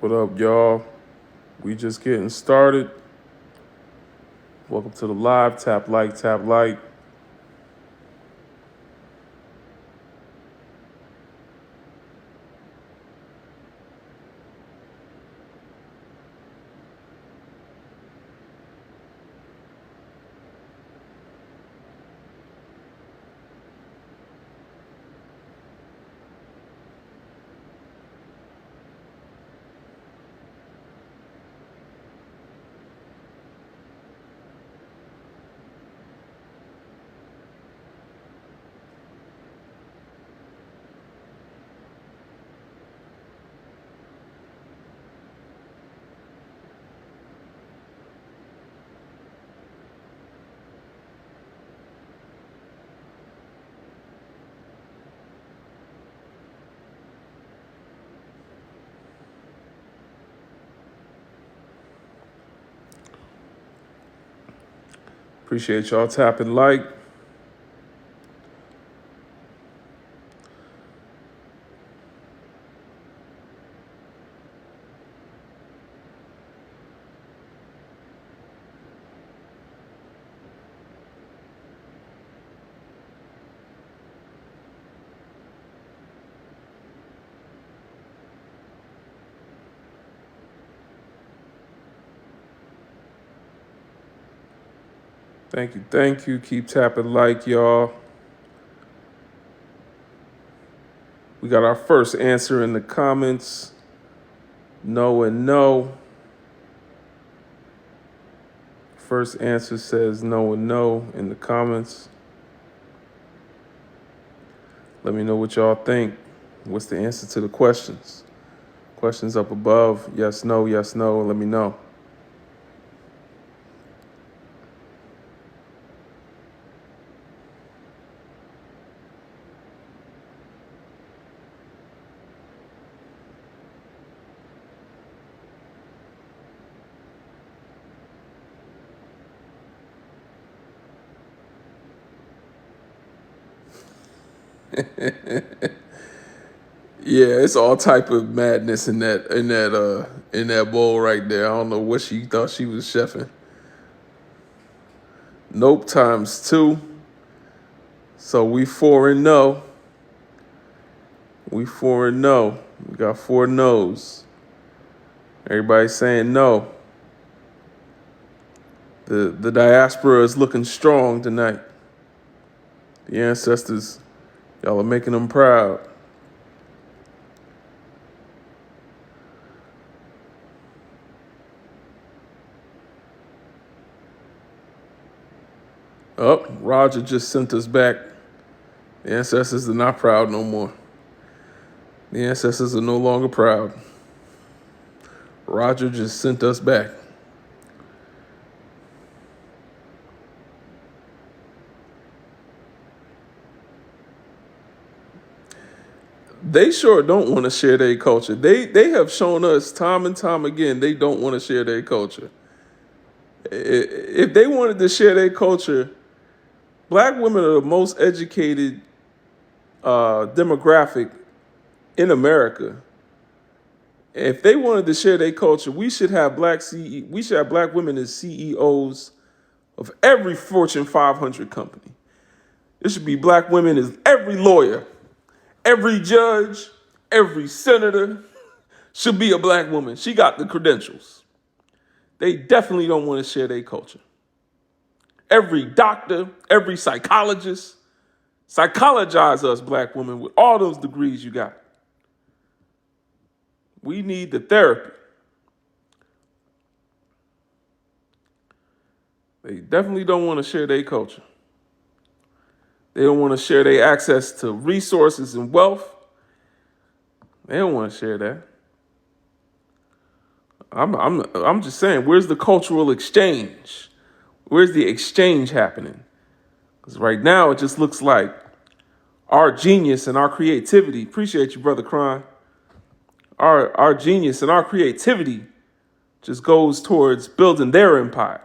What up, y'all? We just getting started. Welcome to the live. Tap like, tap like. Appreciate y'all tapping like. Thank you, thank you. Keep tapping like, y'all. We got our first answer in the comments. No and no. First answer says no and no in the comments. Let me know what y'all think. What's the answer to the questions? Questions up above. Yes, no, yes, no. Let me know. Yeah, it's all type of madness in that bowl right there. I don't know what she thought she was chefing. Nope times 2. So we 4 and no. We 4 and no. We got 4 no's. Everybody's saying no. The diaspora is looking strong tonight. The ancestors, y'all are making them proud. Oh, Roger just sent us back. The ancestors are not proud no more. The ancestors are no longer proud. Roger just sent us back. They sure don't want to share their culture. They have shown us time and time again they don't want to share their culture. If they wanted to share their culture, black women are the most educated demographic in America. If they wanted to share their culture, we should have black women as CEOs of every Fortune 500 company. There should be black women as every lawyer, every judge, every senator should be a black woman. She got the credentials. They definitely don't want to share their culture. Every doctor, every psychologist, psychologize us black women with all those degrees you got. We need the therapy. They definitely don't want to share their culture. They don't want to share their access to resources and wealth. They don't want to share that. I'm just saying, where's the cultural exchange? Where's the exchange happening? Because right now it just looks like our genius and our creativity. Appreciate you, Brother Crime. Our genius and our creativity just goes towards building their empire.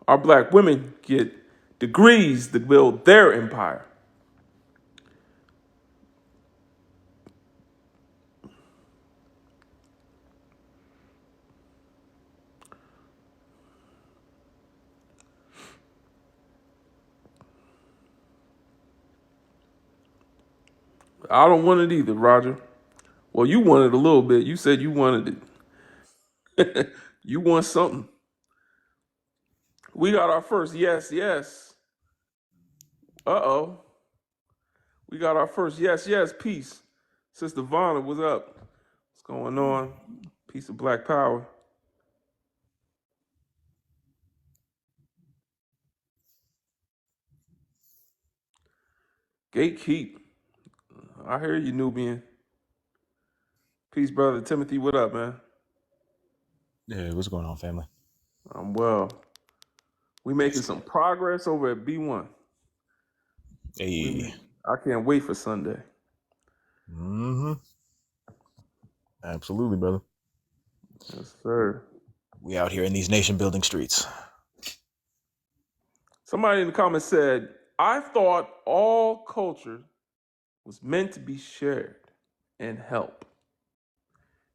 Our black women get degrees to build their empire. I don't want it either, Roger. Well, you wanted a little bit. You said you wanted it. You want something. We got our first yes, yes. Uh-oh. We got our first yes, yes piece. Sister Vonna, what's up? What's going on? Piece of Black Power. Gatekeep. I hear you, Nubian. Peace, brother. Timothy, what up, man? Hey, what's going on, family? I'm well. We making That's some good. progress over at B1. Hey. I can't wait for Sunday. Mm-hmm. Absolutely, brother. Yes, sir. We out here in these nation building streets. Somebody in the comments said, I thought all culture was meant to be shared and help.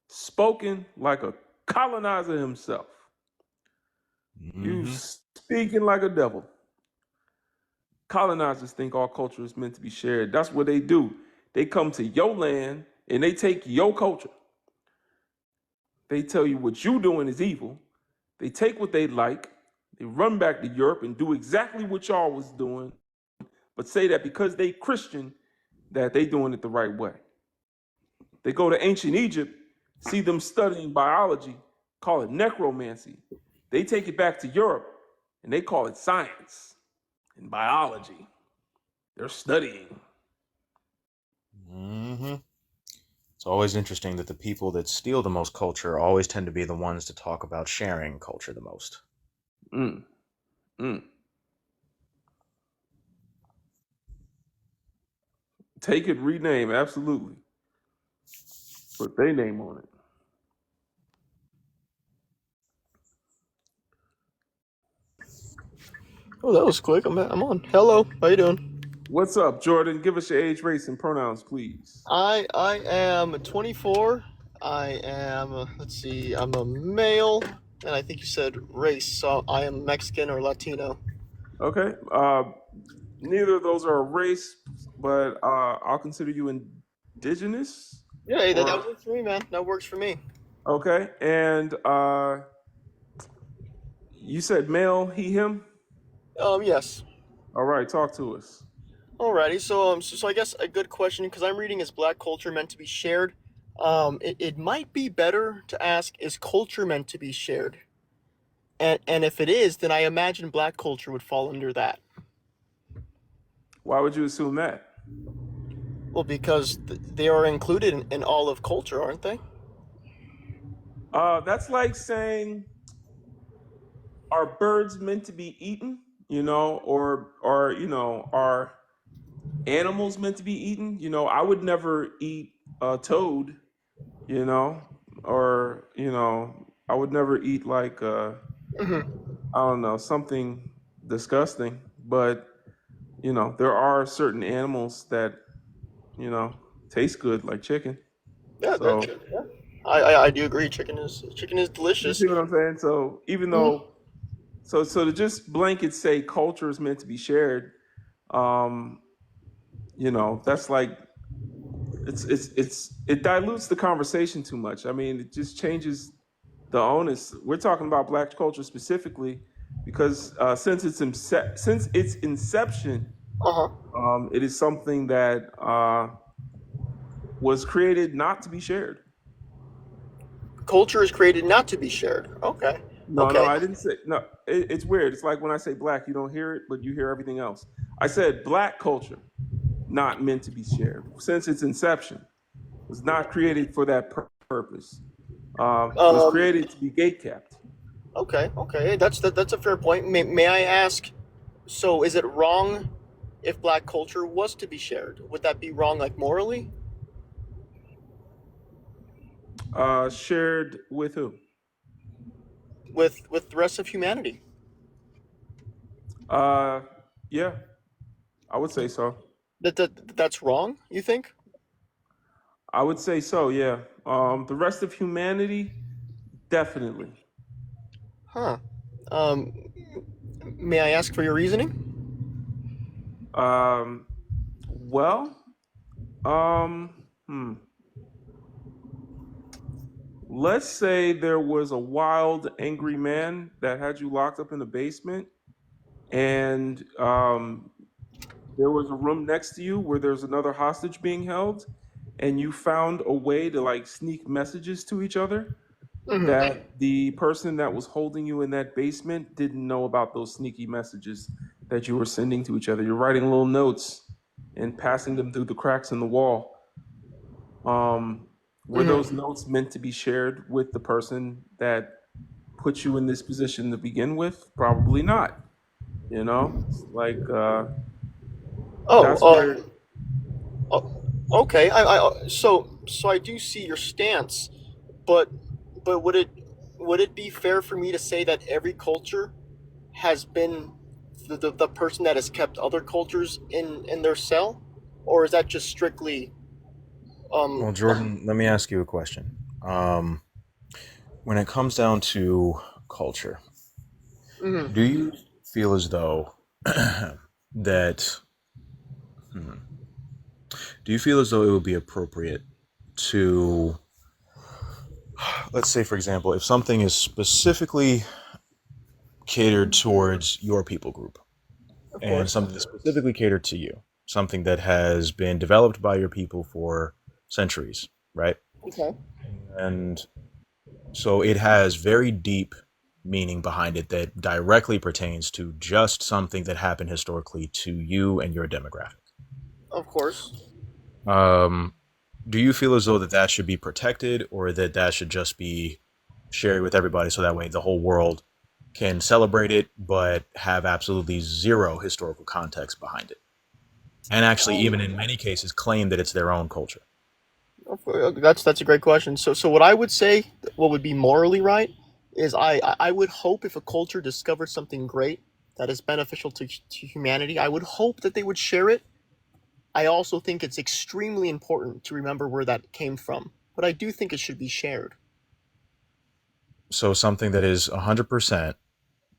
Spoken like a colonizer himself. You Mm-hmm. speaking like a devil. Colonizers think all culture is meant to be shared. That's what they do. They come to your land and they take your culture. They tell you what you're doing is evil. They take what they like. They run back to Europe and do exactly what y'all was doing, but say that because they Christian, that they doing it the right way. They go to ancient Egypt, see them studying biology, call it necromancy. They take it back to Europe and they call it science and biology. They're studying. Mm-hmm. It's always interesting that the people that steal the most culture always tend to be the ones to talk about sharing culture the most. Mm, mm. Take it, rename, absolutely. Put their name on it. Oh, that was quick. I'm on. Hello, how you doing? What's up, Jordan? Give us your age, race, and pronouns, please. I am 24. I am let's see. I'm a male, and I think you said race, so I am Mexican or Latino. Okay. Neither of those are a race, but I'll consider you indigenous. Yeah, hey, that Or works for me, man. That works for me. okay, and you said male, he, him. Yes. All right, talk to us. Alrighty. So I guess a good question because I'm reading is Black culture meant to be shared? It might be better to ask is culture meant to be shared? And if it is, then I imagine Black culture would fall under that. Why would you assume that? Well, because they are included in all of culture, aren't they? That's like saying, are birds meant to be eaten? Or are animals meant to be eaten? I would never eat a toad. You know, or I would never eat like Hmm. I don't know, something disgusting. But there are certain animals that you know taste good, like chicken. Yeah, So yeah. I do agree. Chicken is you delicious. see what I'm saying? So even Mhm. though so to just blanket say culture is meant to be shared, um, that's like it dilutes the conversation too much. I mean, it just changes the onus. We're talking about Black culture specifically because since its inception, Uh huh. it is something that was created not to be shared. Culture is created not to be shared. Okay. No, no, Okay. I didn't say no. It's weird. It's like when I say Black, you don't hear it, but you hear everything else. I said Black culture, not meant to be shared. Since its inception, was not created for that purpose. It was Um. created to be gate kept. Okay. Okay. That's a fair point. May I ask? So, is it wrong if Black culture was to be shared? Would that be wrong, like morally, Shared with who? with the rest of humanity? Uh, yeah, I would say so. That's wrong. You think? I would say so. Yeah. The rest of humanity, definitely. Huh. Um. May I ask for your reasoning? Um, well, Um, hmm. Let's say there was a wild, angry man that had you locked up in the basement, and there was a room next to you where there's another hostage being held, and you found a way to like sneak messages to each other Hmm. that the person that was holding you in that basement didn't know about those sneaky messages that you were sending to each other. You're writing little notes and passing them through the cracks in the wall. Um, were those Hmm. notes meant to be shared with the person that put you in this position to begin with? Probably not. You know, like Oh, that's where. okay. So I do see your stance, but would it be fair for me to say that every culture has been the person that has kept other cultures in their cell, or is that just strictly Well, um Jordan, let me ask you a question. Um, when it comes down to culture, do mhm. you feel as though that hmm, do you feel as though it would be appropriate to, let's say, for example, if something is specifically catered towards your people group Of and course. something that's specifically catered to you, something that has been developed by your people for centuries, right? Okay. And so it has very deep meaning behind it that directly pertains to just something that happened historically to you and your demographic. Of course. Um, do you feel as though that should be protected, or that should just be shared with everybody so that way the whole world can celebrate it but have absolutely zero historical context behind it, and actually even in many cases claim that it's their own culture? That's a great question. So what I would say, what would be morally right, is I would hope if a culture discovers something great that is beneficial to humanity, I would hope that they would share it. I also think it's extremely important to remember where that came from, but I do think it should be shared. So something that is 100%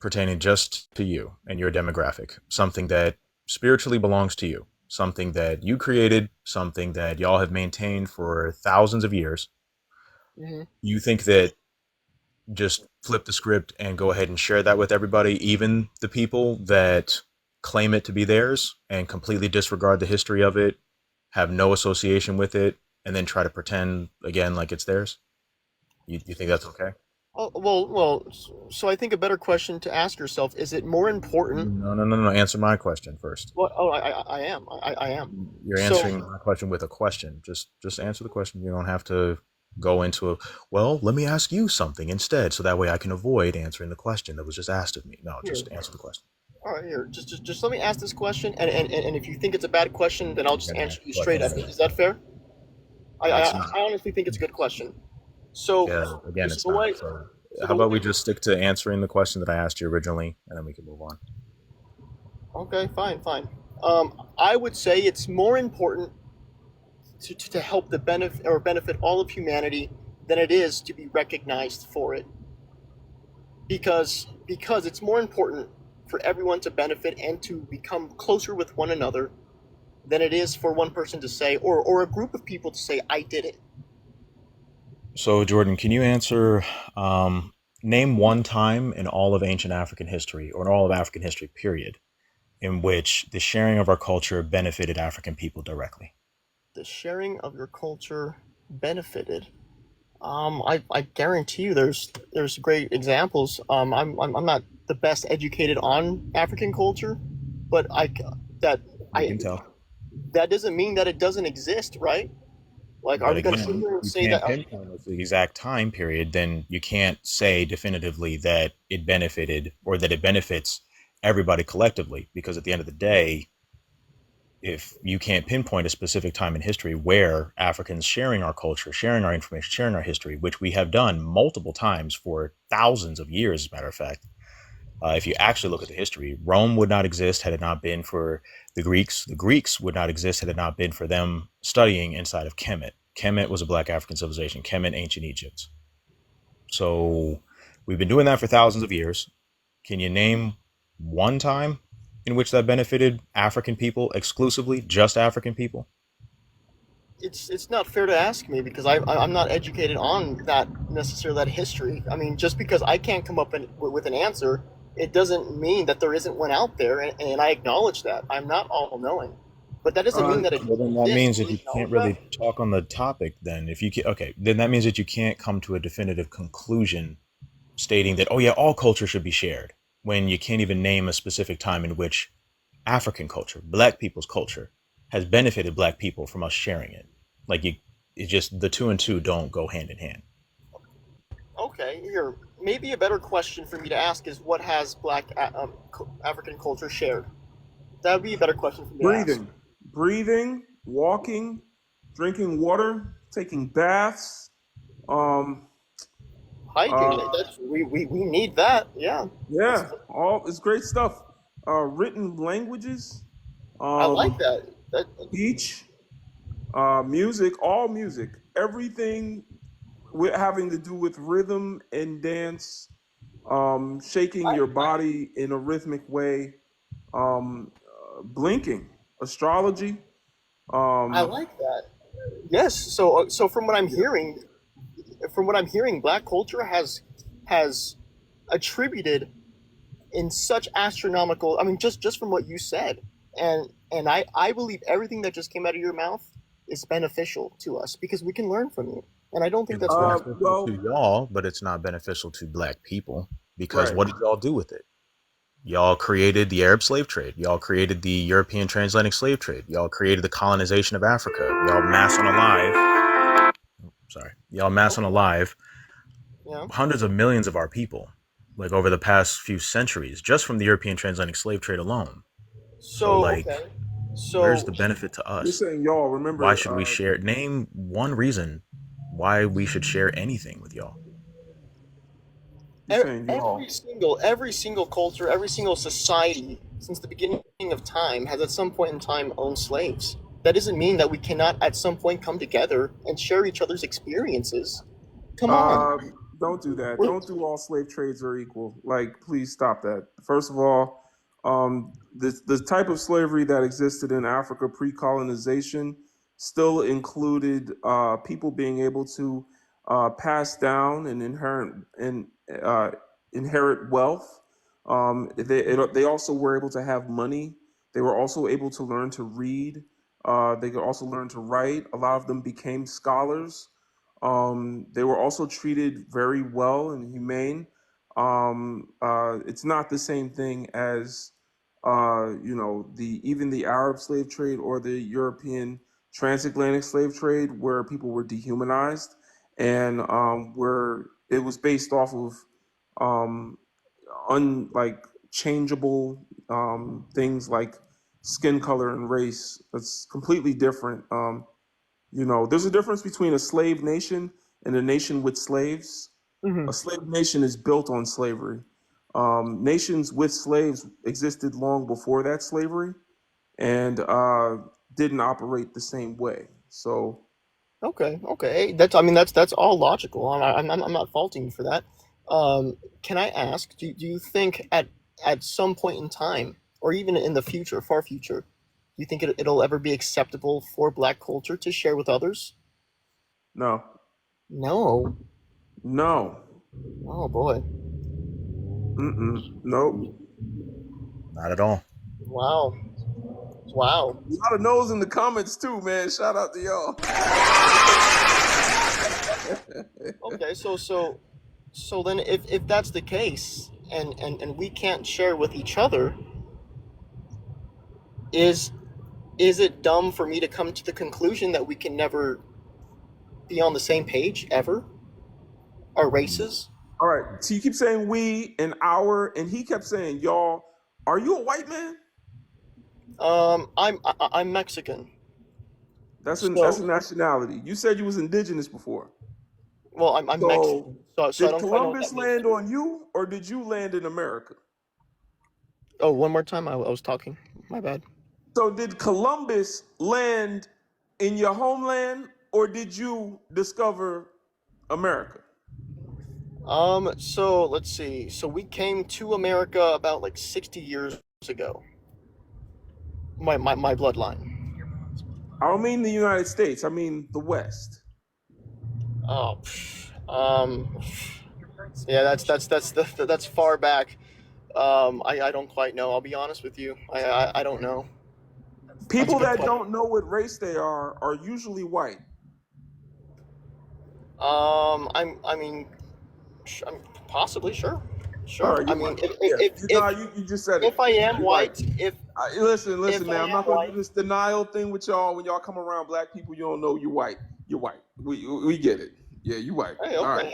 pertaining just to you and your demographic, something that spiritually belongs to you, something that you created, something that y'all have maintained for thousands of years. Hmm. You think that just flip the script and go ahead and share that with everybody, even the people that claim it to be theirs and completely disregard the history of it, have no association with it, and then try to pretend again like it's theirs? You think that's okay? Oh, so I think a better question to ask yourself is: it more important? No, no, no, no. Answer my question first. Well, oh, I am, I am. You're So answering my question with a question. Just answer the question. You don't have to go into a, well, let me ask you something instead, so that way I can avoid answering the question that was just asked of me. No, here, just answer the question. all right, here, just let me ask this question, and if you think it's a bad question, then I'll You're just gonna answer answer you the question straight up. anyway. Is that fair? I, I, It's I not. honestly think it's a good question. So, Yeah, again, so it's the way, not. So so how the about we way, just stick to answering the question that I asked you originally, and then we can move on. okay, fine, fine. I would say it's more important to help the benefit all of humanity than it is to be recognized for it, because it's more important for everyone to benefit and to become closer with one another than it is for one person to say, or a group of people to say, I did it. So, Jordan, can you answer? Name one time in all of ancient African history, or in all of African history, period, in which the sharing of our culture benefited African people directly. The sharing of your culture benefited. I guarantee you, there's great examples. I'm not the best educated on African culture, but that We I can tell. that doesn't mean that it doesn't exist, right? Like, are But we going to sit again, here and you say that? can't pinpoint us the exact time period, then you can't say definitively that it benefited or that it benefits everybody collectively. Because at the end of the day, if you can't pinpoint a specific time in history where Africans sharing our culture, sharing our information, sharing our history, which we have done multiple times for thousands of years, as a matter of fact, if you actually look at the history, Rome would not exist had it not been for the Greeks. The Greeks would not exist had it not been for them studying inside of Kemet. Kemet was a black African civilization, Kemet, ancient Egypt. So we've been doing that for thousands of years. Can you name one time in which that benefited African people exclusively, just African people? it's not fair to ask me because I'm not educated on that necessarily that history. I mean, just because I can't come up with an answer, it doesn't mean that there isn't one out there, and I acknowledge that. I'm not all knowing, but that doesn't Uh, mean that it Well, doesn't then that exist. means Do that you you can't acknowledge that? really talk on the topic. Then, if you can, okay, then that means that you can't come to a definitive conclusion stating that, oh yeah, all culture should be shared, when you can't even name a specific time in which African culture, Black people's culture, has benefited Black people from us sharing it. Like you, it's just the two and two don't go hand in hand. Okay, here maybe a better question for me to ask is what has African culture shared? That would be a better question for me to ask. breathing, walking, drinking water, taking baths. Um, Hygiene. uh, We need that. Yeah, that's. yeah, all it's great stuff. Written languages, I like um, that. That speech, music, all music, everything with having to do with rhythm and dance, shaking I, your body in a rhythmic way, blinking, astrology. I Um, like that. Yes. So from what I'm hearing, Black culture has attributed in such astronomical. I mean, just from what you said, and I believe everything that just came out of your mouth is beneficial to us because we can learn from you, and I don't think It's that's wrong. beneficial to well, y'all, but it's not beneficial to Black people because right. what did y'all do with it? Y'all created the Arab slave trade. Y'all created the European transatlantic slave trade. Y'all created the colonization of Africa. Y'all mass on alive. Sorry. Y'all mass on Okay. alive Yeah. hundreds of millions of our people, like over the past few centuries, just from the European transatlantic slave trade alone. So, So like, okay. where's So the benefit to You're us? saying y'all. Why Remember, should we share? Name one reason why we should share anything with y'all. you're saying every y'all. single culture, every single society since the beginning of time has at some point in time owned slaves. That doesn't mean that we cannot at some point come together and share each other's experiences. Come on. Uh, don't do that. We're, Don't do all slave trades are equal. Like, please stop that. First of all, the type of slavery that existed in Africa pre-colonization still included people being able to pass down and uh, inherit wealth. They also were able to have money. They were also able to learn to read. They could also learn to write. A lot of them became scholars. They were also treated very well and humane. It's not the same thing as the even the Arab slave trade or the European transatlantic slave trade, where people were dehumanized and where it was based off of um, like changeable things like skin color and race. It's completely different. There's a difference between a slave nation and a nation with slaves. A Mhm. slave nation is built on slavery. Nations with slaves existed long before that slavery and didn't operate the same way. So, Okay, okay. That's I mean that's all logical. I'm not faulting you for that. Can I ask, do you think at some point in time, or even in the future, far future, do you think it'll ever be acceptable for Black culture to share with others? no, No. no, Oh boy. nope. Not at all. Wow. Wow. A lot of no's in the comments too, man. Shout out to y'all. Okay, so then if that's the case, and we can't share with each other, is is it dumb for me to come to the conclusion that we can never be on the same page ever? Our races? All right. So you keep saying we and our, and he kept saying y'all. Are you a white man? I'm Mexican. That's So a nationality. You said you was indigenous before. well, I'm So Mexican. So I did don't quite know what that Columbus means. land on you, or did you land in America? Oh, one more time. I was talking. My bad. So did Columbus land in your homeland, or did you discover America? So let's see. So we came to America about like 60 years ago. My bloodline. I don't mean the United States. I mean the West. Oh, yeah, that's far back. I don't quite know. I'll be honest with you. I don't know. That's a People good that question. don't know what race they are usually white. I mean, I'm possibly sure, All sure. right, I you're white. mean, Yeah, you just said it. if I am You're white. white, if Listen, if I man. I'm am not gonna do white, this denial thing with y'all. When y'all come around black people, you don't know you're white. You're white. We get it. Yeah, you white. hey, All okay, right.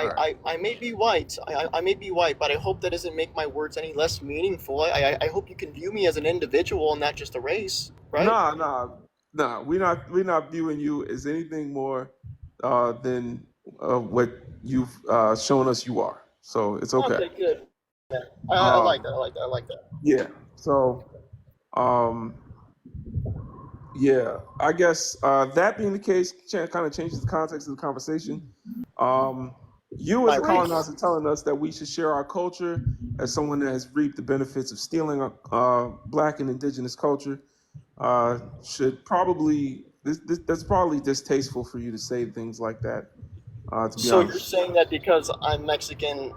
All right. I may be white. I may be white, but I hope that doesn't make my words any less meaningful. I hope you can view me as an individual and not just a race, right? Nah. We're not viewing you as anything more than what you've shown us you are. So it's okay. Okay, good. I like that. Um, I like that. I like that. yeah. So um, yeah, I guess that being the case, kind of changes the context of the conversation. Um, you, My as a race. colonizer, telling us that we should share our culture as someone that has reaped the benefits of stealing Black and Indigenous culture should probably that's probably distasteful for you to say things like that. To be So you're honest, saying that because I'm Mexican,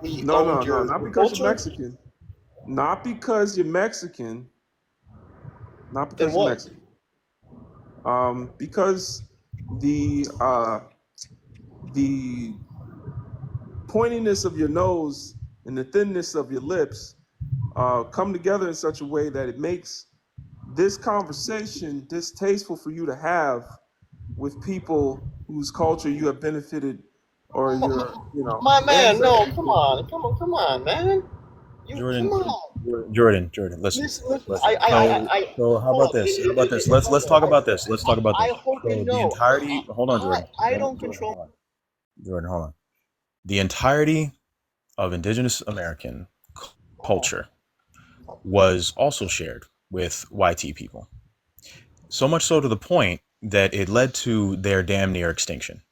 we no, owned no, no, not your because you're culture? Mexican, not because you're Mexican, not Then because you're what? Mexican. Because the pointiness of your nose and the thinness of your lips come together in such a way that it makes this conversation distasteful for you to have with people whose culture you have benefited or your My man, no, ancestors come benefited. on, come on, man. You come Jordan, on. Jordan, listen, Listen. listen. So how Hold about on. this? How about this? Let's talk about this. Let's talk about I this. hope you So the know. entirety. Hold on, Jordan. I Hold on, don't Jordan. control. Hold on. Jordan, hold on. The entirety of Indigenous American culture was also shared with YT people. So much so to the point that it led to their damn near extinction.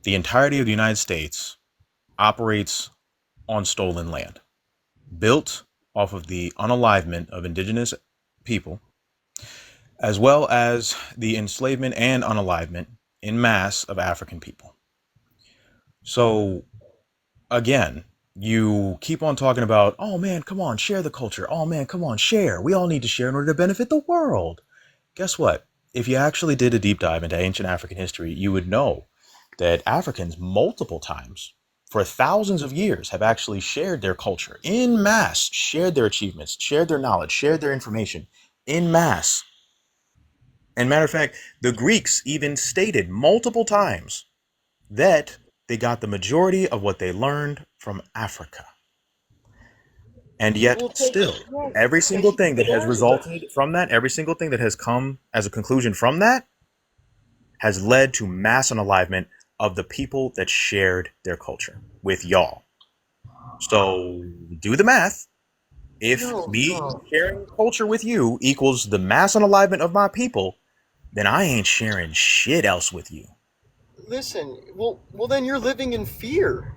The entirety of the United States operates on stolen land, built off of the unalivement of indigenous people, as well as the enslavement and unalivement in mass of African people. So, again, you keep on talking about, oh man, come on, share the culture. Oh man, come on, share. We all need to share in order to benefit the world. Guess what? If you actually did a deep dive into ancient African history, you would know that Africans multiple times for thousands of years have actually shared their culture in mass, shared their achievements, shared their knowledge, shared their information in mass. And matter of fact, the Greeks even stated multiple times that they got the majority of what they learned from Africa. And yet, We'll take still, yes, every single thing that has yes. resulted from that, every single thing that has come as a conclusion from that, has led to mass unalivement of the people that shared their culture with y'all. So do the math. If No, me no. sharing culture with you equals the mass unalivement of my people, then I ain't sharing shit else with you. Listen. Well, then you're living in fear.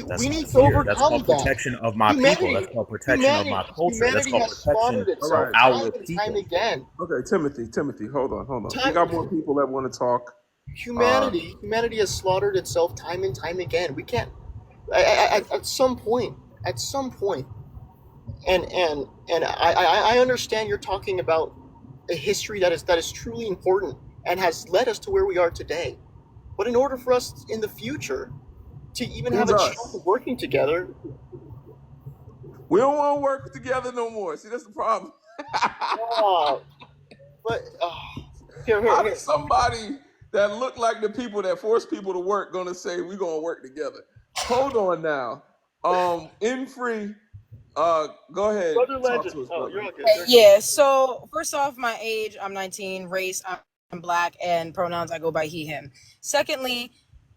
That's We not need to fear. That's overcome called that. protection of my people. That's called protection of my culture. That's Humanity called has slaughtered protection All of itself right. our time and time people. again. Okay, Timothy, hold on. We Time. got more people that want to talk. Uh, Humanity has slaughtered itself time and time again. We can't. At some point, at some point, and I understand you're talking about a history that is truly important and has led us to where we are today. But in order for us in the future to even have who's a chance us? of working together, We don't want to work together no more. See, that's the problem. uh, but How here. does somebody that look like the people that force people to work gonna say we're gonna work together? Hold on now. In free, go ahead, Brother talk Legend. to us, Oh, brother. you're okay. You're okay. Yeah, so first off, my age, I'm 19, race, I'm black, and pronouns, I go by he, him. Secondly,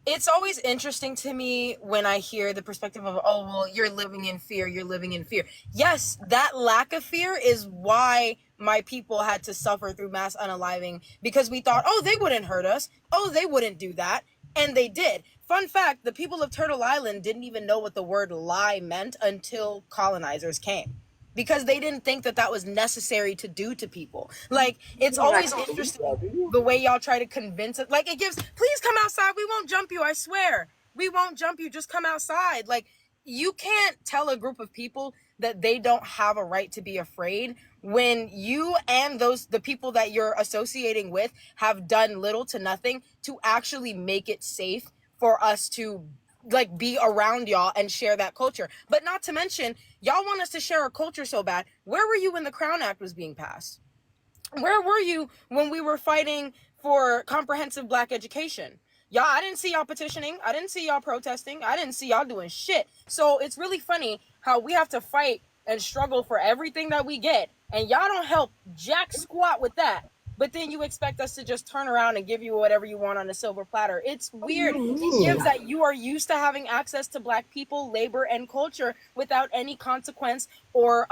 it's always interesting to me when I hear the perspective of, oh, well, you're living in fear, you're living in fear. Yes, that lack of fear is why my people had to suffer through mass unaliving, because we thought, oh, they wouldn't hurt us, oh, they wouldn't do that, and they did. Fun fact, the people of Turtle Island didn't even know what the word lie meant until colonizers came. because they didn't think that that was necessary to do to people. Like, it's always interesting the way y'all try to convince it. Like, it gives, please come outside. We won't jump you. I swear. We won't jump you. Just come outside. Like, you can't tell a group of people that they don't have a right to be afraid when you and the people that you're associating with have done little to nothing to actually make it safe for us to like be around y'all and share that culture. But not to mention, y'all want us to share our culture so bad. Where were you when the Crown Act was being passed? Where were you when we were fighting for comprehensive black education? Y'all, I didn't see y'all petitioning. I didn't see y'all protesting. I didn't see y'all doing shit. So it's really funny how we have to fight and struggle for everything that we get, and y'all don't help jack squat with that. But then you expect us to just turn around and give you whatever you want on a silver platter. It's weird. It gives that you are used to having access to black people, labor, and culture without any consequence or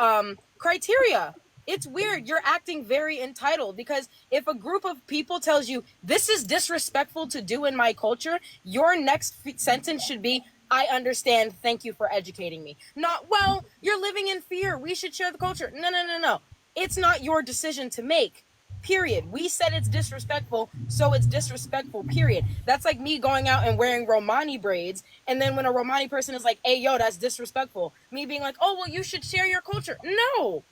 criteria. It's weird. You're acting very entitled, because if a group of people tells you this is disrespectful to do in my culture, your next sentence should be, I understand. Thank you for educating me. Not, well, you're living in fear. We should share the culture. No. It's not your decision to make. Period. We said it's disrespectful, so it's disrespectful, period. That's like me going out and wearing Romani braids, and then when a Romani person is like, hey, yo, that's disrespectful, me being like, oh, well, you should share your culture. No,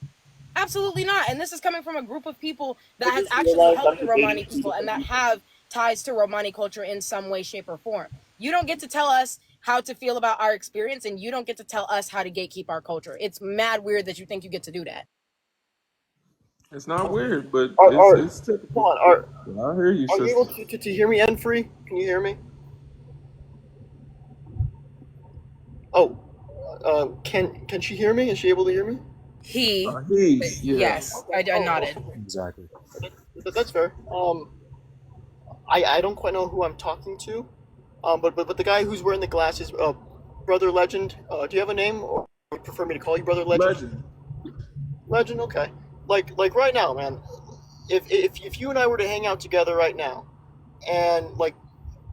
absolutely not. And this is coming from a group of people that has actually helped the Romani people and that have ties to Romani culture in some way, shape, or form. You don't get to tell us how to feel about our experience, and you don't get to tell us how to gatekeep our culture. It's mad weird that you think you get to do that. It's not weird, but it's typical. Come on, I hear you, are you able sister. to hear me, Enfree? Can you hear me? Oh, can she hear me? Is she able to hear me? He, Yeah. yes, I nodded. Exactly. That's fair. I don't quite know who I'm talking to, but the guy who's wearing the glasses, Brother Legend. Do you have a name, or would you prefer me to call you Brother Legend? Legend. Legend, okay. Like right now, man. If you and I were to hang out together right now, and like,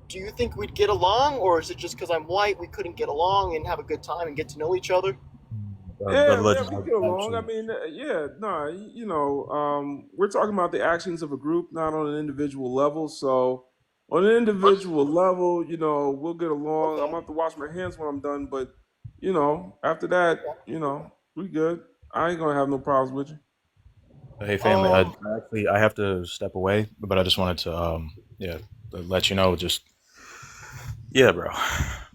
do you think we'd get along, or is it just because I'm white we couldn't get along and have a good time and get to know each other? Yeah, we Legend, get along. I actually, mean, we're talking about the actions of a group, not on an individual level. So, on an individual level, we'll get along. I'm Okay. gonna have to wash my hands when I'm done, but after that, we good. I ain't gonna have no problems with you. hey family, I Um. actually I have to step away, but I just wanted to yeah, let you know, just yeah, bro.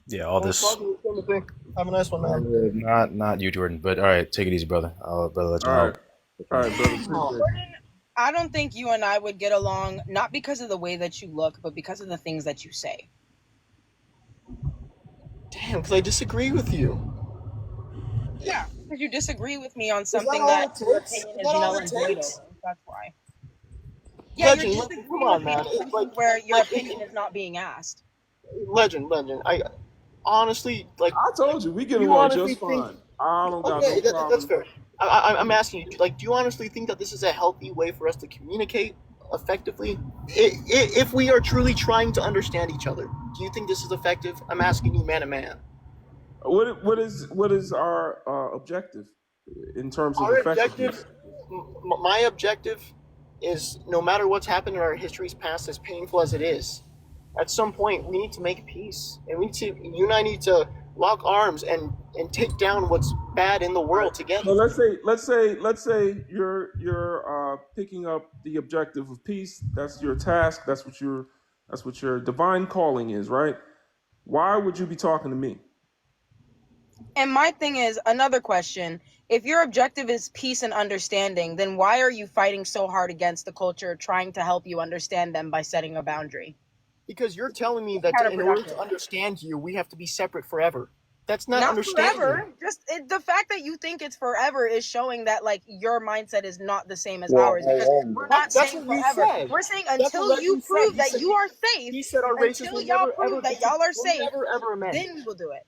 Yeah, all Nice this talking to you, Timothy. Have a nice one, man. not you, Jordan, but all right, take it easy, brother. I'll let you All know. right, all right, brother. Appreciate it. I don't think you and I would get along, not because of the way that you look, but because of the things that you say. Damn, because I disagree with you. Yeah, because you disagree with me on Is that something all that it your takes? opinion Is is that all null it and void takes? over. That's why. Yeah, you're Legend, come disagreeing with on, me man. on something where your opinion is not being asked. Legend. I honestly like. I told you we get You along honestly just think? fine. I don't got no Okay, that's problem. fair. I'm asking you, like, do you honestly think that this is a healthy way for us to communicate effectively? If we are truly trying to understand each other, do you think this is effective? I'm asking you, man to man. What is our objective in terms of Our objective, effectiveness? my objective, is no matter what's happened in our history's past, as painful as it is, at some point we need to make peace, and you and I need to lock arms and take down what's bad in the All right. world together. So let's say you're picking up the objective of peace. That's your task. That's what your divine calling is, right? Why would you be talking to me? And my thing is, another question, if your objective is peace and understanding, then why are you fighting so hard against the culture, trying to help you understand them by setting a boundary? Because you're telling me that in order to Counterproductive. understand you, we have to be separate forever. That's not Not understanding. forever. Just the fact that you think it's forever is showing that like your mindset is not the same as Well, ours. Because we're not That's saying what you forever. said. We're saying That's what until you Legend said. prove that you are safe, He said our races until will y'all never prove ever that y'all are will safe, never ever amend. then we will do it.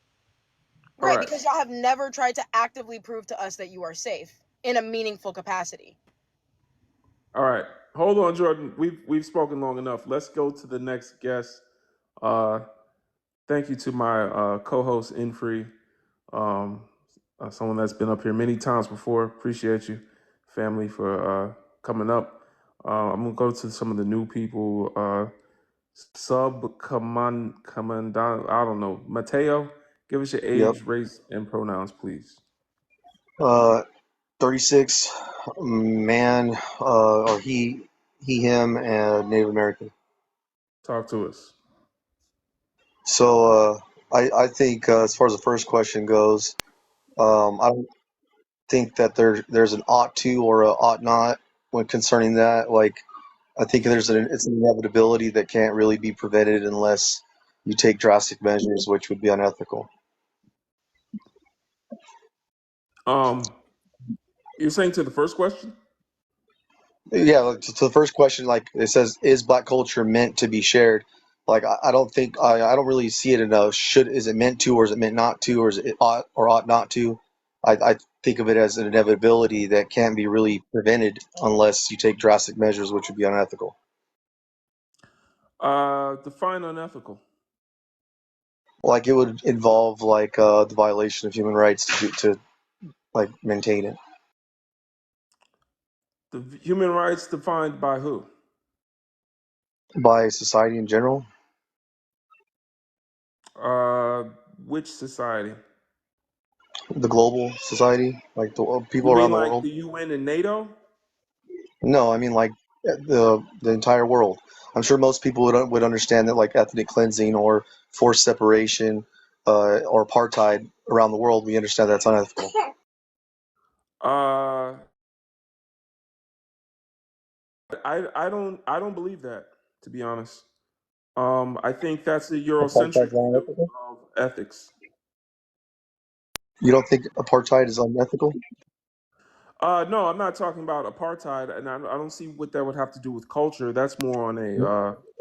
All Right, right. because y'all have never tried to actively prove to us that you are safe in a meaningful capacity. All right. Hold on, Jordan. We've spoken long enough. Let's go to the next guest. Uh, thank you to my co-host Infree. Um, someone that's been up here many times before. Appreciate you, family, for coming up. I'm gonna go to some of the new people. Commandant, I don't know. Mateo, give us your Yep. age, race, and pronouns, please. 36, man, or him, and Native American. Talk to us. So I think as far as the first question goes, I don't think that there's an ought to or a ought not when concerning that. Like, I think it's an inevitability that can't really be prevented unless you take drastic measures, which would be unethical. You're saying to the first question? Yeah, like, to the first question, like it says, is black culture meant to be shared? Like I don't think I don't really see it in a should is it meant to or is it meant not to or is it ought or ought not to? I think of it as an inevitability that can't be really prevented unless you take drastic measures, which would be unethical. Define unethical. Like it would involve like the violation of human rights to like maintain it The human rights defined by who? by society in general. Uh, which society? The global society, like the You people mean around the like world. the UN and NATO? No, I mean like the entire world. I'm sure most people would understand that like ethnic cleansing or forced separation or apartheid around the world. We understand that's unethical. Uh, I don't believe that, to be honest. I think that's a Eurocentric Apartheid's view unethical. of ethics. You don't think apartheid is unethical? No, I'm not talking about apartheid, and I don't see what that would have to do with culture. That's more on a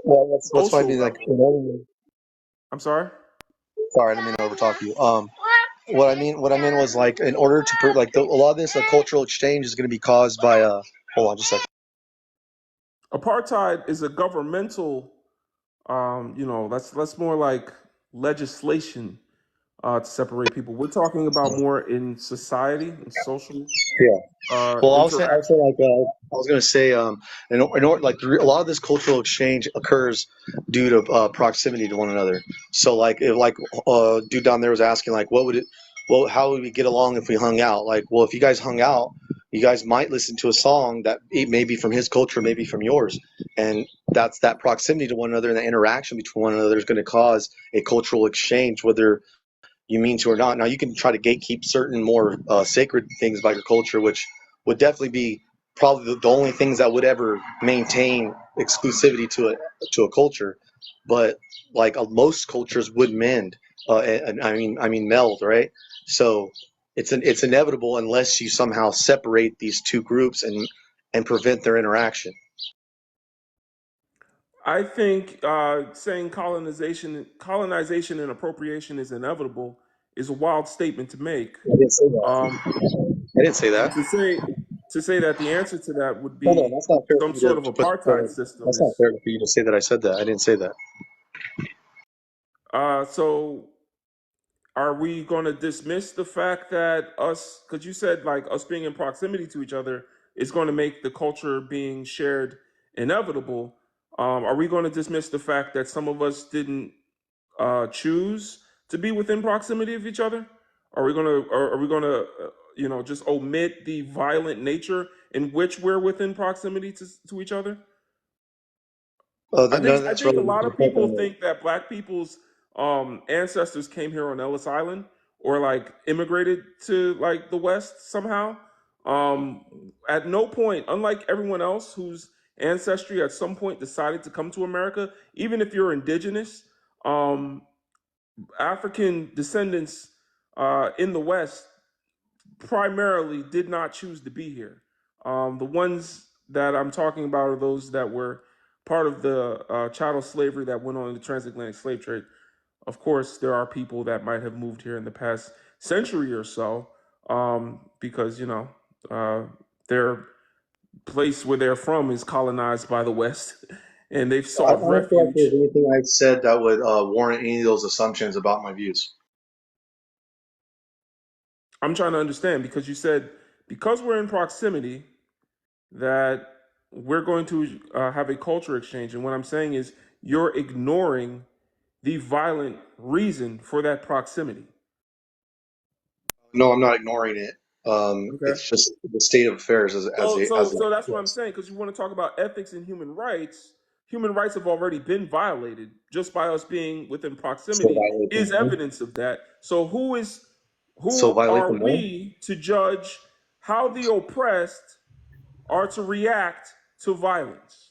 Well, that's why I social mean like. level. I'm sorry. Sorry, I didn't mean to overtalk you. What I mean was like in order to like a lot of this cultural exchange is going to be caused by hold on just a second. Apartheid is a governmental, that's more like legislation to separate people. We're talking about more in society and social Yeah. Well, I was interaction. saying like I was gonna say in order like a lot of this cultural exchange occurs due to proximity to one another. So like if like dude down there was asking like how would we get along if we hung out? Like, well, if you guys hung out, you guys might listen to a song that it may be from his culture, maybe from yours, and that's that proximity to one another and the interaction between one another is going to cause a cultural exchange, whether you mean to or not. Now you can try to gatekeep certain more sacred things about your culture, which would definitely be probably the only things that would ever maintain exclusivity to a culture. But like most cultures would mend, and I mean meld, right? So it's inevitable unless you somehow separate these two groups and prevent their interaction. I think saying colonization and appropriation is inevitable is a wild statement to make. I didn't say that. Um, I didn't say and that. to say that the answer to that would Hold on, be that's not fair for some you sort of to put. apartheid system That's not is fair for you to say that I said that. I didn't say that. so. Are we going to dismiss the fact that us, because you said like us being in proximity to each other is going to make the culture being shared inevitable? Are we going to dismiss the fact that some of us didn't choose to be within proximity of each other? Are we going to just omit the violent nature in which we're within proximity to each other? I None think of I that's think a relevant lot to the of people question. think that black people's ancestors came here on Ellis Island or like immigrated to like the West somehow. At no point, unlike everyone else whose ancestry at some point decided to come to America, even if you're indigenous, um, African descendants in the West primarily did not choose to be here. The ones that I'm talking about are those that were part of the chattel slavery that went on in the transatlantic slave trade. Of course, there are people that might have moved here in the past century or so because, their place where they're from is colonized by the West and they've I sought don't feel like refuge. there's anything I said that would warrant any of those assumptions about my views. I'm trying to understand because you said because we're in proximity that we're going to have a culture exchange, and what I'm saying is you're ignoring the violent reason for that proximity. No, I'm not ignoring it. Okay. It's just the state of affairs So that's what I'm yes. saying because you want to talk about ethics and human rights. Human rights have already been violated just by us being within So proximity violate them is more. evidence of that. So So who violate are them more. we to judge how the oppressed are to react to violence?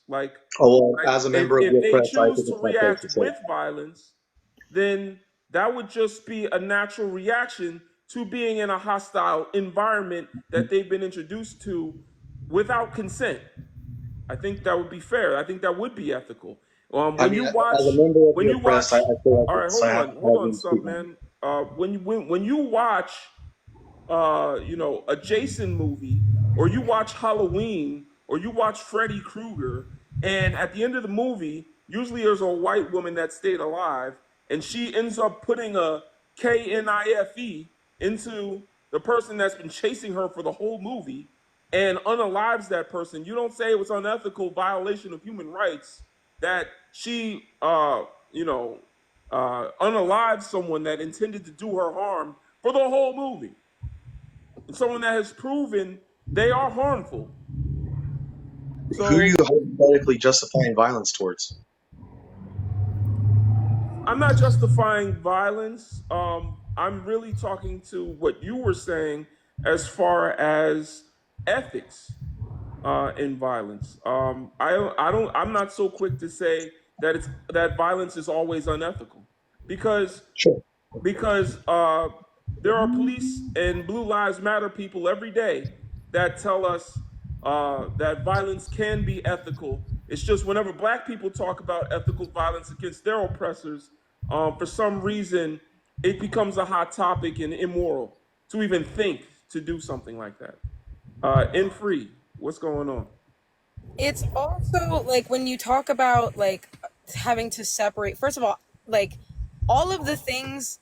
Oh, well, Like as a member of the if they oppressed, I choose think to it's my place react to say. with violence, then that would just be a natural reaction to being in a hostile environment that they've been introduced to without consent. I think that would be fair. I think that would be ethical. I When mean, you as a watch, member of when the you oppressed, watch, I feel like all right, it's, I have to hold have on, them speak sup, on it. man. When you watch a Jason movie, or you watch Halloween, or you watch Freddy Krueger, and at the end of the movie, usually there's a white woman that stayed alive, and she ends up putting a KNIFE into the person that's been chasing her for the whole movie and unalives that person. You don't say it was unethical violation of human rights that she, unalive someone that intended to do her harm for the whole movie. And someone that has proven they are harmful. Who are you So hypothetically justifying violence towards? I'm not justifying violence. I'm really talking to what you were saying as far as ethics in violence. I'm not so quick to say that violence is always unethical because Sure. because there are police and Blue Lives Matter people every day that tell us that violence can be ethical. It's just whenever black people talk about ethical violence against their oppressors, for some reason, it becomes a hot topic and immoral to even think to do something like that. In free, what's going on? It's also like when you talk about like having to separate, first of all, like all of the things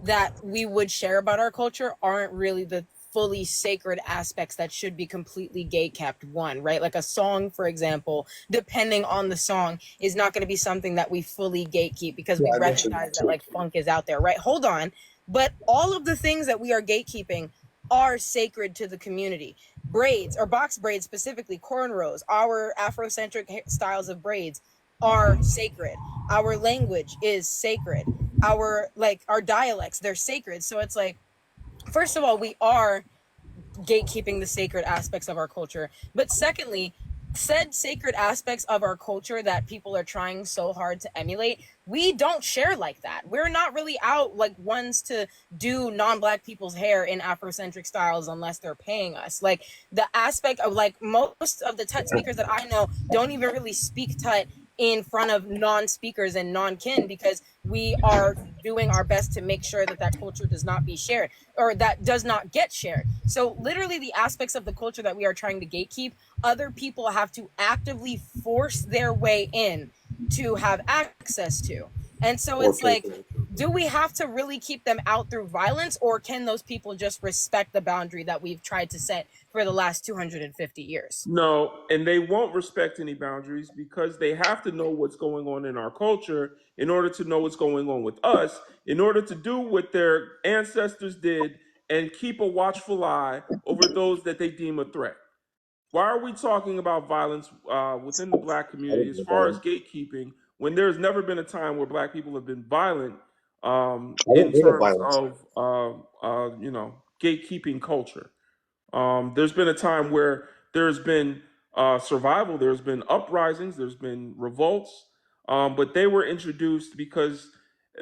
that we would share about our culture aren't really the fully sacred aspects that should be completely gate kept. One, right? Like a song, for example, depending on the song, is not going to be something that we fully gatekeep because Yeah, we I mentioned recognize that that too. like funk is out there, right? Hold on. But all of the things that we are gatekeeping are sacred to the community. Braids or box braids, specifically cornrows, our Afrocentric styles of braids are sacred. Our language is sacred. Our dialects, they're sacred. So it's like, first of all, we are gatekeeping the sacred aspects of our culture. But secondly, said sacred aspects of our culture that people are trying so hard to emulate, we don't share like that. We're not really out like ones to do non-black people's hair in Afrocentric styles unless they're paying us. Like the aspect of like most of the Tut speakers that I know don't even really speak Tut in front of non-speakers and non-kin because we are doing our best to make sure that that culture does not be shared or that does not get shared. So literally the aspects of the culture that we are trying to gatekeep, other people have to actively force their way in to have access to. And so Or it's pay like, for it. do we have to really keep them out through violence, or can those people just respect the boundary that we've tried to set for the last 250 years? No, and they won't respect any boundaries because they have to know what's going on in our culture in order to know what's going on with us, in order to do what their ancestors did and keep a watchful eye over those that they deem a threat. Why are we talking about violence within the black I community didn't as know far about as gatekeeping when there's never been a time where black people have been violent I in didn't hear of terms violence. of gatekeeping culture? There's been a time where there's been survival, there's been uprisings, there's been revolts, but they were introduced because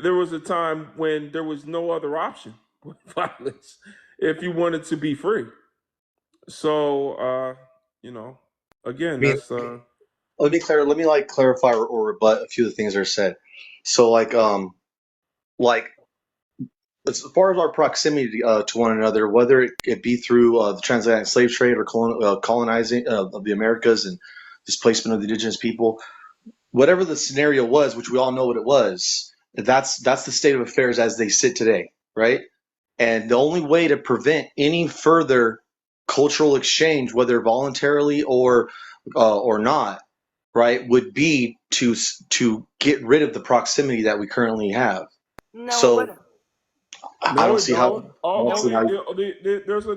there was a time when there was no other option with violence if you wanted to be free. So, you know, I again, mean, that's let me like clarify or rebut a few of the things that are said. So like as far as our proximity to one another, whether it be through the transatlantic slave trade or colonizing of the Americas and displacement of the indigenous people, whatever the scenario was, which we all know what it was, that's the state of affairs as they sit today, right? And the only way to prevent any further cultural exchange, whether voluntarily or not, right, would be to get rid of the proximity that we currently have. No, it So wouldn't. I No, don't it see how. don't. I don't see how.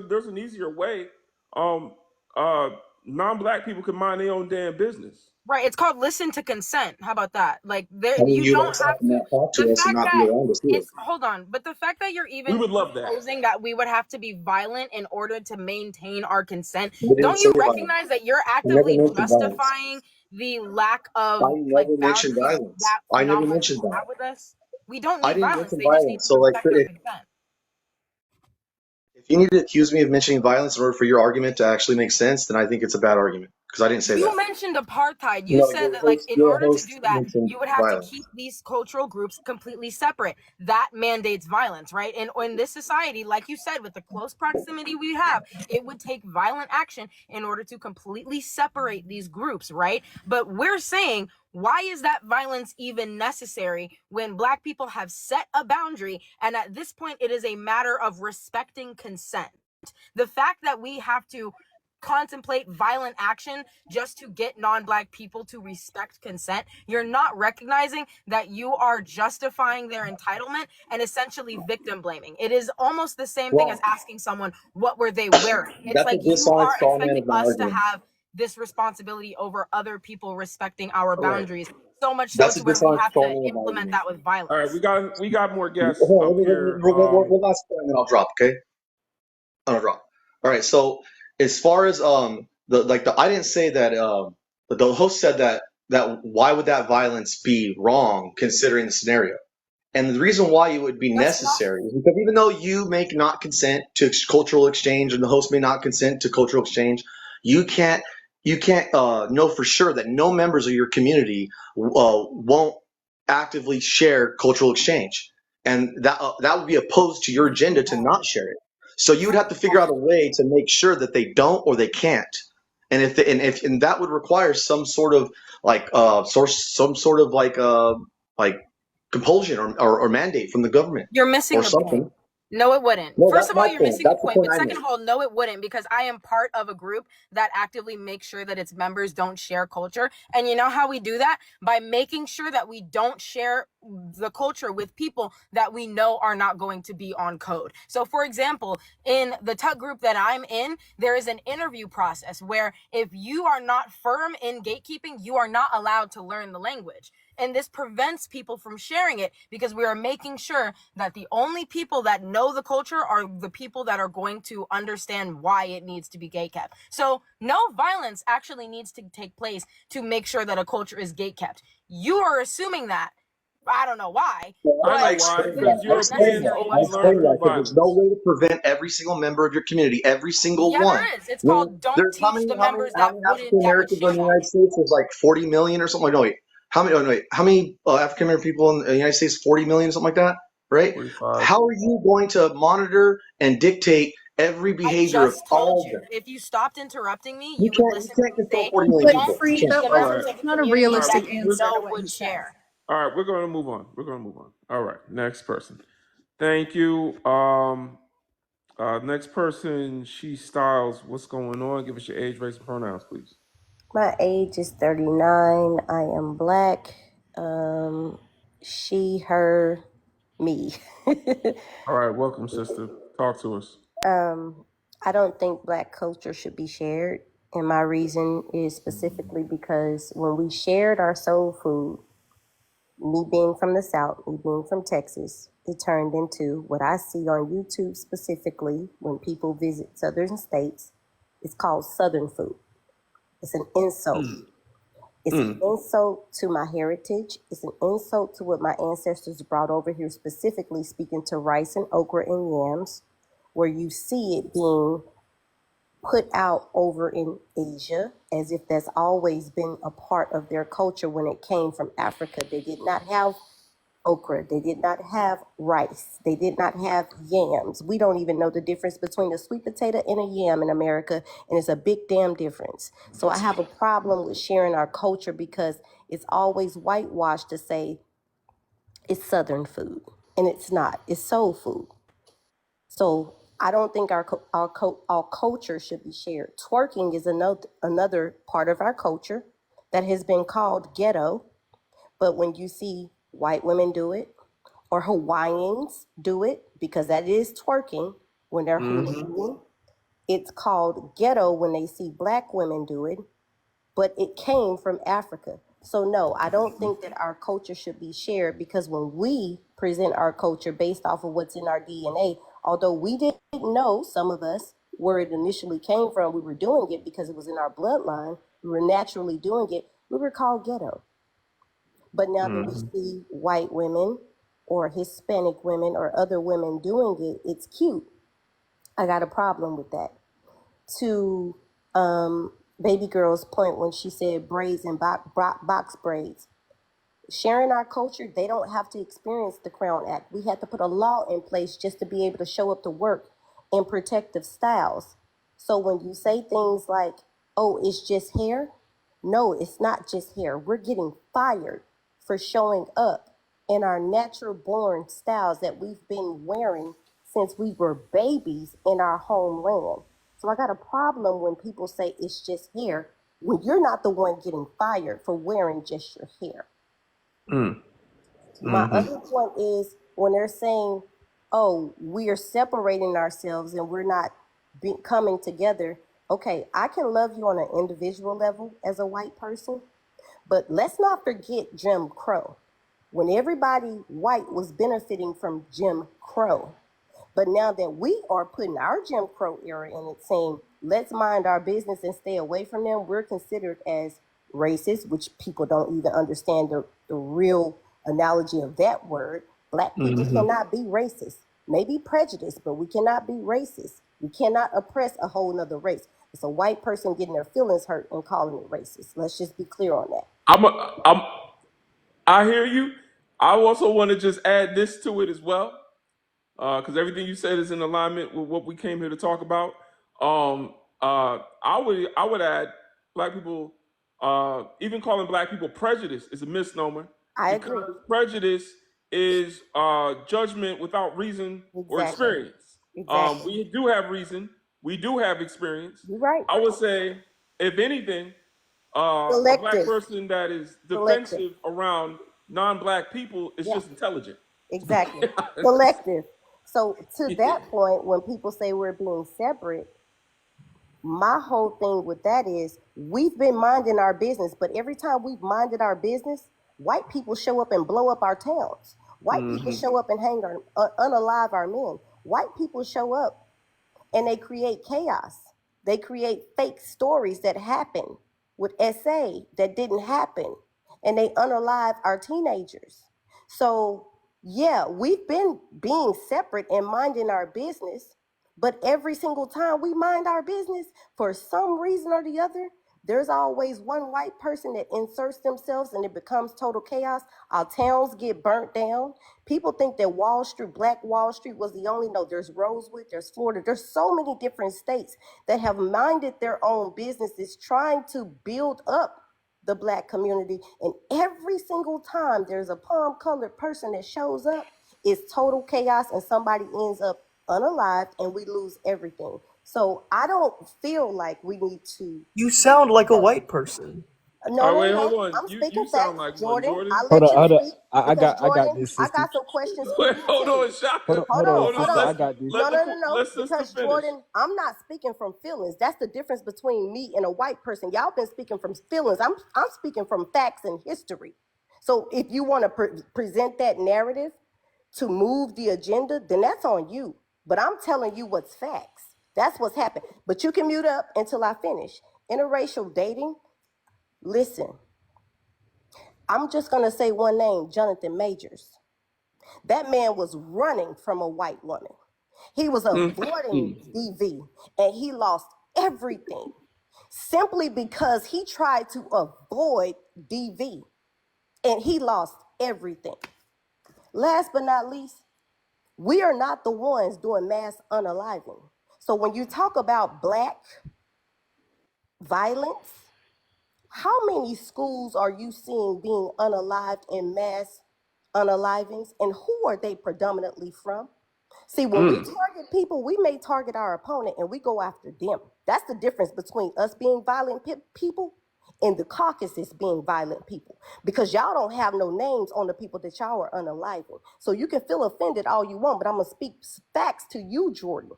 There's an easier way. Um, uh, non-black people can mind their own damn business. Right. It's called listen to consent. How about that? Like I there mean, you you don't guys have have to to. not talk to The us and fact not be that around us either. it's hold on, but the fact that you're We even would love that. proposing that we would have to be violent in order to maintain our consent, We didn't don't say you violence. recognize that you're I never actively mentioned violence. justifying the lack I of like never mentioned boundaries violence. that I never non-black mentioned people that. have with us? We don't I need didn't violence. mention They just need violence. to So, like, respect our consent. if you need to accuse me of mentioning violence in order for your argument to actually make sense, then I think it's a bad argument because I didn't say You that. mentioned apartheid. You No, said that, like, in your order to host do that, mentioned you would have to violence. keep these cultural groups completely separate. That mandates violence, right? And in this society, like you said, with the close proximity we have, it would take violent action in order to completely separate these groups, right? But we're saying, why is that violence even necessary when black people have set a boundary? And at this point, it is a matter of respecting consent. The fact that we have to contemplate violent action just to get non-black people to respect consent, you're not recognizing that you are justifying their entitlement and essentially victim blaming. It is almost the same thing as Well, asking someone what were they wearing. It's that's a like you dishonest are stallman expecting of my us to argument. have this responsibility over other people respecting our All right. boundaries, so much so That's to a where we dishonest have to stallman of my implement argument. that with All right. violence. We got more guests Hold on, up here. one last point, and then I'll drop. Okay, I'll drop. All right. So as far as I didn't say that. The host said that why would that violence be wrong considering the scenario? And the reason why it would be That's not necessary is because even though you may not consent to cultural exchange and the host may not consent to cultural exchange, you can't know for sure that no members of your community won't actively share cultural exchange, and that would be opposed to your agenda to not share it. So you would have to figure out a way to make sure that they don't or they can't. And if that would require some sort of like compulsion or mandate from the government You're missing or the point. something. No, it wouldn't. No, First that's of my all, you're point. missing the That's the point. point But I second made. of all, no, it wouldn't, because I am part of a group that actively makes sure that its members don't share culture. And you know how we do that? By making sure that we don't share the culture with people that we know are not going to be on code. So, for example, in the Tug group that I'm in, there is an interview process where if you are not firm in gatekeeping, you are not allowed to learn the language. And this prevents people from sharing it because we are making sure that the only people that know the culture are the people that are going to understand why it needs to be gatekept. So no violence actually needs to take place to make sure that a culture is gatekept. You are assuming that. I don't know why, I but know I why, explained because that. I it's explained Europeans that. necessary I only whatsoever. learn explained through that because there's no violence. way to prevent every single member of your community, every single Yeah, one. there is. It's When called don't there's teach the members how that many wouldn't, African that would Americans are in the shit on United you. States? There's like 40 million or something. Like, no, wait. How many? Oh, no, wait. How many African American people in the United States? 40 million, something like that, right? 45. How are you going to monitor and dictate every I behavior of just told all of you them? that if you stopped interrupting me, You you would can't. You listen to can't me control say, 40 million But don't people. You free, teach can't. the All members right. of it's the not a community All right. that realistic you answer. I know wouldn't would say. share. All right. We're going to move on. We're going to move on. All right. Next person. Thank you. Next person, She Styles. What's going on? Give us your age, race, and pronouns, please. My age is 39. I am black. She, her, me. All right. Welcome, sister. Talk to us. I don't think black culture should be shared. And my reason is specifically because when we shared our soul food, me being from the South, me being from Texas, it turned into what I see on YouTube specifically when people visit southern states. It's called Southern food. It's an insult. It's an insult to my heritage. It's an insult to what my ancestors brought over here, specifically speaking to rice and okra and yams, where you see it being put out over in Asia as if that's always been a part of their culture when it came from Africa. They did not have okra. They did not have rice. They did not have yams. We don't even know the difference between a sweet potato and a yam in America, and it's a big damn difference. So I have a problem with sharing our culture because it's always whitewashed to say it's Southern food, and it's not. It's soul food. So I don't think our culture should be shared. Twerking is another part of our culture that has been called ghetto. But when you see white women do it, or Hawaiians do it, because that is twerking when they're hula, it's called ghetto when they see black women do it, but it came from Africa. So no, I don't think that our culture should be shared, because when we present our culture based off of what's in our DNA, although we didn't know, some of us, where it initially came from, we were doing it because it was in our bloodline, we were naturally doing it, we were called ghetto. But now that we see white women or Hispanic women or other women doing it, it's cute. I got a problem with that. To baby girl's point when she said braids and box braids, sharing our culture, they don't have to experience the Crown Act. We had to put a law in place just to be able to show up to work in protective styles. So when you say things like, oh, it's just hair, no, it's not just hair. We're getting fired for showing up in our natural born styles that we've been wearing since we were babies in our homeland. So I got a problem when people say it's just hair when you're not the one getting fired for wearing just your hair. My other point is when they're saying, oh, we are separating ourselves and we're not coming together. Okay, I can love you on an individual level as a white person, but let's not forget Jim Crow. When everybody white was benefiting from Jim Crow, but now that we are putting our Jim Crow era in it, saying, let's mind our business and stay away from them, we're considered as racist, which people don't even understand the real analogy of that word. Black people cannot be racist. Maybe prejudiced, but we cannot be racist. We cannot oppress a whole nother race. It's a white person getting their feelings hurt and calling it racist. Let's just be clear on that. I'm I hear you. I also want to just add this to it as well, because everything you said is in alignment with what we came here to talk about. I would add black people, even calling black people prejudice is a misnomer, I agree. because prejudice is judgment without reason or Exactly. experience. Exactly. We do have reason. We do have experience. You're right. I would say, if anything, a black Selective. person that is Selective. defensive around non-black people is Yeah. just intelligent. Exactly. Selective. So to that point, when people say we're being separate, my whole thing with that is we've been minding our business, but every time we've minded our business, white people show up and blow up our towns. White people show up and hang our unalive our men. White people show up and they create chaos. They create fake stories that happen with SA that didn't happen, and they unalive our teenagers. So, yeah, we've been being separate and minding our business, but every single time we mind our business, for some reason or the other, there's always one white person that inserts themselves and it becomes total chaos. Our towns get burnt down. People think that Wall Street, Black Wall Street was the only, no, there's Rosewood, there's Florida, there's so many different states that have minded their own businesses trying to build up the black community. And every single time there's a palm colored person that shows up, it's total chaos and somebody ends up unalived and we lose everything. So I don't feel like we need to. You sound like a white person. No, All right, no, wait, hold no. on. I'm You speaking sound facts, like one, Jordan. Jordan. I'll Hold let on, you hold on. speak I because got Jordan, this, I sister. got some questions for Wait, you hold too. on, Shaka. Hold on, Hold on. Hold sister. on. I got this. No, no, no, no. Let sister Because finish. Jordan, I'm not speaking from feelings. That's the difference between me and a white person. Y'all been speaking from feelings. I'm speaking from facts and history. So if you want to present that narrative to move the agenda, then that's on you. But I'm telling you what's facts. That's what's happened. But you can mute up until I finish. Interracial dating, listen, I'm just going to say one name, Jonathan Majors. That man was running from a white woman. He was avoiding DV and he lost everything simply because he tried to avoid DV and he lost everything. Last but not least, we are not the ones doing mass unaliving. So when you talk about black violence, how many schools are you seeing being unalived in mass unalivings, and who are they predominantly from? See, when we target people, we may target our opponent and we go after them. That's the difference between us being violent people and the caucuses being violent people. Because y'all don't have no names on the people that y'all are unaliving. So you can feel offended all you want, but I'm going to speak facts to you, Jordan.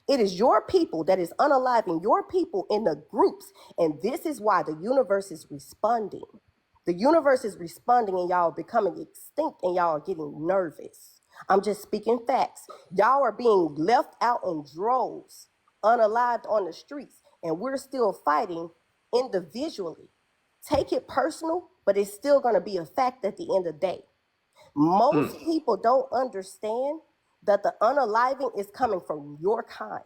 It is your people that is unaliving your people in the groups. And this is why the universe is responding. The universe is responding and y'all becoming extinct and y'all are getting nervous. I'm just speaking facts. Y'all are being left out in droves, unalived on the streets, and we're still fighting individually. Take it personal, but it's still going to be a fact at the end of the day. Most people don't understand that the unaliving is coming from your kind,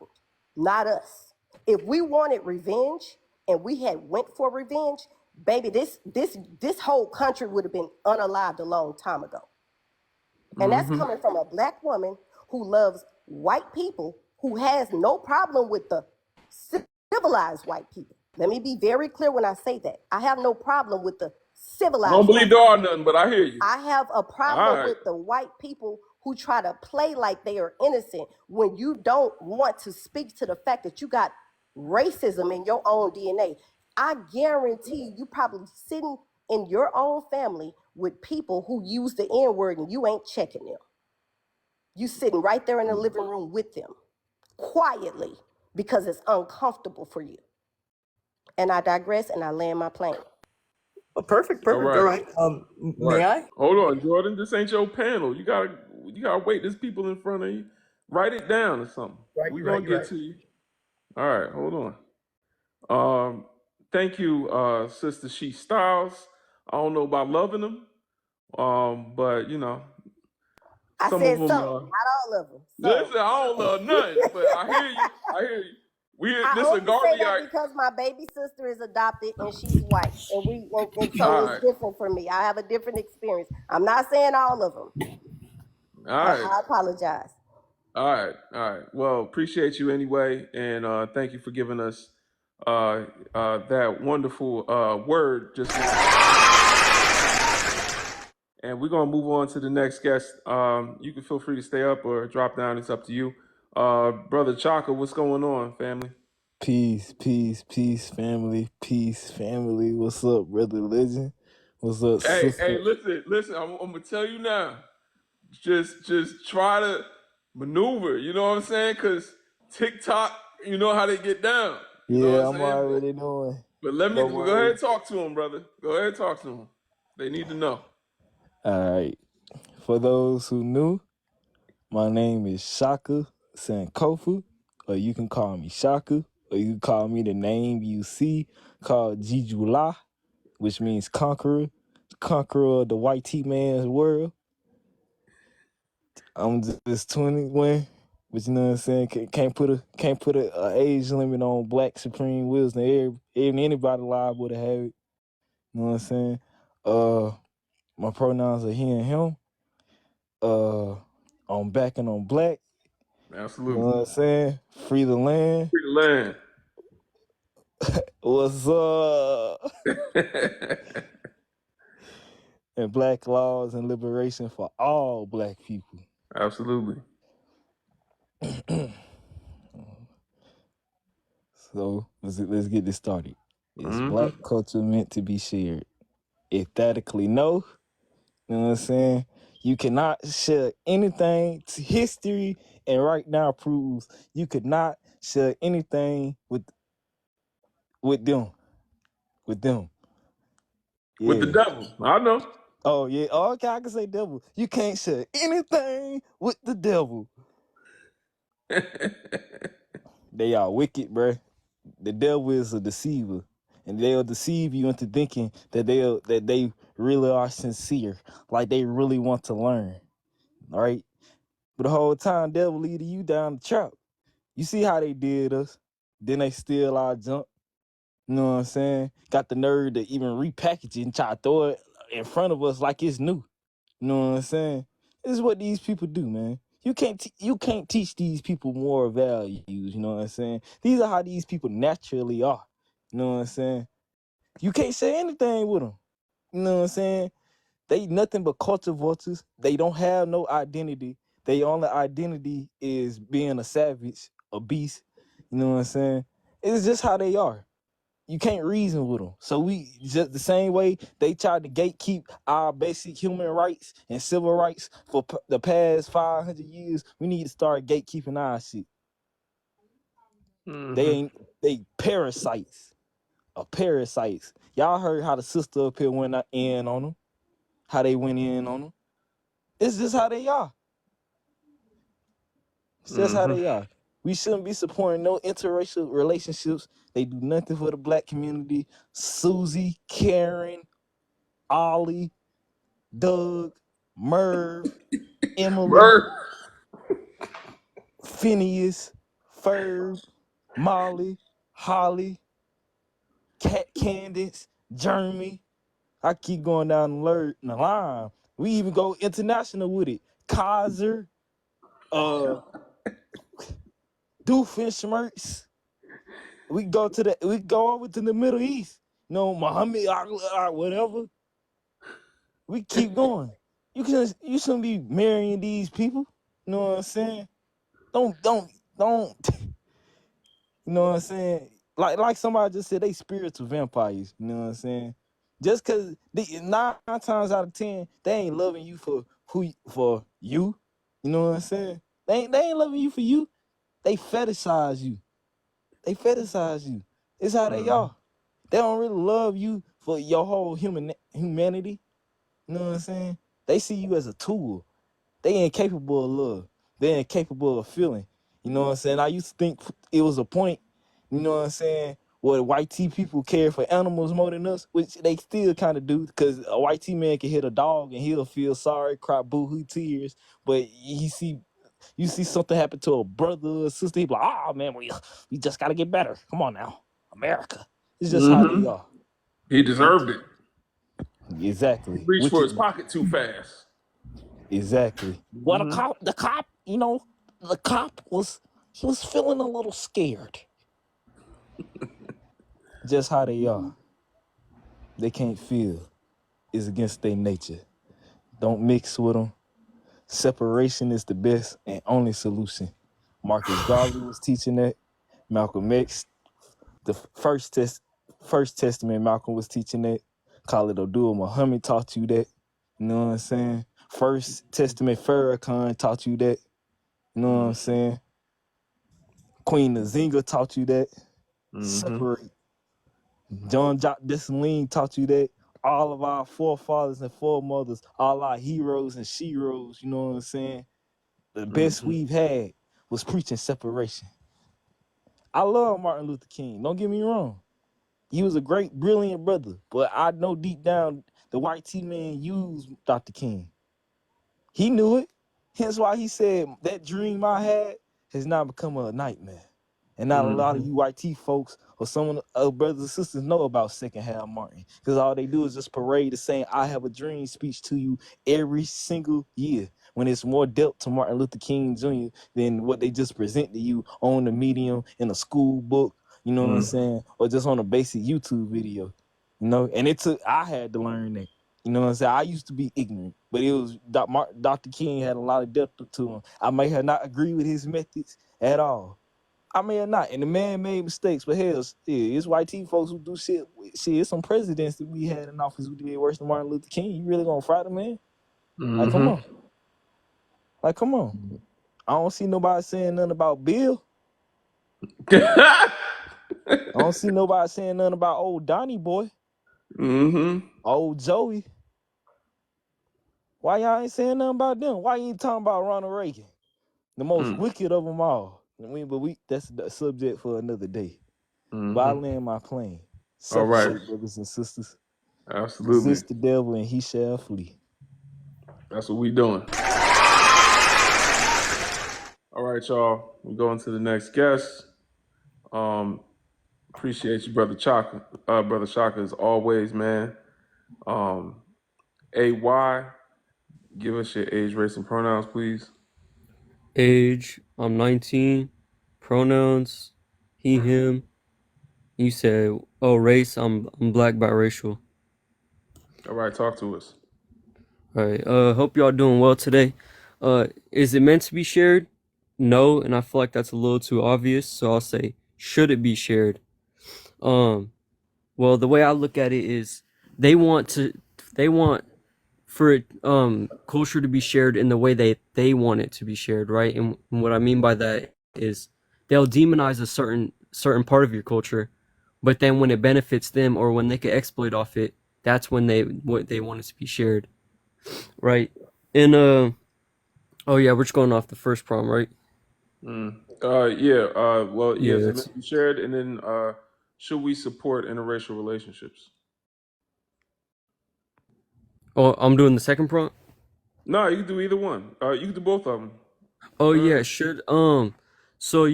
not us. If we wanted revenge and we had went for revenge, baby, this whole country would have been unalived a long time ago. And that's coming from a black woman who loves white people, who has no problem with the civilized white people. Let me be very clear when I say that. I have no problem with the I civilized don't believe white there are people. none, but I hear you. I have a All problem right. with the white people who try to play like they are innocent when you don't want to speak to the fact that you got racism in your own DNA. I guarantee you probably sitting in your own family with people who use the N-word and you ain't checking them. You sitting right there in the living room with them, quietly, because it's uncomfortable for you. And I digress and I land my plane. Oh, perfect. All All right. right. May I? Hold on, Jordan. This ain't your panel. You gotta wait. There's people in front of you. Write it down or something. We're gonna get to you. All right, hold on. Thank you, Sister She Styles. I don't know about loving them, but you know, I some of said them. some, not all of them. Listen, I don't love none, but I hear you. I hear you. I This a only say Garvey. that because my baby sister is adopted and she's white, and so All it's right, different for me. I have a different experience. I'm not saying all of them. all right. I apologize. All right. Well, appreciate you anyway, and thank you for giving us that wonderful word just now. And we're gonna move on to the next guest. You can feel free to stay up or drop down. It's up to you. Brother Chaka, what's going on, family? Peace, family. Peace, family. What's up, brother Legend? What's up, Hey, sister? listen. I'm gonna tell you now. Just try to maneuver. You know what I'm saying? Because TikTok, you know how they get down. You know what Yeah, I'm I'm saying? already knowing. But let me Don't go ahead worry. and talk to him, brother. Go ahead and talk to him. They need to know. All right. For those who knew, my name is Shaka Sankofu, or you can call me Shaka, or you can call me the name you see called Jijula, which means conqueror of the white T man's world. I'm just 21, but you know what I'm saying? Can't put a age limit on Black Supreme wisdom. Anybody liable to have it. You know what I'm saying? My pronouns are he and him. I'm back and I'm black. You know Absolutely. what I'm saying? Free the land. Free the land. What's up? And black laws and liberation for all black people. Absolutely. So let's get this started. Is black culture meant to be shared? Emphatically no. You know what I'm saying? You cannot share anything to history, and right now proves you could not share anything with them. With them. With the Yeah. devil. I know. Oh yeah. Oh, okay, I can say devil. You can't share anything with the devil. They are wicked, bruh. The devil is a deceiver. And they'll deceive you into thinking that they really are sincere. Like they really want to learn. All right. But the whole time devil leading you down the trap. You see how they did us. Then they steal our junk. You know what I'm saying? Got the nerve to even repackage it and try to throw it in front of us like it's new. You know what I'm saying? This is what these people do, man. You can't teach these people moral values. You know what I'm saying? These are how these people naturally are. You know what I'm saying? You can't say anything with them. You know what I'm saying? They nothing but culture vultures. They don't have no identity. Their only identity is being a savage, a beast. You know what I'm saying? It's just how they are. You can't reason with them. So we just the same way they tried to gatekeep our basic human rights and civil rights for the past 500 years. We need to start gatekeeping our shit. They parasites, parasites. Y'all heard how the sister up here went in on them, how they went in on them. It's just how they are. It's just how they are. We shouldn't be supporting no interracial relationships. They do nothing for the black community. Susie, Karen, Ollie, Doug, Merv, Emily, Phineas, Ferb, Molly, Holly, Candace, Jeremy. I keep going down the line. We even go international with it. Kaiser, Doofenshmirtz. We go over to the Middle East. You know, Muhammad, whatever. We keep going. You shouldn't be marrying these people. You know what I'm saying? Don't. You know what I'm saying? Like somebody just said, they spiritual vampires. You know what I'm saying? Just because 9 times out of 10, they ain't loving you for you. You know what I'm saying? They ain't loving you for you. They fetishize you. It's how they are. They don't really love you for your whole humanity. You know what I'm saying? They see you as a tool. They ain't capable of love. They ain't capable of feeling. You know what I'm saying? I used to think it was a point, you know what I'm saying, where white tea people care for animals more than us, which they still kind of do, because a white tea man can hit a dog and he'll feel sorry, cry boo-hoo tears, but you see something happen to a brother or sister, he be like, oh man, we just got to get better. Come on now, America. It's just how they are. He deserved it. Exactly. Reached for his Wicked. pocket too fast. Exactly. Well, the cop, he was feeling a little scared. Just how they are. They can't feel. It's against their nature. Don't mix with them. Separation is the best and only solution. Marcus Garvey was teaching that. Malcolm X, the first testament, Malcolm was teaching that. Khalid Abdul Muhammad taught you that. You know what I'm saying? First Testament Farrakhan taught you that. You know what I'm saying? Queen Nzinga taught you that. Separate. John Jock Dessalines taught you that. All of our forefathers and foremothers, all our heroes and sheroes, you know what I'm saying? The best we've had was preaching separation. I love Martin Luther King. Don't get me wrong. He was a great, brilliant brother. But I know deep down the white T man used Dr. King. He knew it. Hence why he said that dream I had has now become a nightmare. And not a lot of you white T folks or some brothers and sisters know about Second Hal Martin. Because all they do is just parade the saying, I have a dream speech to you every single year. When it's more depth to Martin Luther King Jr. than what they just present to you on the medium, in a school book, you know what I'm saying? Or just on a basic YouTube video. You know, and I had to learn that. You know what I'm saying? I used to be ignorant, but it was Dr. King had a lot of depth to him. I may have not agreed with his methods at all. I may have not, and the man made mistakes, but hell, it's white T folks who do shit. Shit, it's some presidents that we had in office who did worse than Martin Luther King. You really gonna fry the man? Like, come on. I don't see nobody saying nothing about Bill. I don't see nobody saying nothing about old Donnie boy. Old Joey. Why y'all ain't saying nothing about them? Why you ain't talking about Ronald Reagan? The most wicked of them all. That's the subject for another day. But I land my plane. Separate, brothers and sisters. Absolutely. Resist the devil and he shall flee. That's what we doing. All right, y'all. We're going to the next guest. Appreciate you, Brother Chaka. Brother Chaka, as always, man. AY, give us your age, race, and pronouns, please. Age, I'm 19. Pronouns, he, him. You said, race, I'm black biracial. All right, talk to us. All right, hope y'all doing well today. Is it meant to be shared? No, and I feel like that's a little too obvious. So I'll say, should it be shared? Um, well, the way I look at it is they want to, they want for culture to be shared in the way they want it to be shared, right? And what I mean by that is they'll demonize a certain part of your culture, but then when it benefits them or when they can exploit off it, that's when they want it to be shared, right? And oh yeah, we're just going off the first problem, right? Mm. Yeah. Well, Yeah, yes, it that's. meant to be shared, and then should we support interracial relationships? Oh, I'm doing the second prompt. No, you can do either one. You can do both of them. Oh Go yeah, ahead. should so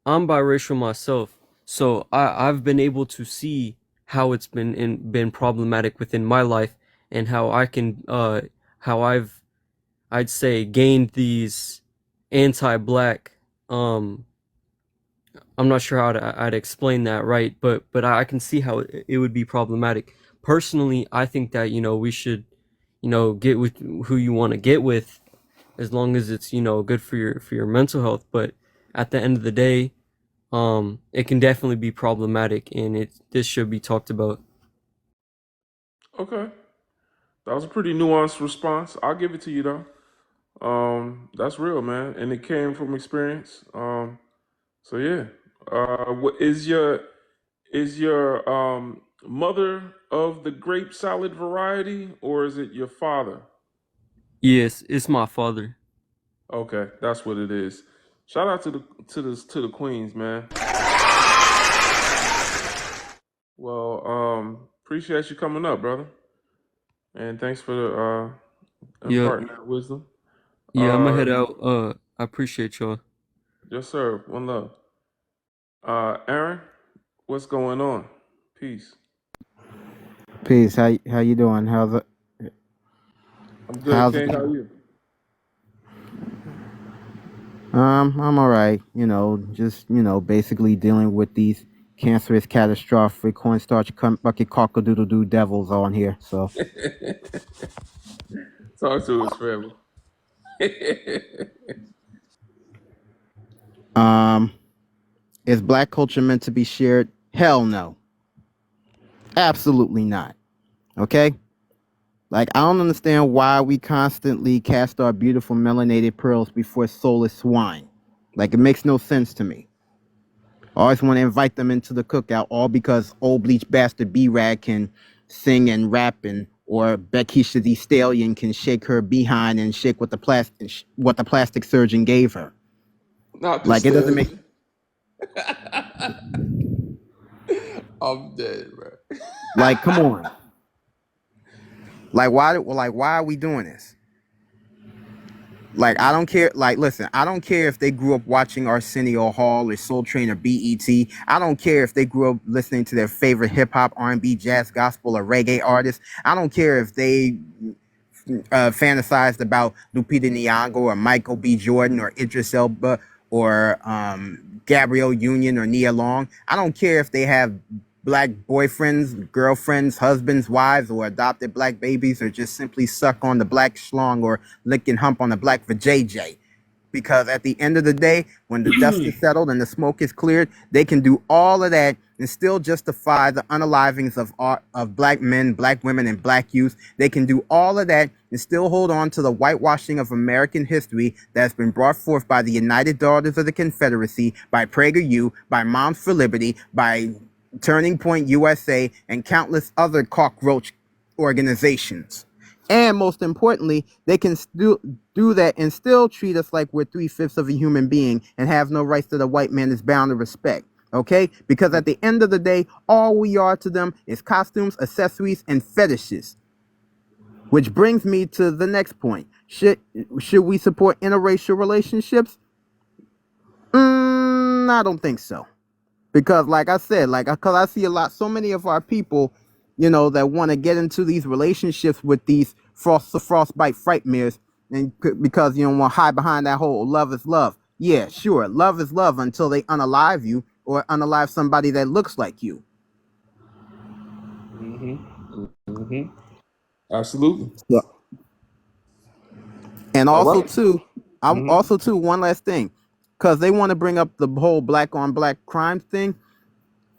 I'm biracial myself. So I've been able to see how it's been problematic within my life and how I can how I'd say gained these anti-black I'm not sure how I'd explain that right, but I can see how it would be problematic. Personally, I think that we should get with who you want to get with as long as it's good for your mental health. But at the end of the day, it can definitely be problematic, and this should be talked about. Okay, that was a pretty nuanced response. I'll give it to you though. That's real, man, and it came from experience. So yeah. What is your mother of the grape salad variety, or is it your father? Yes, it's my father. Okay, that's what it is. Shout out to the queens, man. Well, appreciate you coming up, brother, and thanks for the Yeah, imparting that wisdom. yeah. I'm gonna Uh, head out. I appreciate y'all. yes, sir. One love. Aaron, what's going on? Peace. Peace. How you doing? I'm good, How's it? King. How are you? I'm all right. Just basically dealing with these cancerous, catastrophic cornstarch bucket cockle-doodle doo devils on here. So, Talk to us, family. um, is black culture meant to be shared? Hell no, absolutely not. Okay. Like, I don't understand why we constantly cast our beautiful melanated pearls before soulless swine. Like, it makes no sense to me. I always want to invite them into the cookout, all because old bleach bastard B-Rag can sing and rap, or Beckisha the Stallion can shake her behind and shake what the plastic surgeon gave her. Not the Like, it doesn't make, stallion. I'm dead, bro. like, come on. Why are we doing this? Like, I don't care. Like, listen, I don't care if they grew up watching Arsenio Hall or Soul Train or BET. I don't care if they grew up listening to their favorite hip hop, R&B, jazz, gospel, or reggae artists. I don't care if they fantasized about Lupita Nyong'o or Michael B. Jordan or Idris Elba or Gabrielle Union or Nia Long. I don't care if they have black boyfriends, girlfriends, husbands, wives, or adopted black babies, or just simply suck on the black schlong or lick and hump on the black vajayjay. Because at the end of the day, when the dust is settled and the smoke is cleared, they can do all of that and still justify the unalivings of black men, black women, and black youth. They can do all of that and still hold on to the whitewashing of American history that's been brought forth by the United Daughters of the Confederacy, by PragerU, by Moms for Liberty, by Turning Point USA, and countless other cockroach organizations. And most importantly, they can still do that and still treat us like we're three-fifths of a human being and have no rights that a white man is bound to respect. Okay? Because at the end of the day, all we are to them is costumes, accessories, and fetishes. Which brings me to the next point. Should we support interracial relationships? I don't think so. Because like I said, because I see so many of our people, that want to get into these relationships with these frostbite frightmares, and because want to hide behind that whole love is love. Yeah, sure, love is love until they unalive you or unalive somebody that looks like you. Mm-hmm. Mm-hmm. Absolutely. Yeah. And All also right. too, Mm-hmm. one last thing, because they want to bring up the whole black on black crime thing.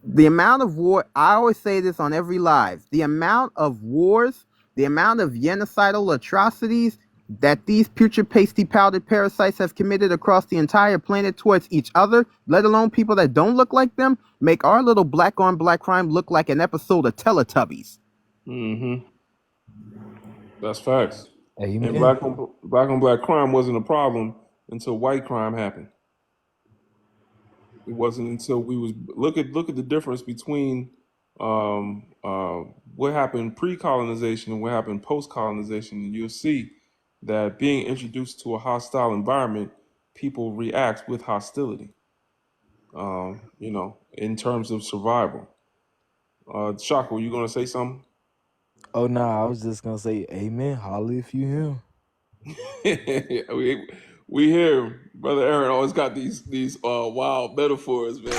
The amount of war, I always say this on every live, the amount of wars, the amount of genocidal atrocities that these putrid pasty powdered parasites have committed across the entire planet towards each other, let alone people that don't look like them, make our little black on black crime look like an episode of Teletubbies. Mm-hmm. That's facts. And Amen. black on black crime wasn't a problem until white crime happened. It wasn't until we was look at the difference between what happened pre-colonization and what happened post-colonization, and you'll see that being introduced to a hostile environment, people react with hostility. In terms of survival. Shaka, were you gonna say something? Oh nah, I was just gonna say amen. Holla if you him. we hear Brother Aaron always got these wild metaphors, man.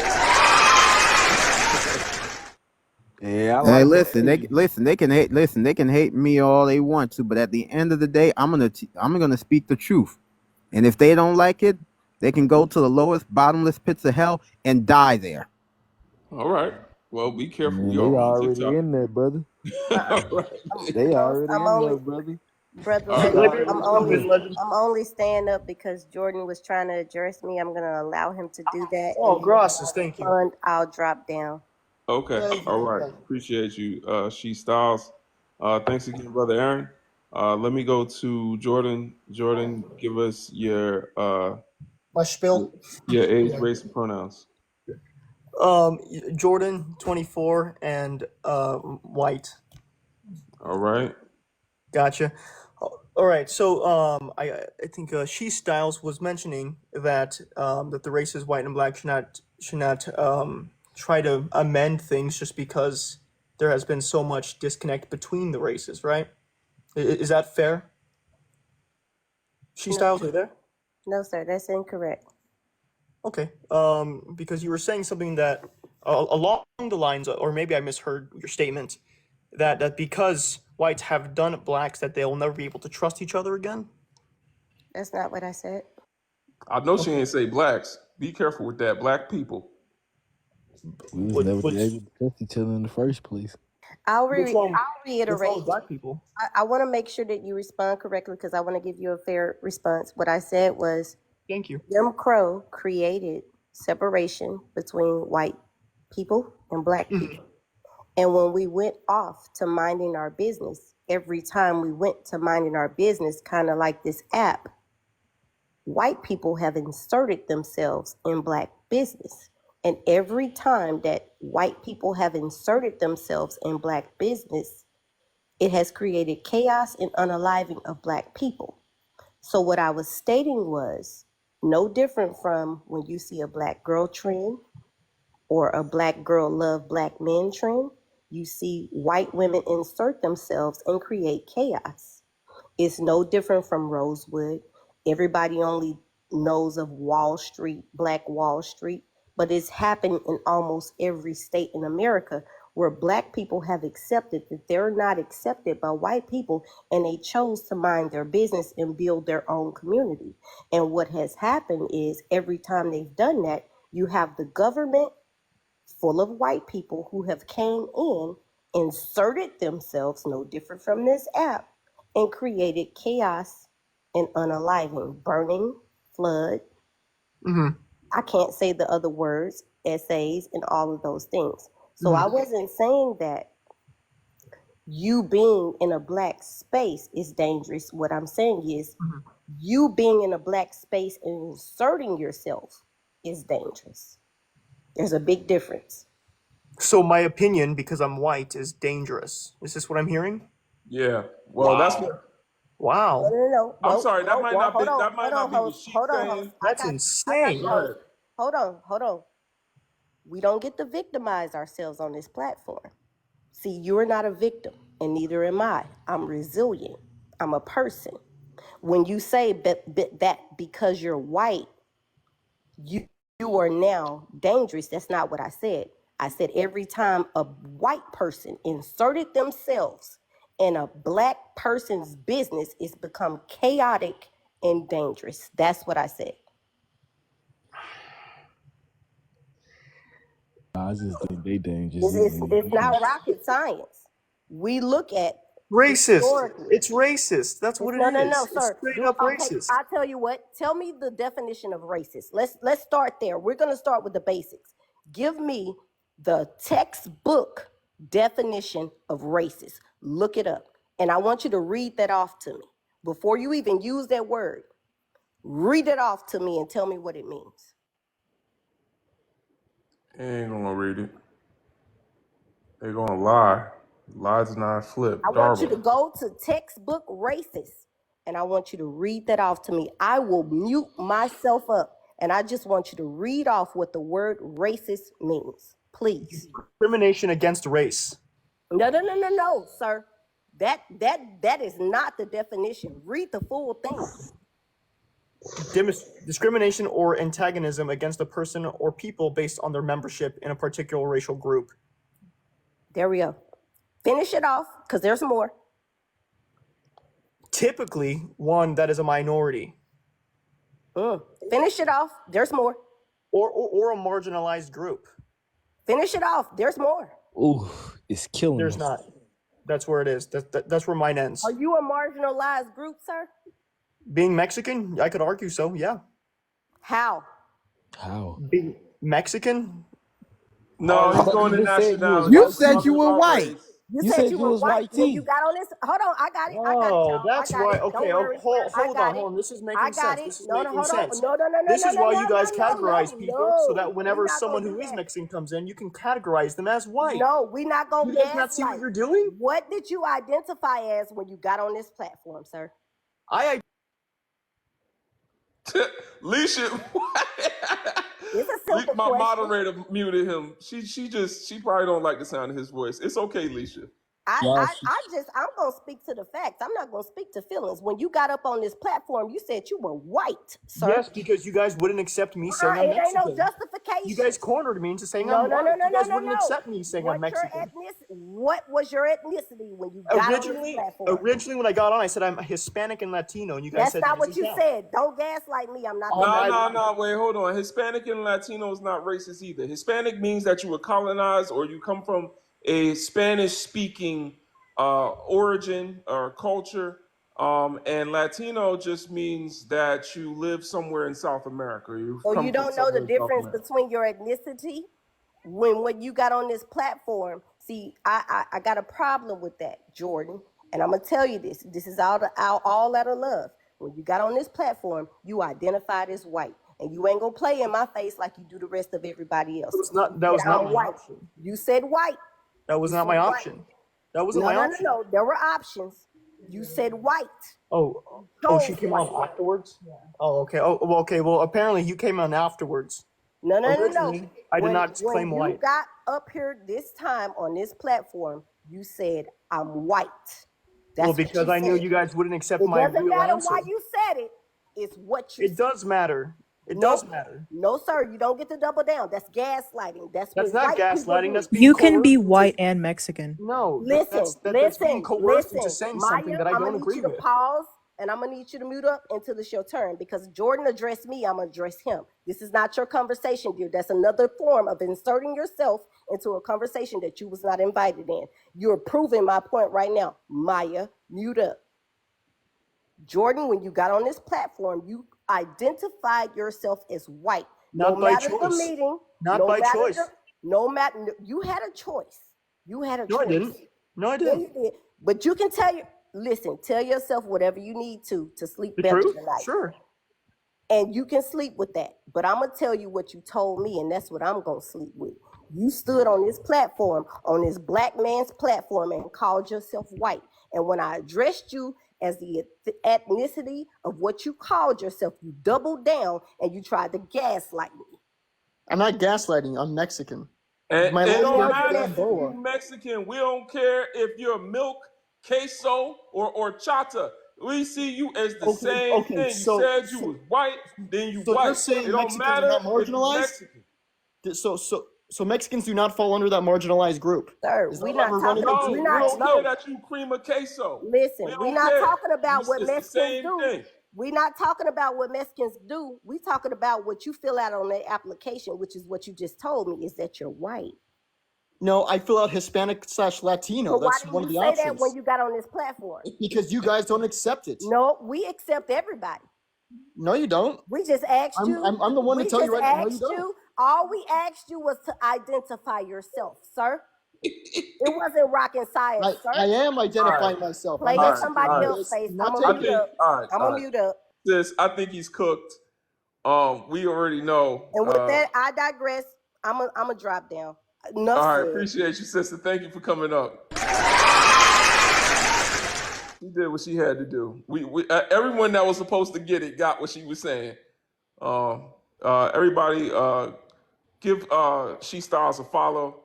Yeah, I Hey, like it. listen, they can hate me all they want to, but at the end of the day, I'm gonna speak the truth. And if they don't like it, they can go to the lowest, bottomless pits of hell and die there. All right. Well, be careful. Man, We they are on already TikTok. in there, brother. All right. They already I'm in there, only brother. brother All legend. right. Libby, jump in, legend. I'm only staying up because Jordan was trying to address me. I'm gonna allow him to do that, Oh, and then when gracias, I thank you. respond, I'll drop down. Okay. Thank All you. right. Appreciate you, She Styles. Thanks again, Brother Aaron. Let me go to Jordan. Jordan, give us My spill. your age, race, and pronouns. Jordan, 24, and white. All right. Gotcha. All right. So I think She Styles was mentioning that that the races white and black should not try to amend things just because there has been so much disconnect between the races, right? Is that fair? She No, Styles, are you there? no, sir, that's incorrect. Okay. Because you were saying something that along the lines, or maybe I misheard your statement, that because whites have done blacks, that they'll never be able to trust each other again. That's not what I said. I know she Okay. ain't say blacks. Be careful with that. Black people. We was Which never which able to trust each other in the first place. I'll which one? What's wrong reiterate. with black people? I want to make sure that you respond correctly because I want to give you a fair response. What I said was Thank you. Jim Crow created separation between white people and black people. And when we went off to minding our business, every time we went to minding our business, kind of like this app, white people have inserted themselves in black business. And every time that white people have inserted themselves in black business, it has created chaos and unaliving of black people. So what I was stating was no different from when you see a black girl trend or a black girl love black men trend, you see white women insert themselves and create chaos. It's no different from Rosewood. Everybody only knows of Wall Street, Black Wall Street, but it's happened in almost every state in America where black people have accepted that they're not accepted by white people and they chose to mind their business and build their own community. And what has happened is every time they've done that, you have the government full of white people who have came in, inserted themselves, no different from this app, and created chaos and unaliving, burning, flood. Mm-hmm. I can't say the other words, essays, and all of those things. So I Mm-hmm. wasn't saying that you being in a black space is dangerous. What I'm saying is you being in a black space and inserting yourself is dangerous. There's a big difference. So my opinion, because I'm white, is dangerous. Is this what I'm hearing? Yeah. Well, that's what. Wow. No. I'm Well, sorry. That might not be. hold on, That might not be what she's hold on, host. saying. I That's got you, insane. Go host. ahead. Hold on. We don't get to victimize ourselves on this platform. See, you're not a victim, and neither am I. I'm resilient. I'm a person. When you say that because you're white, you are now dangerous, that's not what I said. I said every time a white person inserted themselves in a black person's business, it's become chaotic and dangerous. That's what I said. I just think they dangerous. It's not rocket science. We look at Racist. historically. It's racist. That's what it No, is. It's sir. straight up Okay, racist. I tell you what. Tell me the definition of racist. Let's start there. We're gonna start with the basics. Give me the textbook definition of racist. Look it up, and I want you to read that off to me before you even use that word. Read it off to me and tell me what it means. They ain't gonna read it. They gonna lie. Lies not flip. I want you to go to textbook racist, and I want you to read that off to me. I will mute myself up, and I just want you to read off what the word racist means, please. Discrimination against race. No, sir. That is not the definition. Read the full thing. Discrimination or antagonism against a person or people based on their membership in a particular racial group. There we go. Finish it off, because there's more. Typically, one that is a minority. Finish it off. There's more. Or a marginalized group. Finish it off. There's more. Ooh, it's killing There's us. not. That's where it is. That's where mine ends. Are you a marginalized group, sir? Being Mexican, I could argue so, yeah. How? Being Mexican? No, he's going to You said you was nationality. You He's said talking you were about white. race. You said you was white when you tea. got on this. Hold on, I got it. Oh, that's why. Okay, hold on. This is making sense. This is making sense. This is why you guys categorize people so that whenever someone who is Mexican comes in, you can categorize them as white. No, we're not going to You guys not see what you're doing? What did you identify as when you got on this platform, sir? Leisha, It's a simple my question. moderator muted him. She probably don't like the sound of his voice. It's okay, Leisha. I'm gonna speak to the facts. I'm not gonna speak to feelings. When you got up on this platform, you said you were white, sir. Yes, because you guys wouldn't accept me saying I'm Mexican. It ain't no justification. You guys cornered me into saying I'm white. You guys wouldn't accept me saying I'm Mexican. What was your ethnicity when you got on this platform? Originally, when I got on, I said I'm Hispanic and Latino, and you guys said that's not what you said. Don't gaslight me. I'm not. No. Wait, hold on. Hispanic and Latino is not racist either. Hispanic means that you were colonized or you come from a Spanish-speaking origin or culture, and Latino just means that you live somewhere in South America. So you don't know the difference between your ethnicity when you got on this platform. See, I got a problem with that, Jordan, and I'm gonna tell you this. This is all out of love. When you got on this platform, you identified as white, and you ain't gonna play in my face like you do the rest of everybody else. That was not my option. You said white. That was not my option. That wasn't my option. No. There were options. You said white. Oh, she came on afterwards? Yeah. Oh, okay. Okay. Well, apparently you came on afterwards. No. I did not claim white. When you got up here this time on this platform, you said, I'm white. Well, because I knew you guys wouldn't accept my real answer. It doesn't matter why you said it. It's what you said. It does matter. It does matter. No, sir. You don't get to double down. That's gaslighting. That's not gaslighting. That's being you can be white and Mexican. No. Listen. That's being coerced into saying something that I don't agree with. I'm going to need you to pause, and I'm going to need you to mute up until it's your turn, because Jordan addressed me. I'm going to address him. This is not your conversation, dear. That's another form of inserting yourself into a conversation that you was not invited in. You're proving my point right now. Maya, mute up. Jordan, when you got on this platform, you identified yourself as white. Not by choice. The meeting, not by choice. You had a choice. You had a choice. No, I didn't. Yeah, you did. But you can tell yourself whatever you need to sleep better tonight. Sure. And you can sleep with that. But I'm going to tell you what you told me, and that's what I'm going to sleep with. You stood on this platform, on this black man's platform, and called yourself white. And when I addressed you as the ethnicity of what you called yourself, you doubled down and you tried to gaslight me. I'm not gaslighting. I'm Mexican. And it don't matter if you're Mexican. We don't care if you're milk, queso, or horchata. We see you as the same thing. You said you was white, then you white. You're saying it don't Mexicans matter are not marginalized? So Mexicans do not fall under that marginalized group. Sir, we're not talking about we don't care that you cream of queso. Listen, we're not talking about what Mexicans do. We're not talking about what Mexicans do. We're talking about what you fill out on the application, which is what you just told me, is that you're white. No, I fill out Hispanic/Latino. So why That's didn't one of you the say that when options. you got on this platform? Because you guys don't accept it. No, we accept everybody. No, you don't. We just asked you. I'm the one to We tell you just right now. No, you asked don't. you. All we asked you was to identify yourself, sir. It wasn't rocket science, sir. I am All identifying myself. I'm Play all in right, Mexican, somebody all right. else's Marcus. face. I'm I'm not gonna I taking mute think, it. up. all right, I'm all gonna right. mute up. Sis, I think he's cooked. We already know. And with that, I digress. I'm a drop down. Enough All right, said. appreciate you, sister. Thank you for coming up. She did what she had to do. Everyone that was supposed to get it got what she was saying. Everybody, give She Styles a follow.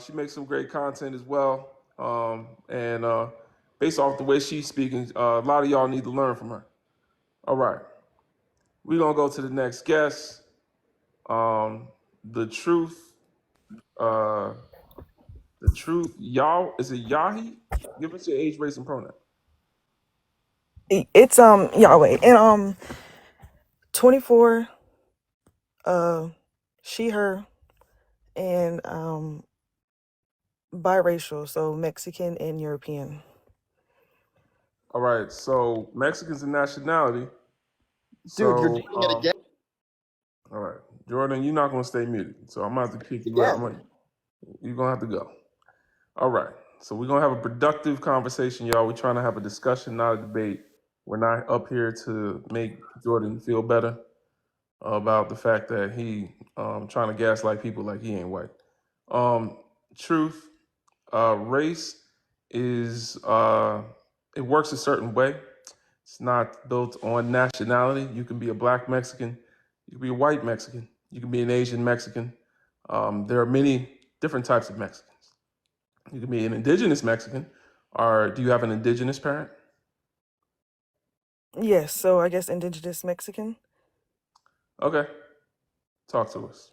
She makes some great content as well. And based off the way she's speaking, a lot of y'all need to learn from her. All right, we're gonna go to the next guest. The truth. Uh, the truth. Y'all, is it Yahi? Give us your age, race, and pronoun. It's Yahweh and 24, she her, and biracial, so Mexican and European. All right, so Mexicans in nationality. Dude, you're So, doing it again. all right, Jordan, you're not gonna stay muted, so I'm gonna have to kick you out. Again. You're gonna have to go. All right, so we're gonna have a productive conversation, y'all. We're trying to have a discussion, not a debate. We're not up here to make Jordan feel better about the fact that he trying to gaslight people like he ain't white. Um, truth, race is it works a certain way. It's not built on nationality. You can be a black Mexican, you can be a white Mexican, you can be an Asian Mexican. There are many different types of Mexicans. You can be an indigenous Mexican, or do you have an indigenous parent? Yes, so I guess indigenous Mexican. Okay, talk to us.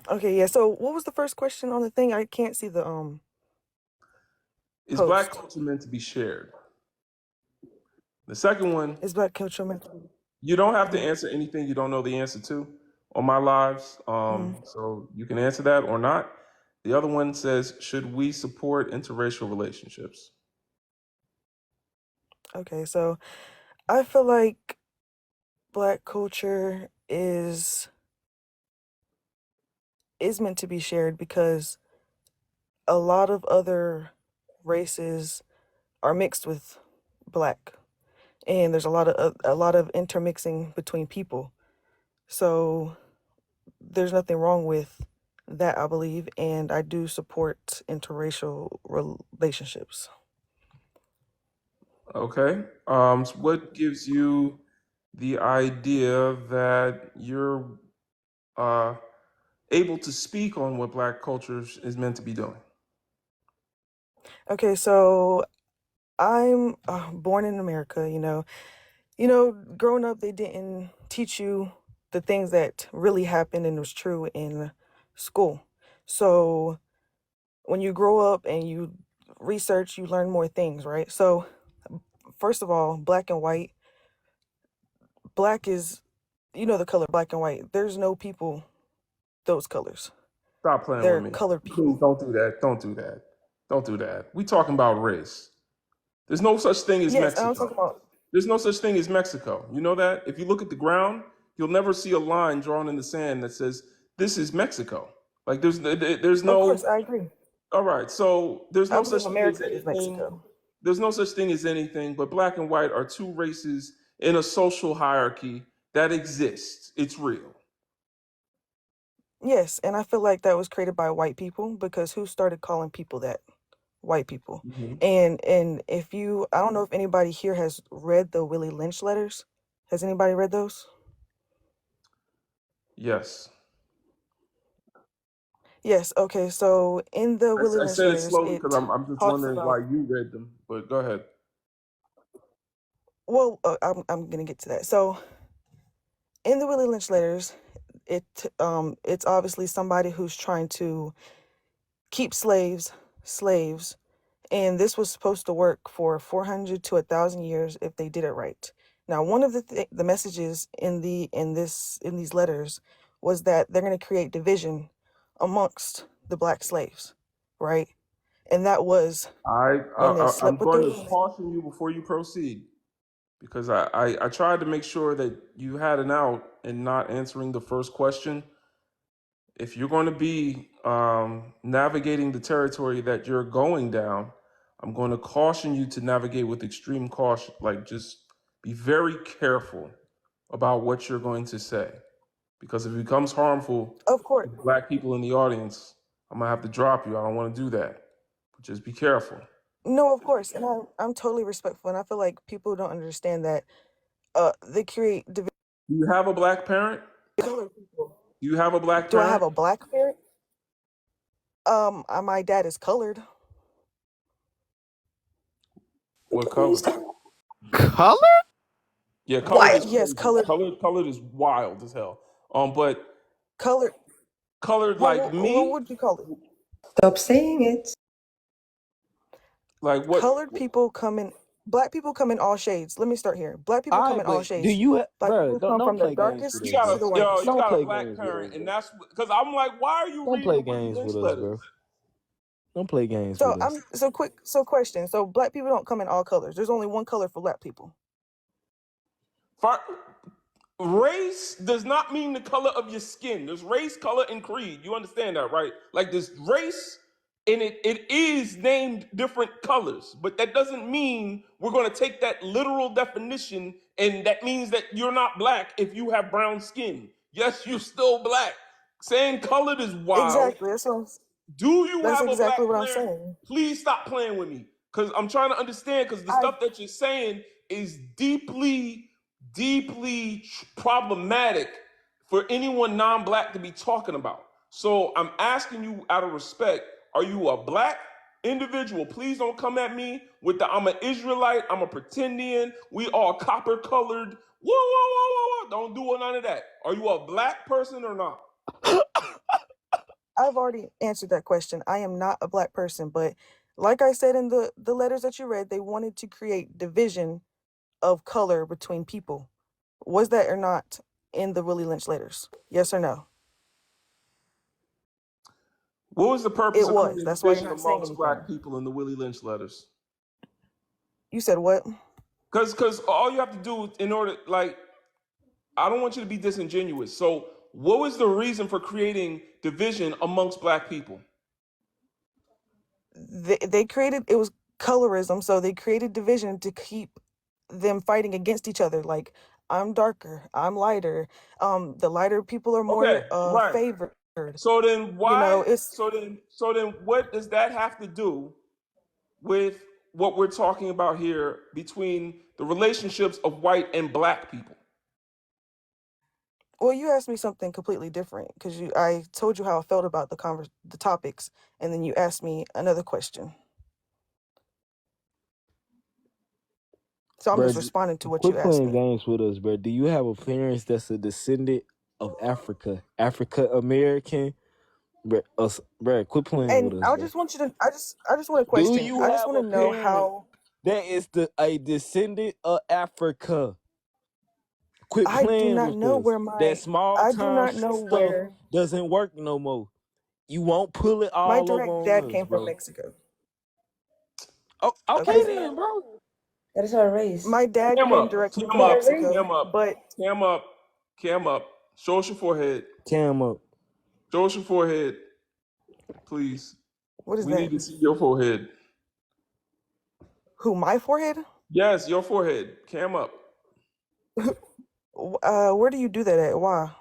Okay, yeah. So what was the first question on the thing? I can't see the Is black post. culture meant to be shared? The second one, Is black culture meant to be? you don't have to Mhm, answer anything you don't know the answer to on my lives. mhm. So you can answer that or not. The other one says, should we support interracial relationships? Okay, so I feel like black culture is meant to be shared because a lot of other races are mixed with black, and there's a lot of intermixing between people. So there's nothing wrong with that, I believe, and I do support interracial relationships. Okay. So what gives you the idea that you're uh, able to speak on what black culture is meant to be doing? Okay, so I'm born in America. Growing up, they didn't teach you the things that really happened and was true in school. So when you grow up and you research, you learn more things, right? So first of all, black and white. Black is, the color black and white. There's no people those colors. Stop playing with They're me. colored Please people. don't do that. Don't do that. Don't do that. We talking about race. There's no such thing as Yes, I'm talking Mexico. about. There's no such thing as Mexico. You know that? If you look at the ground, you'll never see a line drawn in the sand that says this is Mexico. Like there's Of course, no. I agree. All right, so there's I no such believe thing as America is anything. Mexico. There's no such thing as anything, but black and white are two races in a social hierarchy that exists. It's real. Yes, and I feel like that was created by white people because who started calling people that? White people. Mhm. And if you, I don't know if anybody here has read the Willie Lynch letters. Has anybody read those? Yes. Yes. Okay. So in the Willie I Lynch said it letters, slowly because it I'm just talks wondering why about. you read them. But go ahead. Well, I'm gonna get to that. So in the Willie Lynch letters, it's obviously somebody who's trying to keep slaves, And this was supposed to work for 400 to 1,000 years if they did it right. Now, one of the messages in these letters was that they're going to create division amongst the black slaves, right? And that was when they I'm slept with their going to women. caution you before you proceed because I tried to make sure that you had an out in not answering the first question. If you're going to be navigating the territory that you're going down, I'm going to caution you to navigate with extreme caution. Like, just be very careful about what you're going to say. Because if it becomes harmful Of to course. black people in the audience, I'm going to have to drop you. I don't want to do that. But just be careful. No, of course. And I'm totally respectful. And I feel like people don't understand that they create division. Do you have a black parent? Colored people. Do you have a black Do I have parent? a black parent? My dad is colored. What Can you color? stop? Color? Yeah, colored Why? is Yes, crazy. colored. Colored is wild as hell. But Colored. colored like What me, would you call it? Stop saying it. like what? Colored people come in. Black people come in all shades. Let me start here. Black people All come right, in all but do shades. you, Black bro? people come Don't from the play games with darkest You us, got to bro. the you whitest. Don't got a play black games with parent, us, and bro. that's because I'm like, why are you Don't reading play the Willie games Lynch with us, letters? bro. Don't play games So with us. question. So black people don't come in all colors. There's only one color for black people. Race does not mean the color of your skin. There's race, color, and creed. You understand that, right? Like this race, and it is named different colors, but that doesn't mean we're going to take that literal definition, and that means that you're not black if you have brown skin. Yes, you're still black. Saying colored is wild. Exactly. Do you That's have a exactly black what I'm parent? saying. Please stop playing with me. Because I'm trying to understand, because the I stuff that you're saying is deeply, deeply problematic for anyone non-black to be talking about. So I'm asking you out of respect, are you a black individual? Please don't come at me with the I'm an Israelite, I'm a pretendian, we all copper colored. Whoa, whoa, whoa, whoa, whoa. Don't do none of that. Are you a black person or not? I've already answered that question. I am not a black person, but like I said in the letters that you read, they wanted to create division of color between people. Was that or not in the Willie Lynch letters? Yes or no? What was the purpose It of was. creating That's why you're division not saying amongst anything. black people in the Willie Lynch letters? You said what? Because all you have to do in order, like, I don't want you to be disingenuous. So, what was the reason for creating division amongst black people? They created, it was colorism, so they created division to keep them fighting against each other. Like, I'm darker, I'm lighter. The lighter people are Okay, more right. favored. So then You know, why? it's So then, what does that have to do with what we're talking about here between the relationships of white and black people? well, you asked me something completely different because I told you how I felt about the topics, and then you asked me another question. So I'm Bro, just responding to what quit you asked playing me. games with us, bro. Do you have a parents that's a descendant of Africa American? Bro, quit playing with And us, I bro. just want you to, I just want a Do question. you I just have want to a know parent how. that is a descendant of Africa? Quit I do playing not with know us. where That my, small I do time not know stuff where doesn't work no more. You won't pull it my all over direct on dad us, came from bro. Mexico. Oh, That okay is Okay. then, bro. that is our race. My dad Cam came up, directly cam from up, That race. Mexico, cam up, but cam up, cam up. Show us your forehead. Cam up. Show us your forehead, please. what is We that? need to see your forehead. Who, my forehead? Yes, your forehead. Cam up. Where do you do that at? Why?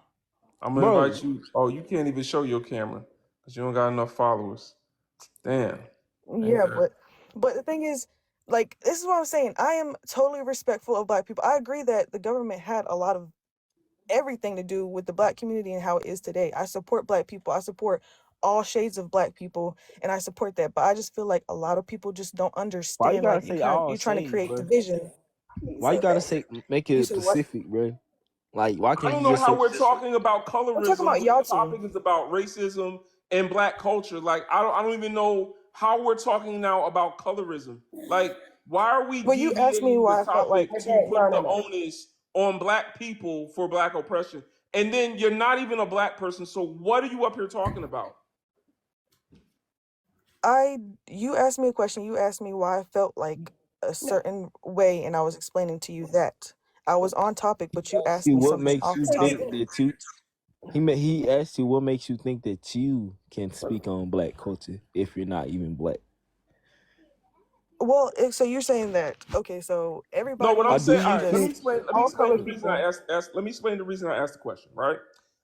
I'm gonna Bro, invite you. Oh, you can't even show your camera because you don't got enough followers. Damn. Ain't Yeah, that? but the thing is, like, this is what I'm saying. I am totally respectful of black people. I agree that the government had a lot of everything to do with the black community and how it is today. I support black people. I support all shades of black people, and I support that. But I just feel like a lot of people just don't why you understand. gotta Like, say all you're trying to shades, create bro? division. You Why you said gotta that. say make You it said what? specific, bro? Like, why I can't don't you know just how say? we're talking about I'm talking colorism about when the y'all topic two. is about racism and black culture. Like I don't even know how we're talking now about colorism. Like, why are we Well, you asked me deviating the why I felt like. topic to Okay, put the no. onus on black people for black oppression? And then you're not even a black person, so what are you up here talking about? You asked me a question. You asked me why I felt like a certain way, and I was explaining to you that I was on topic, but you Asked asked you me what something makes off you think topic. that you he asked you what makes you think that you can speak on black culture if you're not even black. Well, so you're saying that, okay, so No, what I'm Or everybody do saying, all you right, let me just, think explain. Let me all explain colored the reason I people. asked. Let me explain the reason I asked the question. Right?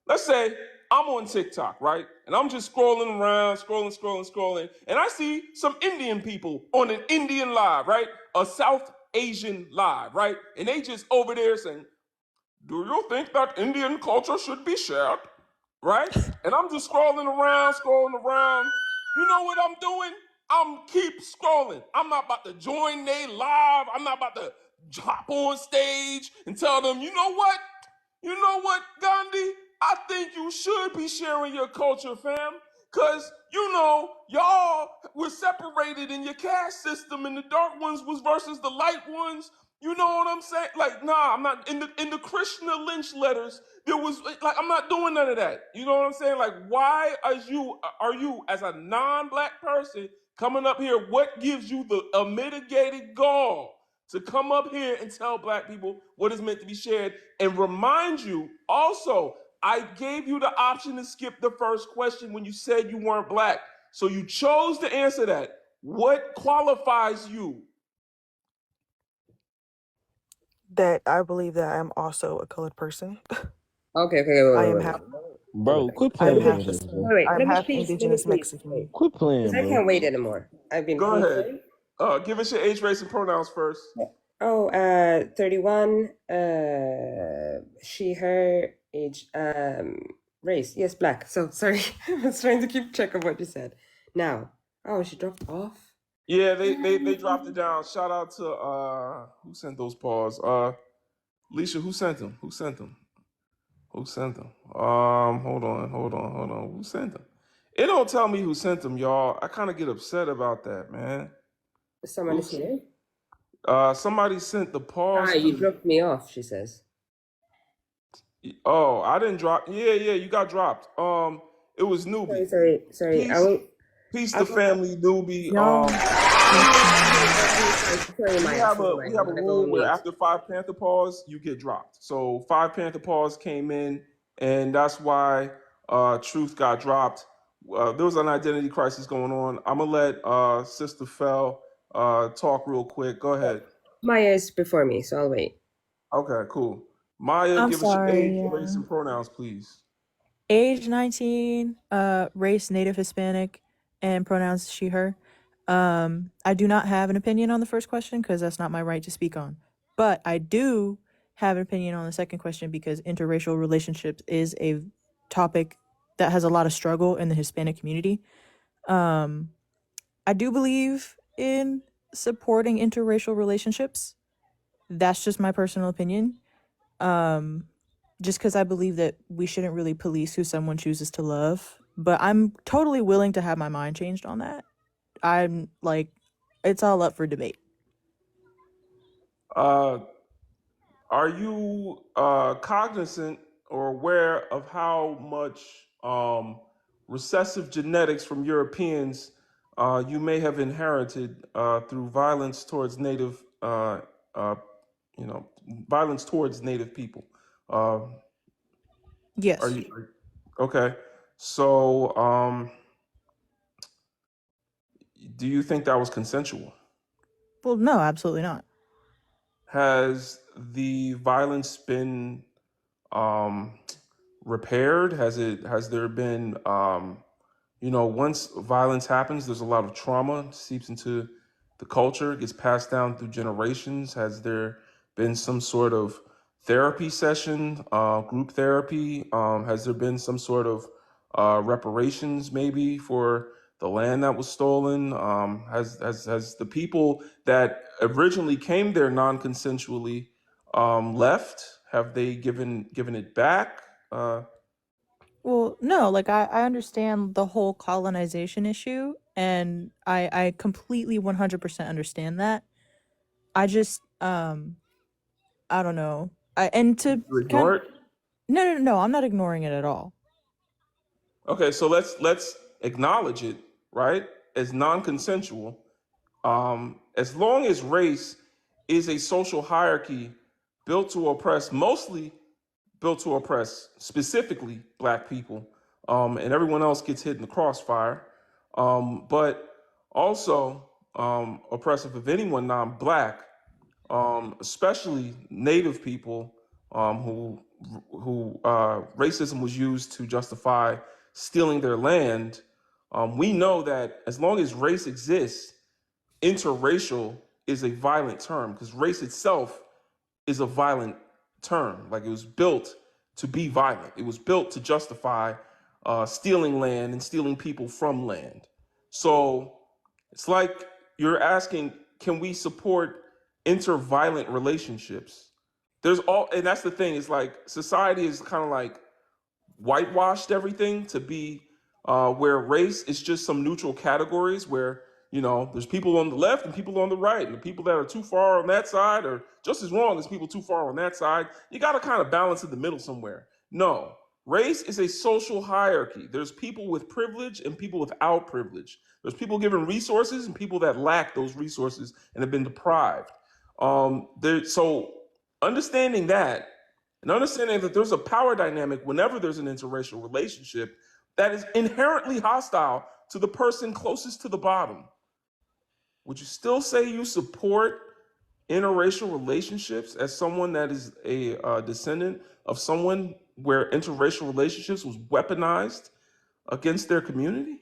Let's say I'm on TikTok, right, and I'm just scrolling around, scrolling, and I see some Indian people on an Indian live, right, a South Asian live, right, and they just over there saying, "Do you think that Indian culture should be shared?" Right? And I'm just scrolling around. You know what I'm doing? I'm keep scrolling. I'm not about to join they live. I'm not about to hop on stage and tell them, you know what? You know what, Gandhi? I think you should be sharing your culture, fam. Cause you know, y'all were separated in your caste system, and the dark ones was versus the light ones. You know what I'm saying? Like, nah, I'm not in the Krishna Lynch letters. There was like, I'm not doing none of that. You know what I'm saying? Like, why are you as a non-black person coming up here? What gives you the mitigated gall to come up here and tell black people what is meant to be shared and remind you also, I gave you the option to skip the first question when you said you weren't black. So you chose to answer that. What qualifies you? That I believe that I'm also a colored person. Okay, I wait, am wait, half, bro, quit I'm playing half with us, bro. I'm Let me half please, indigenous wait. Mexican. Quit Because playing, I bro. can't wait anymore. I've been Go ahead. patient. Give us your age, race, and pronouns first. Oh, 31, she, her, age, race. Yes, black. So, sorry. I was trying to keep track of what you said. Now, oh, she dropped off? Yeah, they dropped it down. Shout out to who sent those paws? Leisha, who sent them? Who sent them? Who sent them? Hold on. Who sent them? It don't tell me who sent them, y'all. I kind of get upset about that, man. Someone Who is here? somebody sent the pause You to. dropped me off, she says. Oh, I didn't drop. Yeah, you got dropped. It was newbie. Sorry. Peace, peace I'll to go back. family newbie. Y'all, Sorry, Maya. Sorry, We Maya. have I'm a gonna go rule on where mute. after five Panther paws, you get dropped. So five Panther paws came in, and that's why Truth got dropped. There was an identity crisis going on. I'm gonna let Sister Fell talk real quick. Go ahead. Maya is before me, so I'll wait. Okay, cool. Maya, I'm give us your age, sorry. race, and pronouns, please. Age 19, race Native Hispanic, and pronouns she, her. I do not have an opinion on the first question because that's not my right to speak on. But I do have an opinion on the second question because interracial relationships is a topic that has a lot of struggle in the Hispanic community. I do believe in supporting interracial relationships. That's just my personal opinion. Just because I believe that we shouldn't really police who someone chooses to love. But I'm totally willing to have my mind changed on that. I'm like, it's all up for debate. Uh, are you cognizant or aware of how much recessive genetics from Europeans you may have inherited through violence towards Native, uh, violence towards Native people? Uh, are Yes. you okay? So, do you think that was consensual? Well, no, absolutely not. Has the violence been um, repaired? Has there been once violence happens, there's a lot of trauma seeps into the culture, gets passed down through generations. Has there been some sort of therapy session, group therapy? Has there been some sort of reparations maybe for the land that was stolen? Has the people that originally came there non-consensually left? Have they given it back? Well, no, like I understand the whole colonization issue. and I completely 100% understand that. I just I don't know. And to You kind ignore of, it. no, I'm not ignoring it at all. Okay, so let's acknowledge it, right? As non-consensual. As long as race is a social hierarchy built to oppress, mostly built to oppress specifically black people, and everyone else gets hit in the crossfire, but also oppressive of anyone non-black, especially Native people, who racism was used to justify stealing their land. We know that as long as race exists, interracial is a violent term because race itself is a violent term. Like, it was built to be violent. It was built to justify stealing land and stealing people from land. So it's like you're asking, can we support inter-violent relationships? There's all, and that's the thing. Is like society is kind of like whitewashed everything to be where race is just some neutral categories where, there's people on the left and people on the right, and the people that are too far on that side are just as wrong as people too far on that side. You got to kind of balance in the middle somewhere. No, race is a social hierarchy. There's people with privilege and people without privilege. There's people given resources and people that lack those resources and have been deprived. So understanding that, and understanding that there's a power dynamic whenever there's an interracial relationship that is inherently hostile to the person closest to the bottom. Would you still say you support interracial relationships as someone that is a descendant of someone where interracial relationships was weaponized against their community?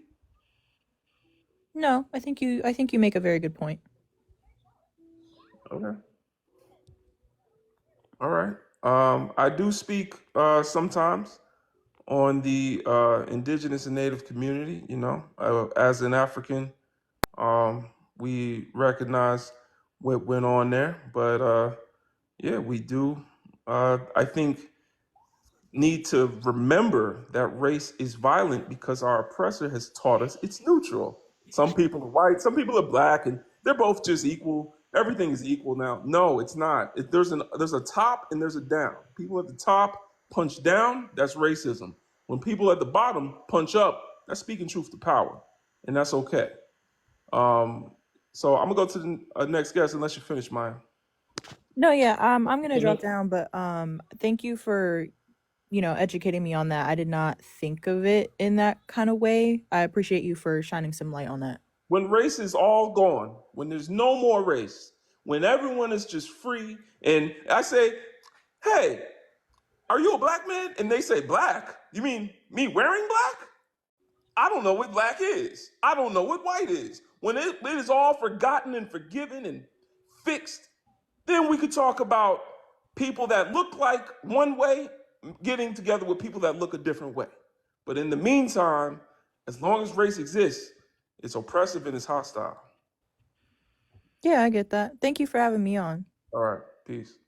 No, I think you make a very good point. Okay. All right. I do speak sometimes on the indigenous and native community. As an African, we recognize what went on there, but yeah, we do. I think need to remember that race is violent because our oppressor has taught us it's neutral. Some people are white, some people are black, and they're both just equal. Everything is equal now. No, it's not. There's a top and there's a down. People at the top punch down, that's racism. When people at the bottom punch up, that's speaking truth to power, and that's okay. So I'm gonna go to the next guest unless you finish mine. No, yeah, I'm gonna drop down, but thank you for educating me on that. I did not think of it in that kind of way. I appreciate you for shining some light on that. When race is all gone, when there's no more race, when everyone is just free, and I say, hey, are you a black man? And they say, black? You mean me wearing black? I don't know what black is. I don't know what white is. When it is all forgotten and forgiven and fixed, then we could talk about people that look like one way getting together with people that look a different way. But in the meantime, as long as race exists, it's oppressive and it's hostile. Yeah, I get that. Thank you for having me on. All right, peace.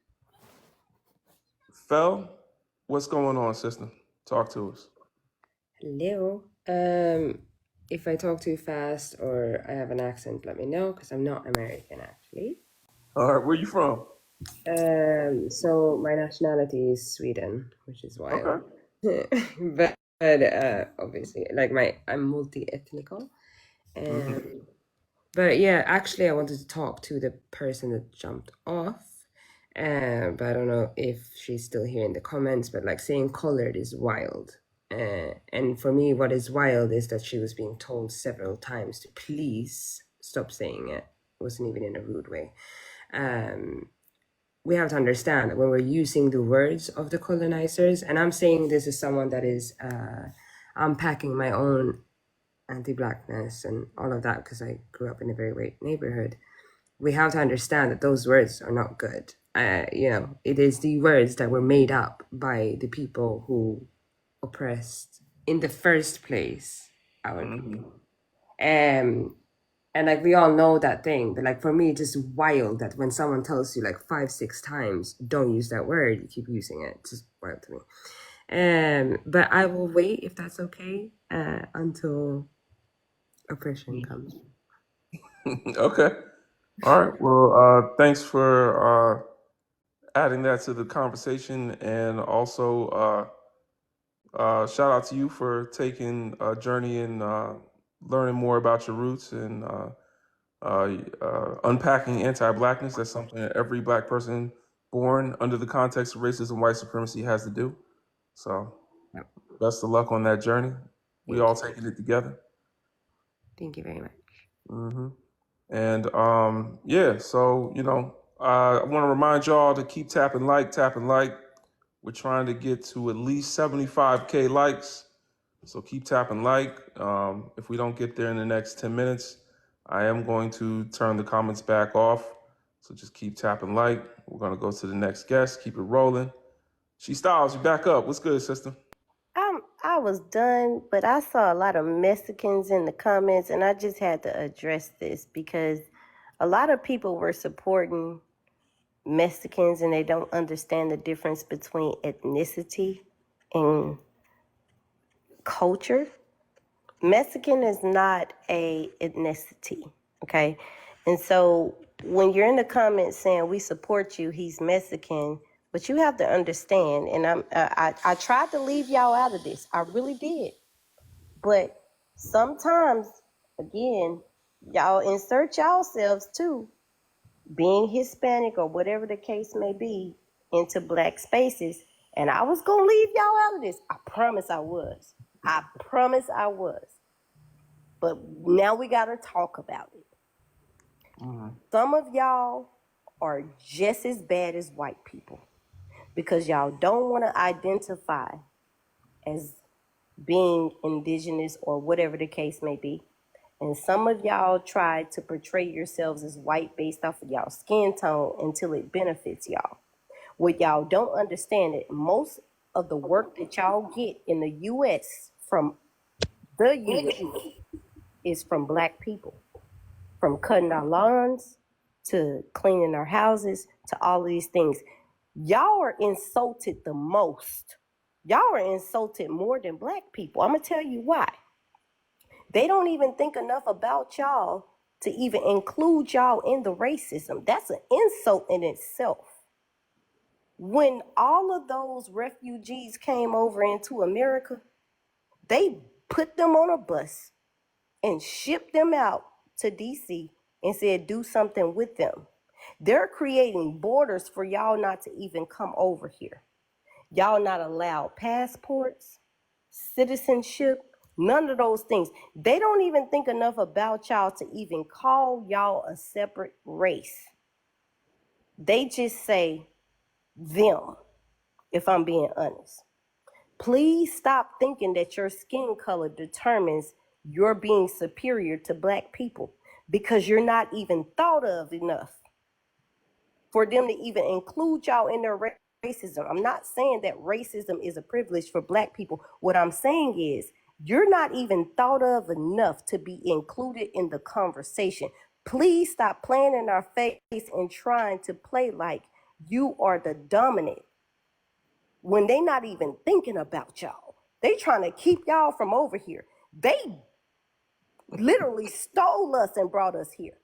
Fel, what's going on, sister? Talk to us. Hello. If I talk too fast or I have an accent, let me know because I'm not American actually. All right, where you from? So my nationality is Sweden, which is wild. Okay. but obviously, like I'm multi-ethnical. But yeah, actually, I wanted to talk to the person that jumped off. But I don't know if she's still here in the comments. But like saying colored is wild. And for me, what is wild is that she was being told several times to please stop saying it. It wasn't even in a rude way. We have to understand that when we're using the words of the colonizers, and I'm saying this as someone that is unpacking my own anti-blackness and all of that because I grew up in a very white neighborhood. We have to understand that those words are not good. It is the words that were made up by the people who oppressed in the first place our people. And like we all know that thing, but like for me, it's just wild that when someone tells you like 5-6 times, don't use that word, you keep using it. It's just wild to me. But I will wait if that's okay until oppression comes. Okay. All right. Well, thanks for adding that to the conversation, and also shout out to you for taking a journey and learning more about your roots and unpacking anti-blackness. That's something that every black person born under the context of racism, white supremacy has to do. So, Yep. best of luck on that journey. We Thank all you. taking it together. Thank you very much. hmm And yeah, so I want to remind y'all to keep tapping like, tapping like. We're trying to get to at least 75K likes. So keep tapping like. If we don't get there in the next 10 minutes, I am going to turn the comments back off. So just keep tapping like. We're going to go to the next guest. Keep it rolling. She Styles, you back up. What's good, sister? I was done, but I saw a lot of Mexicans in the comments, and I just had to address this because a lot of people were supporting Mexicans and they don't understand the difference between ethnicity and culture. Mexican is not a ethnicity, okay? And so when you're in the comments saying we support you, he's Mexican, but you have to understand, and I tried to leave y'all out of this. I really did. But sometimes, again, y'all insert yourselves too, being Hispanic or whatever the case may be, into black spaces. And I was going to leave y'all out of this. I promise I was. I promise I was. But now we got to talk about it. Some of y'all are just as bad as white people because y'all don't want to identify as being indigenous or whatever the case may be. And some of y'all try to portray yourselves as white based off of y'all skin tone until it benefits y'all. What y'all don't understand is most of the work that y'all get in the U.S. from the U.S. is from black people. From cutting our lawns to cleaning our houses to all of these things. Y'all are insulted the most. Y'all are insulted more than black people. I'm going to tell you why. They don't even think enough about y'all to even include y'all in the racism. That's an insult in itself. When all of those refugees came over into America, they put them on a bus and shipped them out to DC and said, do something with them. They're creating borders for y'all not to even come over here. Y'all not allowed passports, citizenship, none of those things. They don't even think enough about y'all to even call y'all a separate race. They just say them, if I'm being honest. Please stop thinking that your skin color determines your being superior to black people because you're not even thought of enough for them to even include y'all in their racism. I'm not saying that racism is a privilege for black people. What I'm saying is you're not even thought of enough to be included in the conversation. Please stop playing in our face and trying to play like you are the dominant when they not even thinking about y'all. They trying to keep y'all from over here. They literally stole us and brought us here.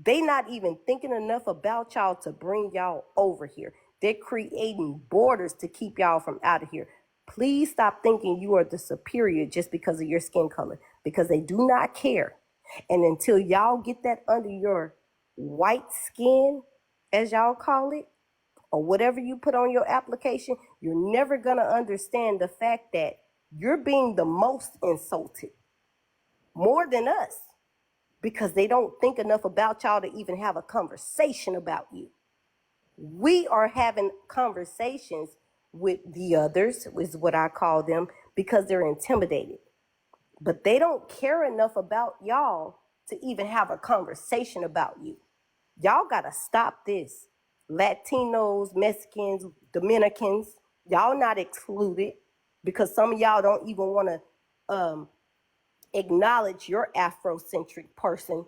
They not even thinking enough about y'all to bring y'all over here. They're creating borders to keep y'all from out of here. Please stop thinking you are the superior just because of your skin color, because they do not care. And until y'all get that under your white skin, as y'all call it, or whatever you put on your application, you're never gonna understand the fact that you're being the most insulted, more than us, because they don't think enough about y'all to even have a conversation about you. We are having conversations with the others, is what I call them, because they're intimidated. But they don't care enough about y'all to even have a conversation about you. Y'all gotta stop this. Latinos, Mexicans, Dominicans, y'all not excluded because some of y'all don't even want to acknowledge your Afrocentric person.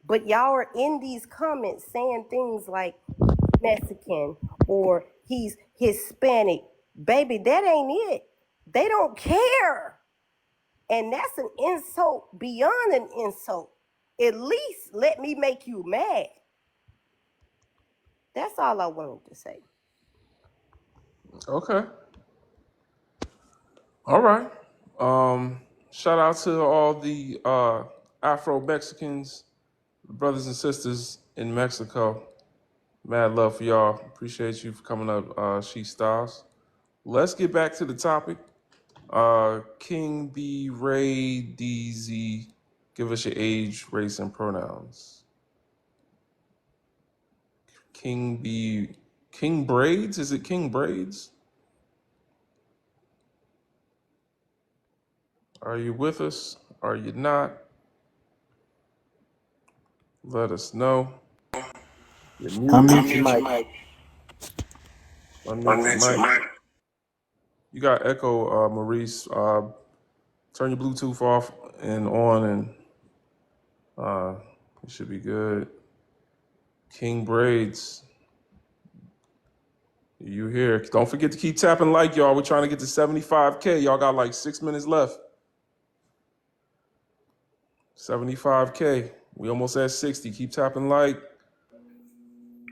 But y'all are in these comments saying things like Mexican or he's Hispanic. Baby, that ain't it. They don't care. And that's an insult beyond an insult. At least let me make you mad. That's all I wanted to say. Okay. All right. Shout out to all the Afro Mexicans, brothers and sisters in Mexico. Mad love for y'all. Appreciate you for coming up, She Styles. Let's get back to the topic. King B. Ray DZ, give us your age, race, and pronouns. King B. King Braids? Is it King Braids? Are you with us? Are you not? Let us know. You're muted. Unmute your mic. Unmute your mic. You got echo, Maurice. Turn your Bluetooth off and on, and it should be good. King Braids, you here? Don't forget to keep tapping like, y'all. We're trying to get to 75K. Y'all got like 6 minutes left. 75K. We almost at 60. Keep tapping like.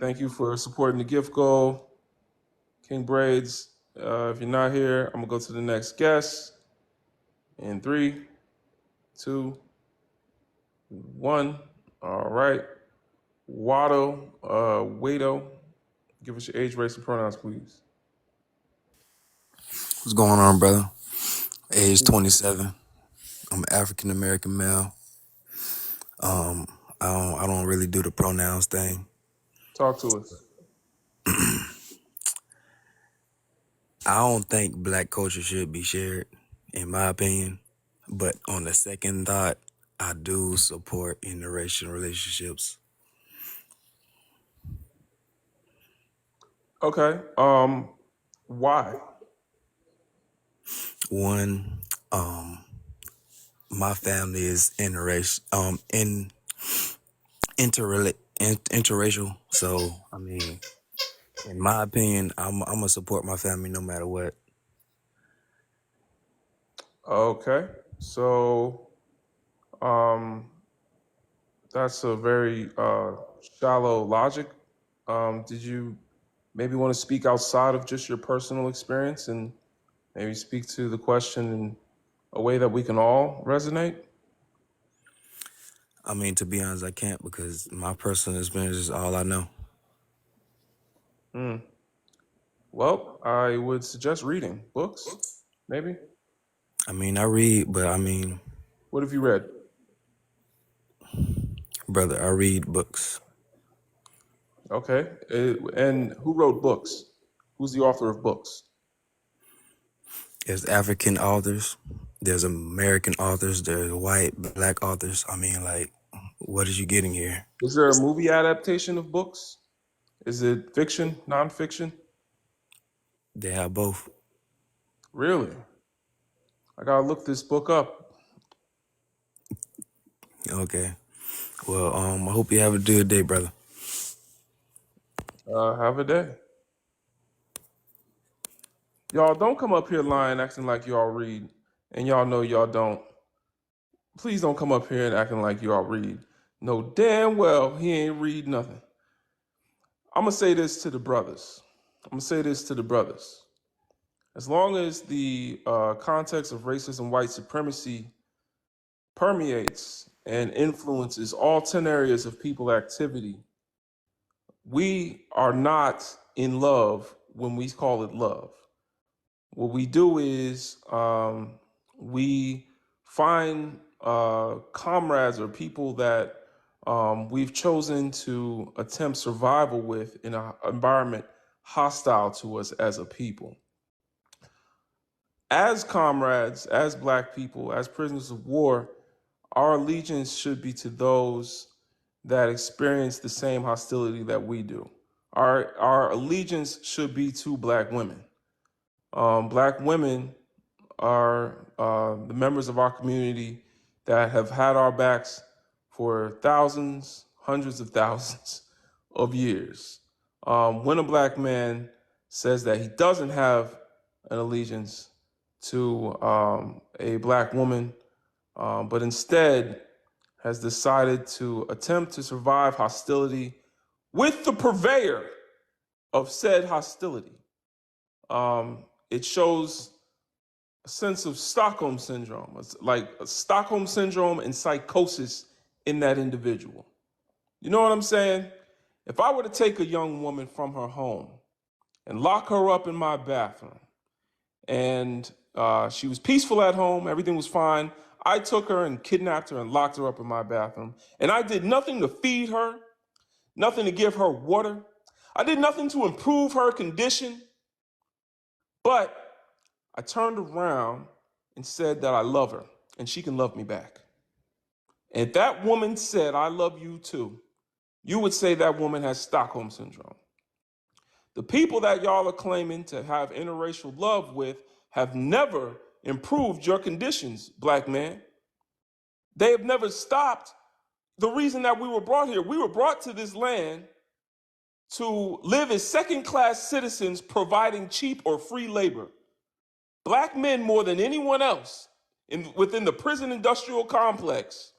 Thank you for supporting the gift goal. King Braids, if you're not here, I'm going to go to the next guest. In 3, 2, 1. All right. Wado, give us your age, race, and pronouns, please. What's going on, brother? Age 27. I'm an African American male. I don't really do the pronouns thing. Talk to us. I don't think black culture should be shared, in my opinion. But on the second thought, I do support interracial relationships. Okay. Why? One, my family is interracial. So I mean, in my opinion, I'm gonna support my family no matter what. Okay. So, that's a very shallow logic. Did you maybe want to speak outside of just your personal experience and maybe speak to the question in a way that we can all resonate? I mean, to be honest, I can't because my personal experience is all I know. Well, I would suggest reading books, maybe. I mean, I read, but I mean, What have you read? brother, I read books. Okay. And who wrote books? Who's the author of books? There's African authors, there's American authors, there's white, black authors. I mean, like, what is you getting here? Is there a movie adaptation of books? Is it fiction, nonfiction? They have both. Really? I gotta look this book up. Okay. Well, I hope you have a good day, brother. Have a day. Y'all don't come up here lying, acting like y'all read, and y'all know y'all don't. Please don't come up here and acting like y'all read. Know damn well he ain't read nothing. I'm gonna say this to the brothers. As long as the context of racism and white supremacy permeates and influences all 10 areas of people activity, we are not in love when we call it love. What we do is we find comrades or people that we've chosen to attempt survival with in an environment hostile to us as a people. As comrades, as Black people, as prisoners of war, our allegiance should be to those that experience the same hostility that we do. Our allegiance should be to Black women. Black women are the members of our community that have had our backs for thousands, hundreds of thousands of years. When a Black man says that he doesn't have an allegiance to a Black woman, but instead has decided to attempt to survive hostility with the purveyor of said hostility. It shows a sense of Stockholm syndrome. It's like a Stockholm syndrome and psychosis in that individual. You know what I'm saying? If I were to take a young woman from her home and lock her up in my bathroom, and she was peaceful at home, everything was fine, I took her and kidnapped her and locked her up in my bathroom, and I did nothing to feed her, nothing to give her water, I did nothing to improve her condition, but I turned around and said that I love her and she can love me back. And if that woman said, I love you too, you would say that woman has Stockholm syndrome. The people that y'all are claiming to have interracial love with have never improved your conditions, black man. They have never stopped the reason that we were brought here. We were brought to this land to live as second-class citizens providing cheap or free labor. Black men, more than anyone else within the prison industrial complex,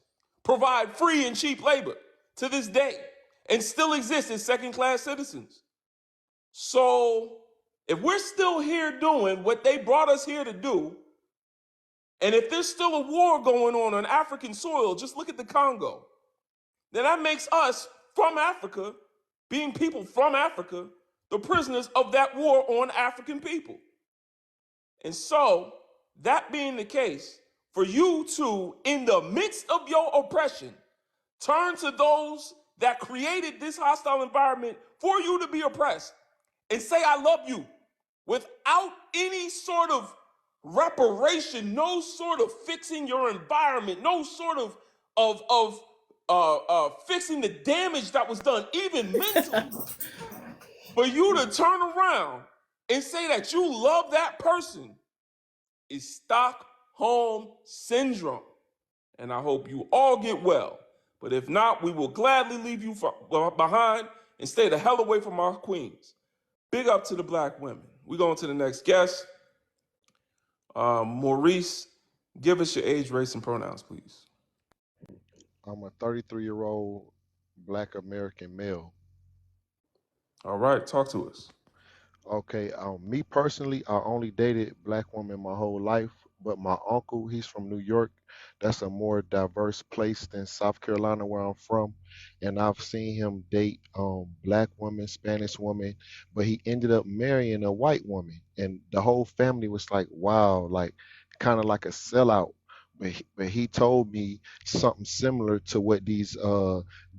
provide free and cheap labor to this day and still exist as second-class citizens. So if we're still here doing what they brought us here to do, and if there's still a war going on African soil, just look at the Congo, then that makes us from Africa, being people from Africa, the prisoners of that war on African people. And so, that being the case, for you to, in the midst of your oppression, turn to those that created this hostile environment for you to be oppressed and say, I love you, without any sort of reparation, no sort of fixing your environment, no sort of fixing the damage that was done, even mentally, for you to turn around and say that you love that person is Stockholm syndrome. And I hope you all get well. But if not, we will gladly leave you behind and stay the hell away from our queens. Big up to the black women. We go on to the next guest. Maurice, give us your age, race, and pronouns, please. I'm a 33-year-old black American male. All right, talk to us. Okay, me personally, I only dated black women my whole life, but my uncle, he's from New York. That's a more diverse place than South Carolina, where I'm from. And I've seen him date black women, Spanish women, but he ended up marrying a white woman. And the whole family was like, wow, like kind of like a sellout. But he told me something similar to what these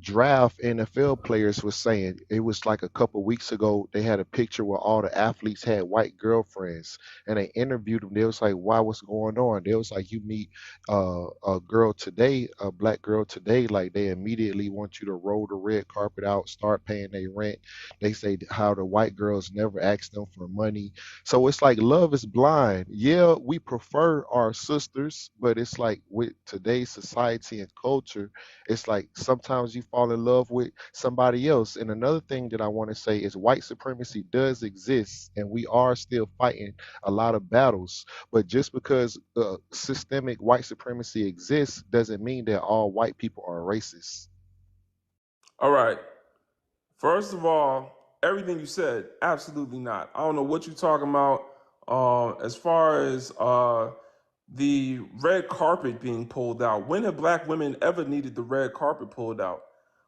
draft NFL players was saying. It was like a couple weeks ago. They had a picture where all the athletes had white girlfriends, and they interviewed them. They was like, "Why? What's going on?" They was like, "You meet a girl today, a black girl today, like they immediately want you to roll the red carpet out, start paying their rent." They say how the white girls never ask them for money. So it's like love is blind. Yeah, we prefer our sisters, but it's like with today's society and culture, it's like sometimes you fall in love with somebody else. And another thing that I want to say is white supremacy does exist, and we are still fighting a lot of battles. But just because systemic white supremacy exists doesn't mean that all white people are racist. All right. First of all, everything you said, absolutely not. I don't know what you're talking about. As far as the red carpet being pulled out, when have black women ever needed the red carpet pulled out?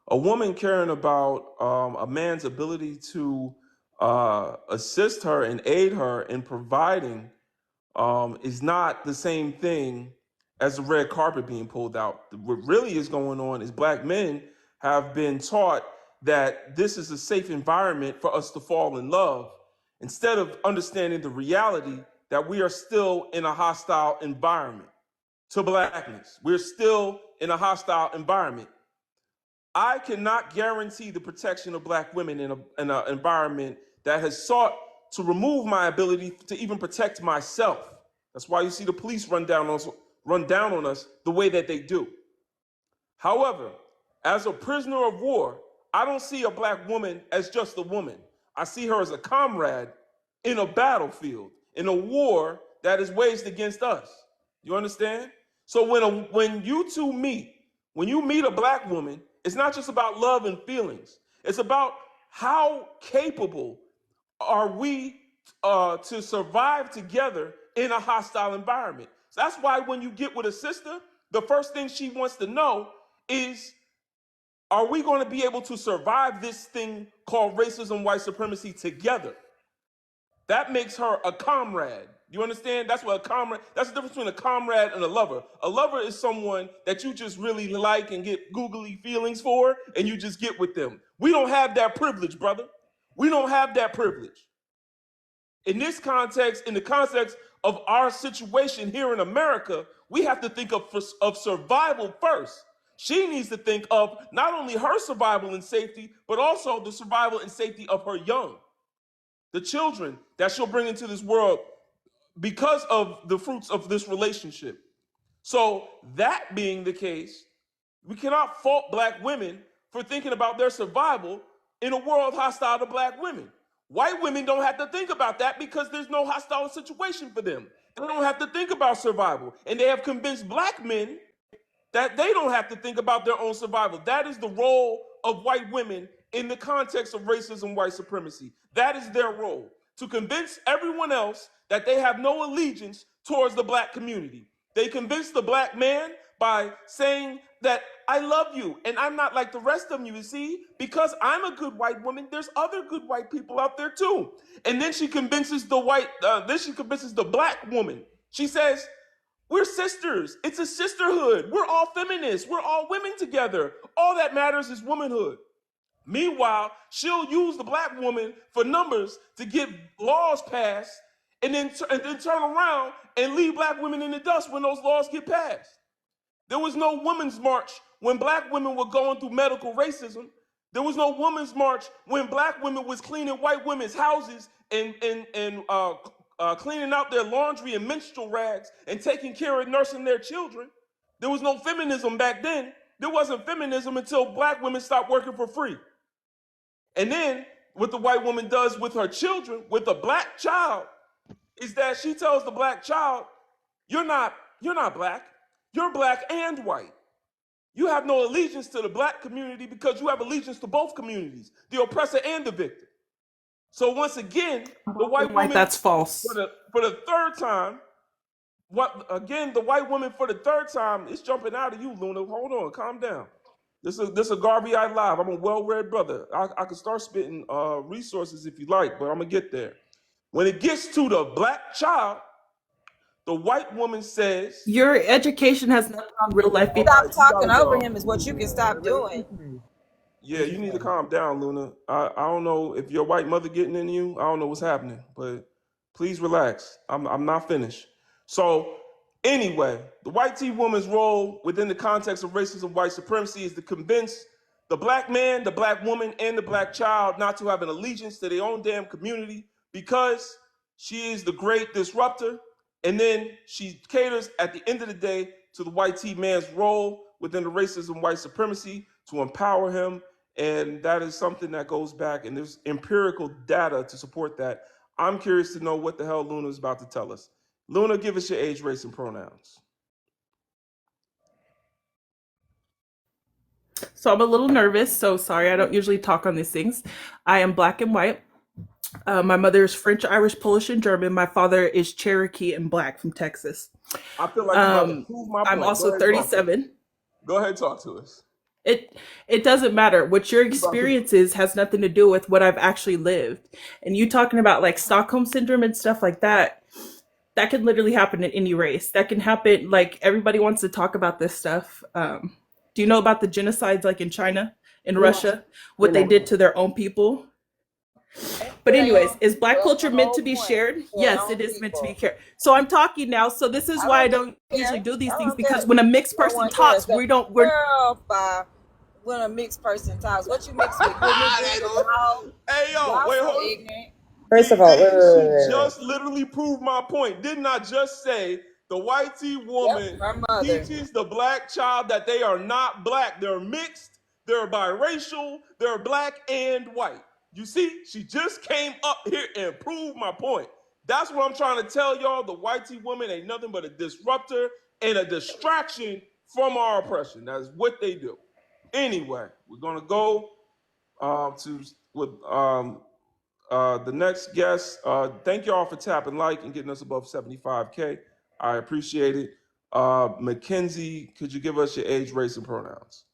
A woman caring about a man's ability to assist her and aid her in providing is not the same thing as the red carpet being pulled out. What really is going on is black men have been taught that this is a safe environment for us to fall in love, instead of understanding the reality that we are still in a hostile environment to blackness. We're still in a hostile environment. I cannot guarantee the protection of black women in an environment that has sought to remove my ability to even protect myself. That's why you see the police run down on us the way that they do. However, as a prisoner of war, I don't see a black woman as just a woman. I see her as a comrade in a battlefield, in a war that is waged against us. You understand? So when you two meet, when you meet a black woman, it's not just about love and feelings. It's about how capable are we to survive together in a hostile environment. So that's why when you get with a sister, the first thing she wants to know is, are we going to be able to survive this thing called racism, white supremacy together? That makes her a comrade. You understand? That's what a comrade, that's the difference between a comrade and a lover. A lover is someone that you just really like and get googly feelings for, and you just get with them. We don't have that privilege, brother. We don't have that privilege. In this context, in the context of our situation here in America, we have to think of survival first. She needs to think of not only her survival and safety, but also the survival and safety of her young, the children that she'll bring into this world because of the fruits of this relationship. So, that being the case, we cannot fault black women for thinking about their survival in a world hostile to black women. White women don't have to think about that because there's no hostile situation for them. They don't have to think about survival. And they have convinced black men that they don't have to think about their own survival. That is the role of white women in the context of racism, white supremacy. That is their role, to convince everyone else that they have no allegiance towards the black community. They convince the black man by saying that I love you and I'm not like the rest of you see, because I'm a good white woman, there's other good white people out there too. And then she convinces the black woman. She says, we're sisters. It's a sisterhood. We're all feminists. We're all women together. All that matters is womanhood. Meanwhile, she'll use the black woman for numbers to get laws passed and then turn around and leave black women in the dust when those laws get passed. There was no women's march when black women were going through medical racism. There was no women's march when black women was cleaning white women's houses and cleaning out their laundry and menstrual rags and taking care of nursing their children. There was no feminism back then. There wasn't feminism until black women stopped working for free. And then what the white woman does with her children, with a black child, is that she tells the black child, you're not black. You're black and white. You have no allegiance to the black community because you have allegiance to both communities, the oppressor and the victim. So once again, the white woman, that's false. for the third time, the white woman for the third time is jumping out of you, Luna. Hold on, calm down. This is a Garvey I Live. I'm a well-read brother. I can start spitting resources if you like, but I'm gonna get there. When it gets to the black child, the white woman says, your education has nothing on real life. Stop talking over him is what you can stop doing. yeah, you need to calm down, Luna. I don't know if your white mother getting in you. I don't know what's happening, but please relax. I'm not finished. So anyway, the white T woman's role within the context of racism, white supremacy is to convince the black man, the black woman, and the black child not to have an allegiance to their own damn community because she is the great disruptor. And then she caters at the end of the day to the white T man's role within the racism, white supremacy to empower him. And that is something that goes back, and there's empirical data to support that. I'm curious to know what the hell Luna is about to tell us. Luna, give us your age, race, and pronouns. So I'm a little nervous. So sorry, I don't usually talk on these things. I am black and white. My mother is French, Irish, Polish, and German. My father is Cherokee and black from Texas. I feel like you're about to prove my point. I'm also 37. Go ahead and talk to us. It doesn't matter. What your experience is has nothing to do with what I've actually lived. And you talking about like Stockholm syndrome and stuff like that, that can literally happen in any race. That can happen, like everybody wants to talk about this stuff. Do you know about the genocides like in China, in Russia, what they did to their own people? But anyways, is black culture meant to be shared? Yes, it is meant to be shared. So I'm talking now. So this is why I don't usually do these things, because when a mixed person talks, we're when a mixed person talks, what you mix with? Hey yo, wait, hold on. First of all, She just literally proved my point. Didn't I just say the white T woman teaches the black child that they are not black? They're mixed, they're biracial, they're black and white. You see, she just came up here and proved my point. That's what I'm trying to tell y'all. The white T woman ain't nothing but a disruptor and a distraction from our oppression. That's what they do. Anyway, we're gonna go to with the next guest. Thank y'all for tapping like and getting us above 75K. I appreciate it. Mackenzie, could you give us your age, race, and pronouns?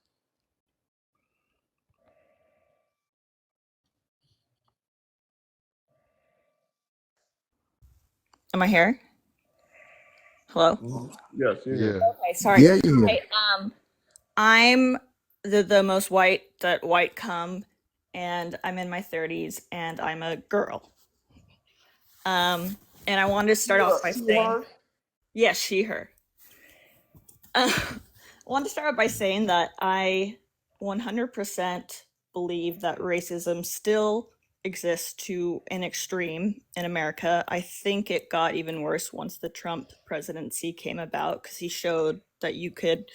Am I here? Hello? Yes, you're here. Yeah. Okay, sorry. Yeah, yeah. Hey, I'm the most white that white come, and I'm in my 30s, and I'm a girl. And I wanted to start off by saying, yes, she, her. I wanted to start out by saying that I 100% believe that racism still exists to an extreme in America. I think it got even worse once the Trump presidency came about because he showed that you could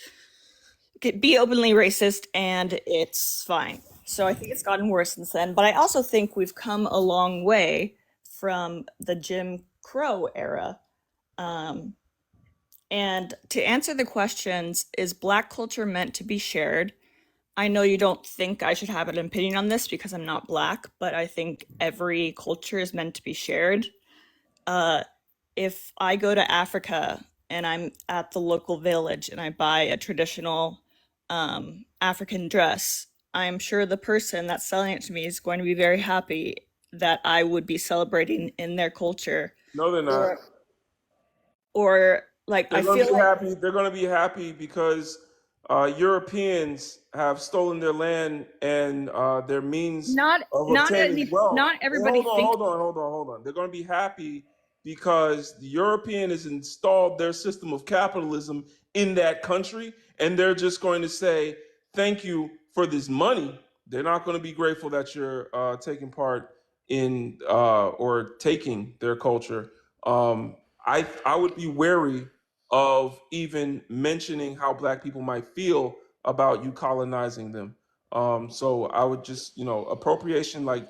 be openly racist and it's fine. So I think it's gotten worse since then. But I also think we've come a long way from the Jim Crow era. And to answer the questions, is Black culture meant to be shared? I know you don't think I should have an opinion on this because I'm not Black, but I think every culture is meant to be shared. If I go to Africa and I'm at the local village and I buy a traditional African dress, I'm sure the person that's selling it to me is going to be very happy that I would be celebrating in their culture. No, they're not. Or like They're I going to feel be like happy. They're going to be happy because Europeans have stolen their land and their means of obtaining wealth. not everybody thinks. Hold on. They're going to be happy because the European has installed their system of capitalism in that country, and they're just going to say thank you for this money. They're not going to be grateful that you're taking part in or taking their culture. I would be wary of even mentioning how Black people might feel about you colonizing them. So I would just, appropriation, like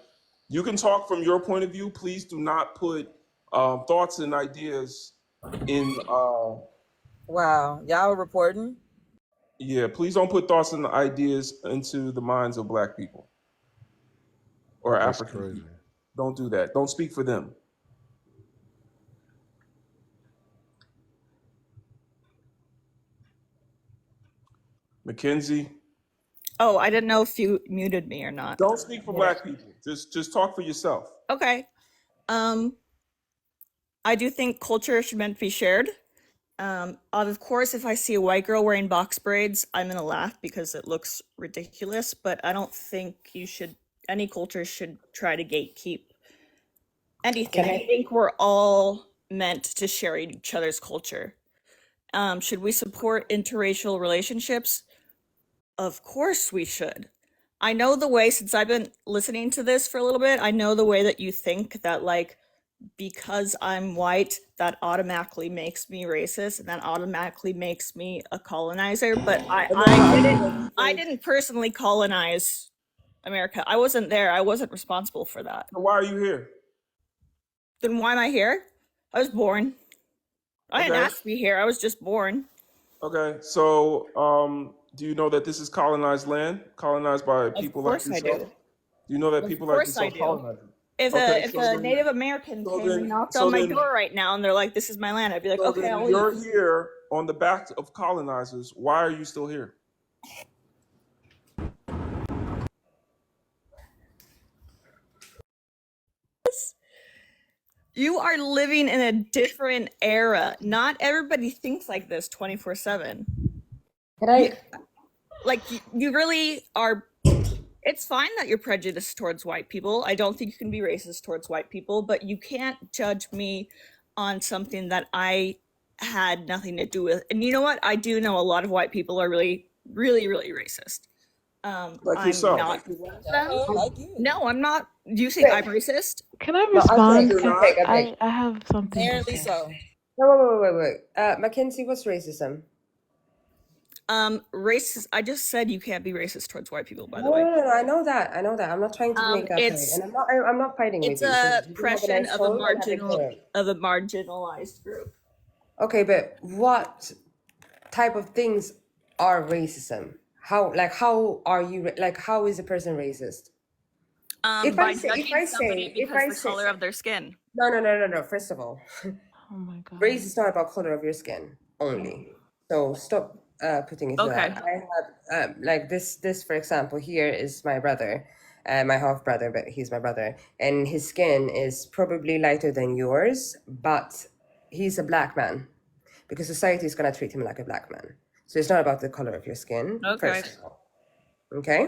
you can talk from your point of view. Please do not put thoughts and ideas in. Wow, y'all reporting? Yeah, please don't put thoughts and ideas into the minds of Black people or That's African crazy. people. Don't do that. Don't speak for them. Mackenzie, Oh, I didn't know if you muted me or not. don't speak for Black people. Just talk for yourself. Okay. I do think culture should meant to be shared. Of course, if I see a white girl wearing box braids, I'm gonna laugh because it looks ridiculous, but I don't think any culture should try to gatekeep anything. I think we're all meant to share each other's culture. Should we support interracial relationships? Of course we should. I know the way, since I've been listening to this for a little bit, I know the way that you think that because I'm white, that automatically makes me racist and that automatically makes me a colonizer. But I didn't personally colonize America. I wasn't there. I wasn't responsible for that. So why are you here? Then why am I here? I was born. I didn't ask to be here. I was just born. Okay, so do you know that this is colonized land, colonized by people like yourself? Of course I do. Do you know that people like yourself colonized it? If a Native American came and knocked on my door right now and they're like, "This is my land," I'd be like, "Okay, I'll leave." You're here on the back of colonizers. Why are you still here? You are living in a different era. Not everybody thinks like this 24/7. You really are. It's fine that you're prejudiced towards white people. I don't think you can be racist towards white people, but you can't judge me on something that I had nothing to do with. And you know what? I do know a lot of white people are really, really, really racist. Like yourself. I'm not one of them. No, I'm not. Do you think I'm racist? Can I respond? Okay. I have something to Apparently say. so. Wait. Mackenzie, what's racism? Racist. I just said you can't be racist towards white people. By the No, way, I know that. I'm not trying to make that point, and I'm not fighting with you. It's a oppression of a marginalized group. Okay, but what type of things are racism? How are you how is a person racist? By judging somebody If because I the say color of their skin. no. First of all, Oh my god. race is not about color of your skin only. So stop putting it to Okay. that. I have like this for example. Here is my brother, my half brother, but he's my brother, and his skin is probably lighter than yours, but he's a black man because society is gonna treat him like a black man. So it's not about the color of your skin. Okay. First of all, okay.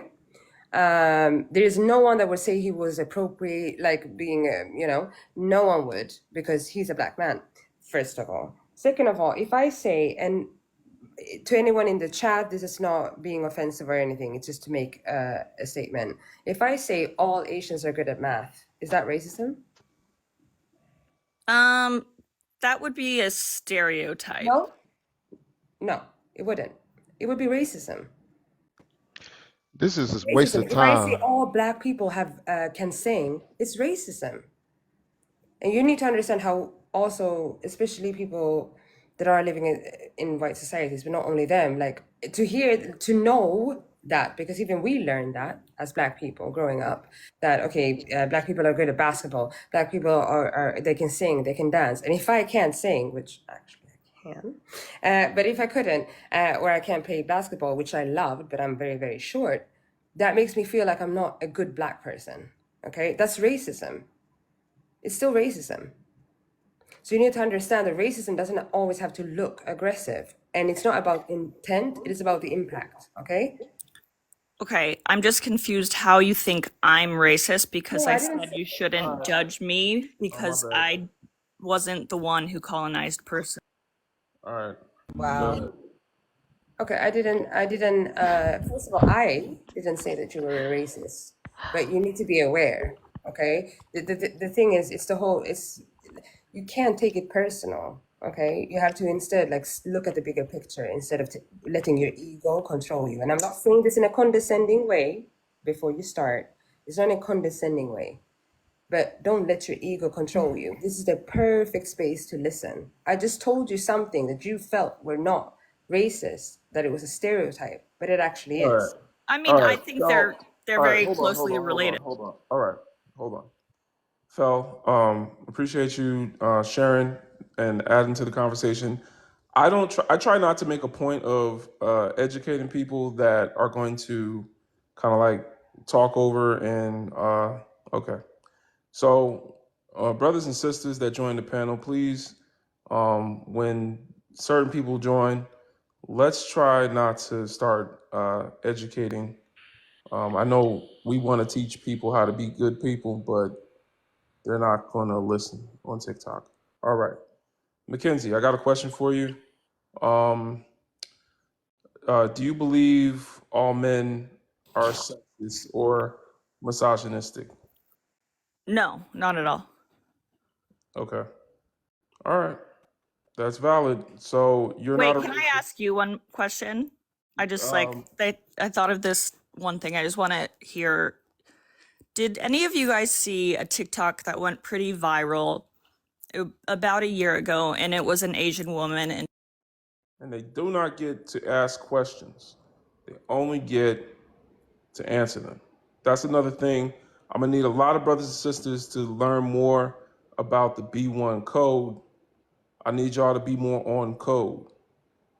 There is no one that would say he was appropriate, like being, no one would because he's a black man, first of all. Second of all, if I say, and to anyone in the chat, this is not being offensive or anything, it's just to make a statement. If I say all Asians are good at math, is that racism? That would be a stereotype. No, it wouldn't. It would be racism. This is a waste of If I say time. all black people have can sing, it's racism. And you need to understand how also, especially people that are living in white societies, but not only them, like to know that, because even we learned that as black people growing up, that, okay, black people are good at basketball, black people are they can sing, they can dance. And if I can't sing, which actually I can, but if I couldn't, or I can't play basketball, which I loved, but I'm very, very short, that makes me feel like I'm not a good black person. Okay, that's racism. It's still racism. So you need to understand that racism doesn't always have to look aggressive. And it's not about intent, it is about the impact, okay? Okay, I'm just confused how you think I'm racist because No, I I didn't said say. you shouldn't judge me because I wasn't the one who colonized person. All right. Go Wow. ahead. Okay, I didn't, first of all, I didn't say that you were a racist, but you need to be aware, okay? The thing is, you can't take it personal, okay? You have to instead look at the bigger picture instead of letting your ego control you. And I'm not saying this in a condescending way before you start. It's not in a condescending way, but don't let your ego control you. This is the perfect space to listen. I just told you something that you felt were not racist, that it was a stereotype, but it actually All right. is. I All mean, I right. think So, they're all right. very Hold on. Hold closely on. Hold on. related. Hold on. All right. Hold on. Fel, appreciate you sharing and adding to the conversation. I try not to make a point of educating people that are going to kind of like talk over and okay. So, brothers and sisters that join the panel, please, when certain people join, let's try not to start educating. I know we want to teach people how to be good people, but they're not going to listen on TikTok. All right. Mackenzie, I got a question for you. Um, do you believe all men are sexist or misogynistic? No, not at all. Okay. All right. That's valid. So you're not Wait, a can I racist. ask you one question? I just Um, I thought of this one thing. I just want to hear. Did any of you guys see a TikTok that went pretty viral about a year ago, and it was an Asian woman, and they do not get to ask questions, they only get to answer them. That's another thing. I'm going to need a lot of brothers and sisters to learn more about the B1 code. I need y'all to be more on code.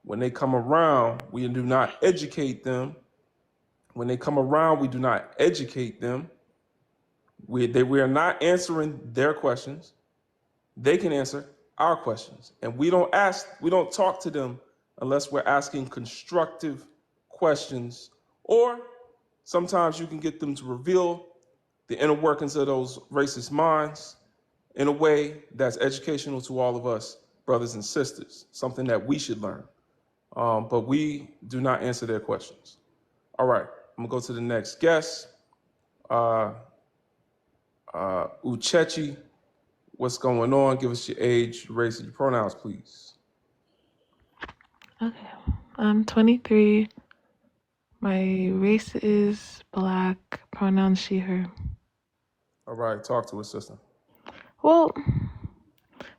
When they come around, we do not educate them. When they come around, we do not educate them. We are not answering their questions. They can answer our questions. And we don't talk to them unless we're asking constructive questions. Or sometimes you can get them to reveal the inner workings of those racist minds in a way that's educational to all of us, brothers and sisters, something that we should learn. But we do not answer their questions. All right, I'm gonna go to the next guest. Uchechi, what's going on? Give us your age, race, and your pronouns, please. Okay. I'm 23. My race is black. Pronouns she, her. All right, talk to us, sister. Well,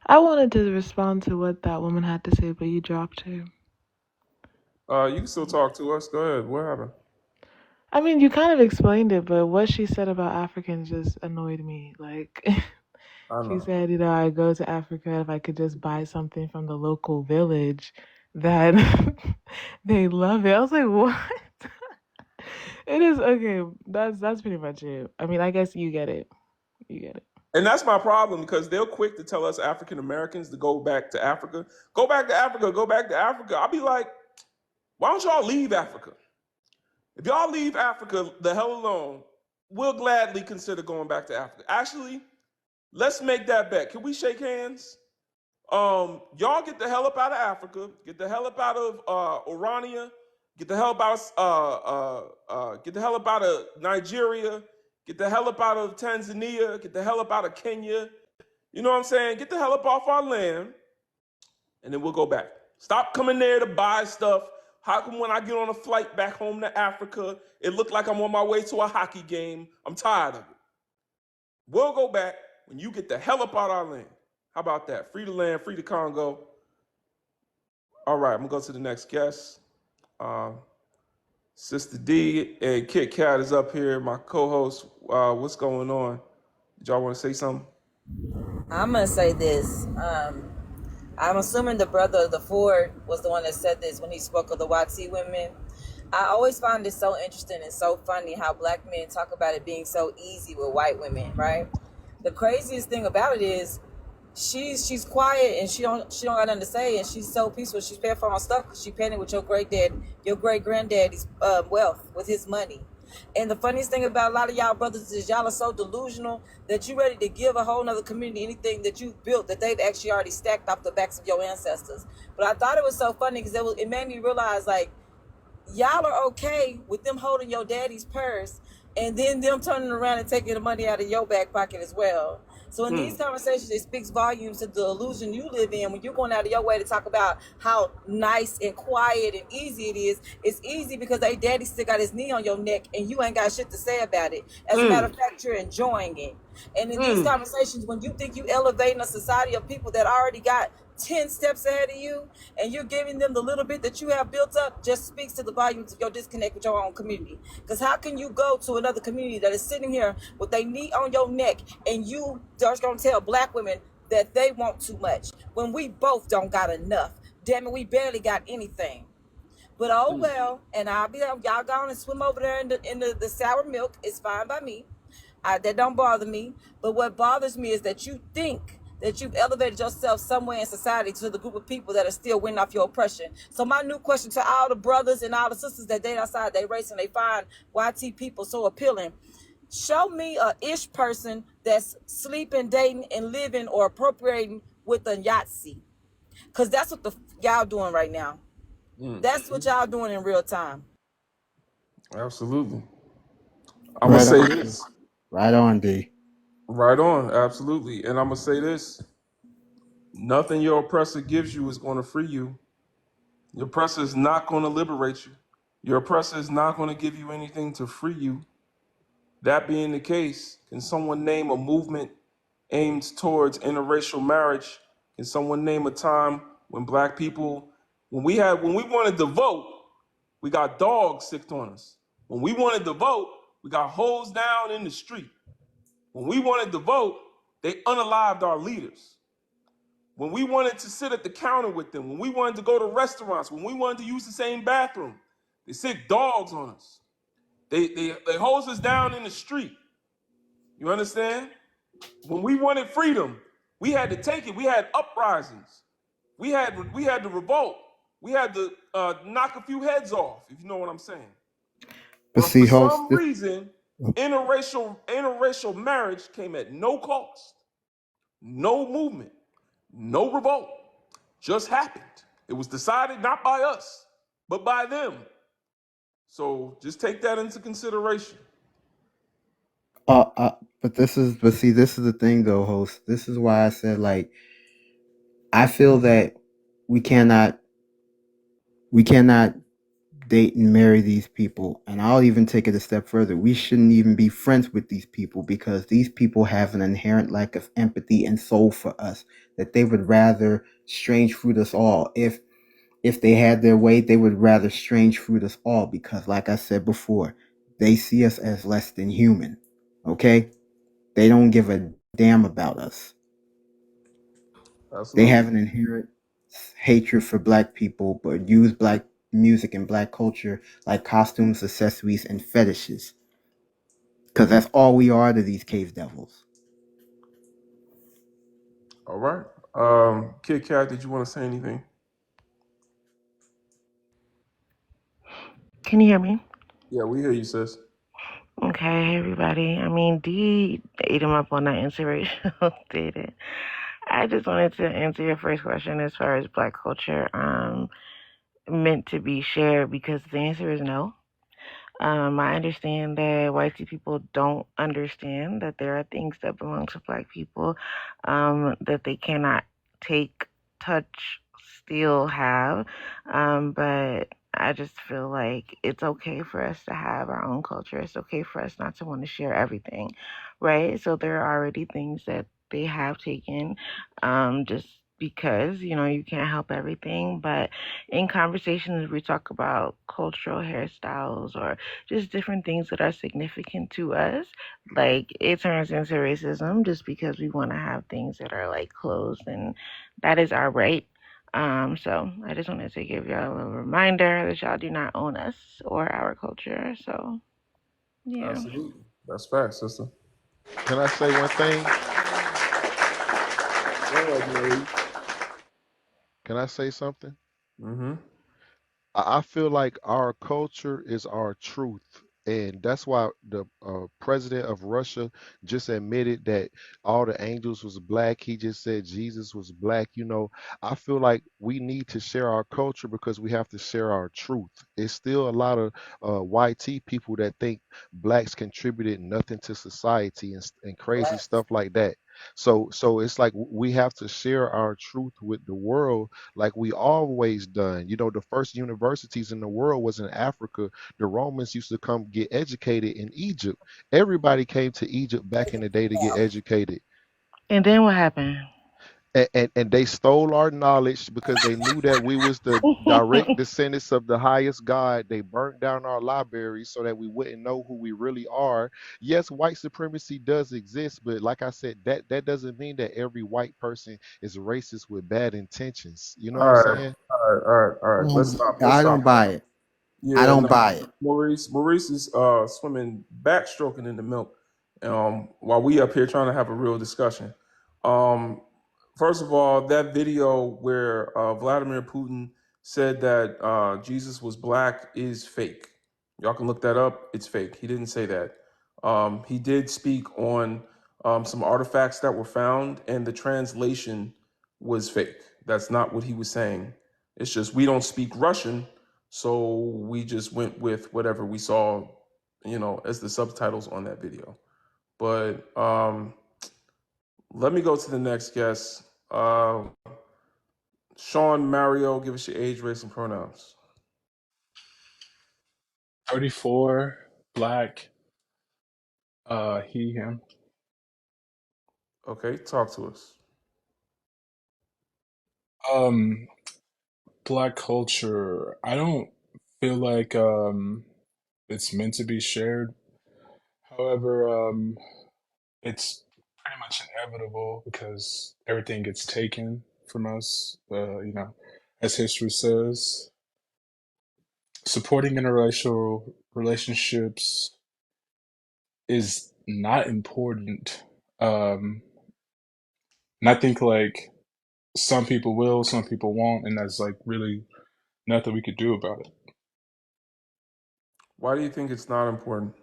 I wanted to respond to what that woman had to say, but you dropped her. You can still talk to us. Go ahead. What happened? I mean, you kind of explained it, but what she said about Africans just annoyed me. Like, I she know. said, I go to Africa if I could just buy something from the local village, that they love it. I was like, what? It is okay. That's pretty much it. I mean, I guess you get it. You get it. And that's my problem because they're quick to tell us African Americans to go back to Africa. Go back to Africa. Go back to Africa. I'll be like, why don't y'all leave Africa? If y'all leave Africa the hell alone, we'll gladly consider going back to Africa. Actually, let's make that bet. Can we shake hands? Y'all get the hell up out of Africa. Get the hell up out of Orania. Get the hell up out get the hell up out of Nigeria. Get the hell up out of Tanzania. Get the hell up out of Kenya. You know what I'm saying? Get the hell up off our land, and then we'll go back. Stop coming there to buy stuff. How come when I get on a flight back home to Africa, it looked like I'm on my way to a hockey game? I'm tired of it. We'll go back when you get the hell up out our land. How about that? Free the land, free the Congo. All right, I'm gonna go to the next guest. Sister D and Kit Kat is up here. My co-host. What's going on? Did y'all want to say something? I'm gonna say this. I'm assuming the brother of the Ford was the one that said this when he spoke of the YT women. I always find it so interesting and so funny how black men talk about it being so easy with white women, right? The craziest thing about it is she's quiet and she don't got nothing to say, and she's so peaceful. She's paying for her own stuff because she paying it with your great granddaddy's wealth, with his money. And the funniest thing about a lot of y'all brothers is y'all are so delusional that you ready to give a whole nother community anything that you've built that they've actually already stacked off the backs of your ancestors. But I thought it was so funny because it made me realize, like, y'all are okay with them holding your daddy's purse and then them turning around and taking the money out of your back pocket as well. So in these conversations, it speaks volumes to the illusion you live in when you're going out of your way to talk about how nice and quiet and easy it is. It's easy because they daddy still got his knee on your neck and you ain't got shit to say about it. As a matter of fact, you're enjoying it. And in these conversations, when you think you elevating a society of people that already got 10 steps ahead of you and you're giving them the little bit that you have built up, just speaks to the volumes of your disconnect with your own community. Because how can you go to another community that is sitting here with their knee on your neck and you just gonna tell black women that they want too much when we both don't got enough? Damn it, we barely got anything. But oh well, and I'll be there. Y'all go on and swim over there in the sour milk. It's fine by me. That don't bother me. But what bothers me is that you think that you've elevated yourself somewhere in society to the group of people that are still winning off your oppression. So my new question to all the brothers and all the sisters that date outside their race and they find YT people so appealing, show me a ish person that's sleeping, dating, and living or appropriating with a Yahtzee. Because that's what y'all doing right now. That's what y'all doing in real time. Absolutely. I'm gonna Right say on. this. Right on, D. Right on. Absolutely. And I'm gonna say this. Nothing your oppressor gives you is going to free you. Your oppressor is not going to liberate you. Your oppressor is not going to give you anything to free you. That being the case, can someone name a movement aimed towards interracial marriage? Can someone name a time when black people, when we wanted to vote, we got dogs sicked on us. When we wanted to vote, we got hosed down in the street. When we wanted to vote, they unalived our leaders. When we wanted to sit at the counter with them, when we wanted to go to restaurants, when we wanted to use the same bathroom, they sick dogs on us. They hose us down in the street. You understand? When we wanted freedom, we had to take it. We had uprisings. We had to revolt. We had to knock a few heads off, if you know what I'm saying. But But for see, host, some reason, interracial marriage came at no cost, no movement, no revolt. Just happened. It was decided not by us, but by them. So just take that into consideration. but see, this is the thing, though, host. This is why I said, like, I feel that we cannot, we cannot date and marry these people, and I'll even take it a step further. We shouldn't even be friends with these people because these people have an inherent lack of empathy and soul for us that they would rather strange fruit us all. If If they had their way, they would rather strange fruit us all because, like I said before, they see us as less than human. Okay? They don't give a damn about us. They Absolutely. have an inherent hatred for black people, but use black music and black culture like costumes, accessories, and fetishes. Because that's all we are to these cave devils. All right. Kid Kat, did you want to say anything? Can you hear me? Yeah, we hear you, sis. Okay, hey everybody. I mean, D ate him up on that interracial dating. I just wanted to answer your first question as far as black culture meant to be shared because the answer is no. I understand that white people don't understand that there are things that belong to black people that they cannot take, touch, still have. But I just feel like it's okay for us to have our own culture. It's okay for us not to want to share everything, right? So there are already things that they have taken just because, you can't help everything. But in conversations, we talk about cultural hairstyles or just different things that are significant to us. Like it turns into racism just because we want to have things that are like closed, and that is our right. So I just wanted to give y'all a reminder that y'all do not own us or our culture. So yeah. Absolutely. That's fact, sister. Can I say one thing? Go ahead, Mary. Can I say something? Mm-hmm. I feel like our culture is our truth. And that's why the president of Russia just admitted that all the angels was black. He just said Jesus was black. I feel like we need to share our culture because we have to share our truth. It's still a lot of YT people that think blacks contributed nothing to society and crazy stuff like that. So it's like we have to share our truth with the world like we always done. The first universities in the world was in Africa. The Romans used to come get educated in Egypt. Everybody came to Egypt back in the day to get educated. And then what happened? And they stole our knowledge because they knew that we was the direct descendants of the highest God. They burnt down our libraries so that we wouldn't know who we really are. Yes, white supremacy does exist, but like I said, that doesn't mean that every white person is racist with bad intentions. You know what All I'm right. saying? All right. All right. All right. Let's stop. Let's I stop don't that. buy it. I Yeah, don't no. buy it. Maurice is swimming backstroking in the milk. While we up here trying to have a real discussion. Um First of all, that video where Vladimir Putin said that Jesus was black is fake. Y'all can look that up. It's fake. He didn't say that. He did speak on some artifacts that were found, and the translation was fake. That's not what he was saying. It's just we don't speak Russian, so we just went with whatever we saw, as the subtitles on that video. But let me go to the next guest. Sean Mario, give us your age, race, and pronouns. 34, black, he, him. Okay, talk to us. Um, Black culture, I don't feel like it's meant to be shared. However, it's pretty much inevitable because everything gets taken from us, as history says. Supporting interracial relationships is not important. And I think like some people will, some people won't, and that's like really nothing we could do about Why do you think it's not important?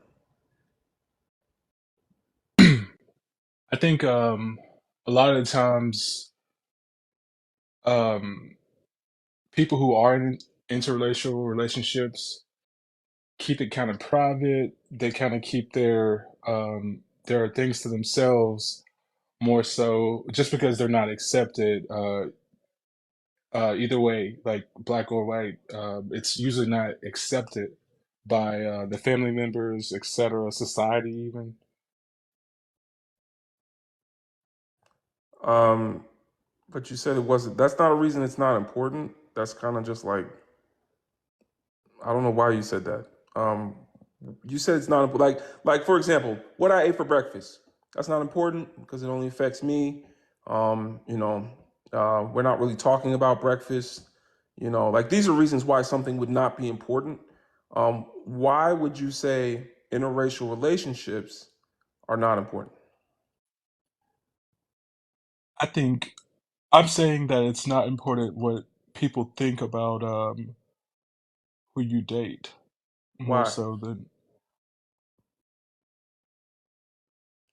it. I think a lot of the times um, people who are in interracial relationships keep it kind of private. They kind of keep their things to themselves more so just because they're not accepted. Either way, like black or white, it's usually not accepted by the family members, etc., society, even. Um, but you said it wasn't. That's not a reason it's not important. that's kind of just like, I don't know why you said that. Um, you said it's not like for example, what I ate for breakfast. That's not important because it only affects me. You know, we're not really talking about breakfast. You know, like these are reasons why something would not be important. Why would you say interracial relationships are not important? I think I'm saying that it's not important what people think about who you date more Why? so than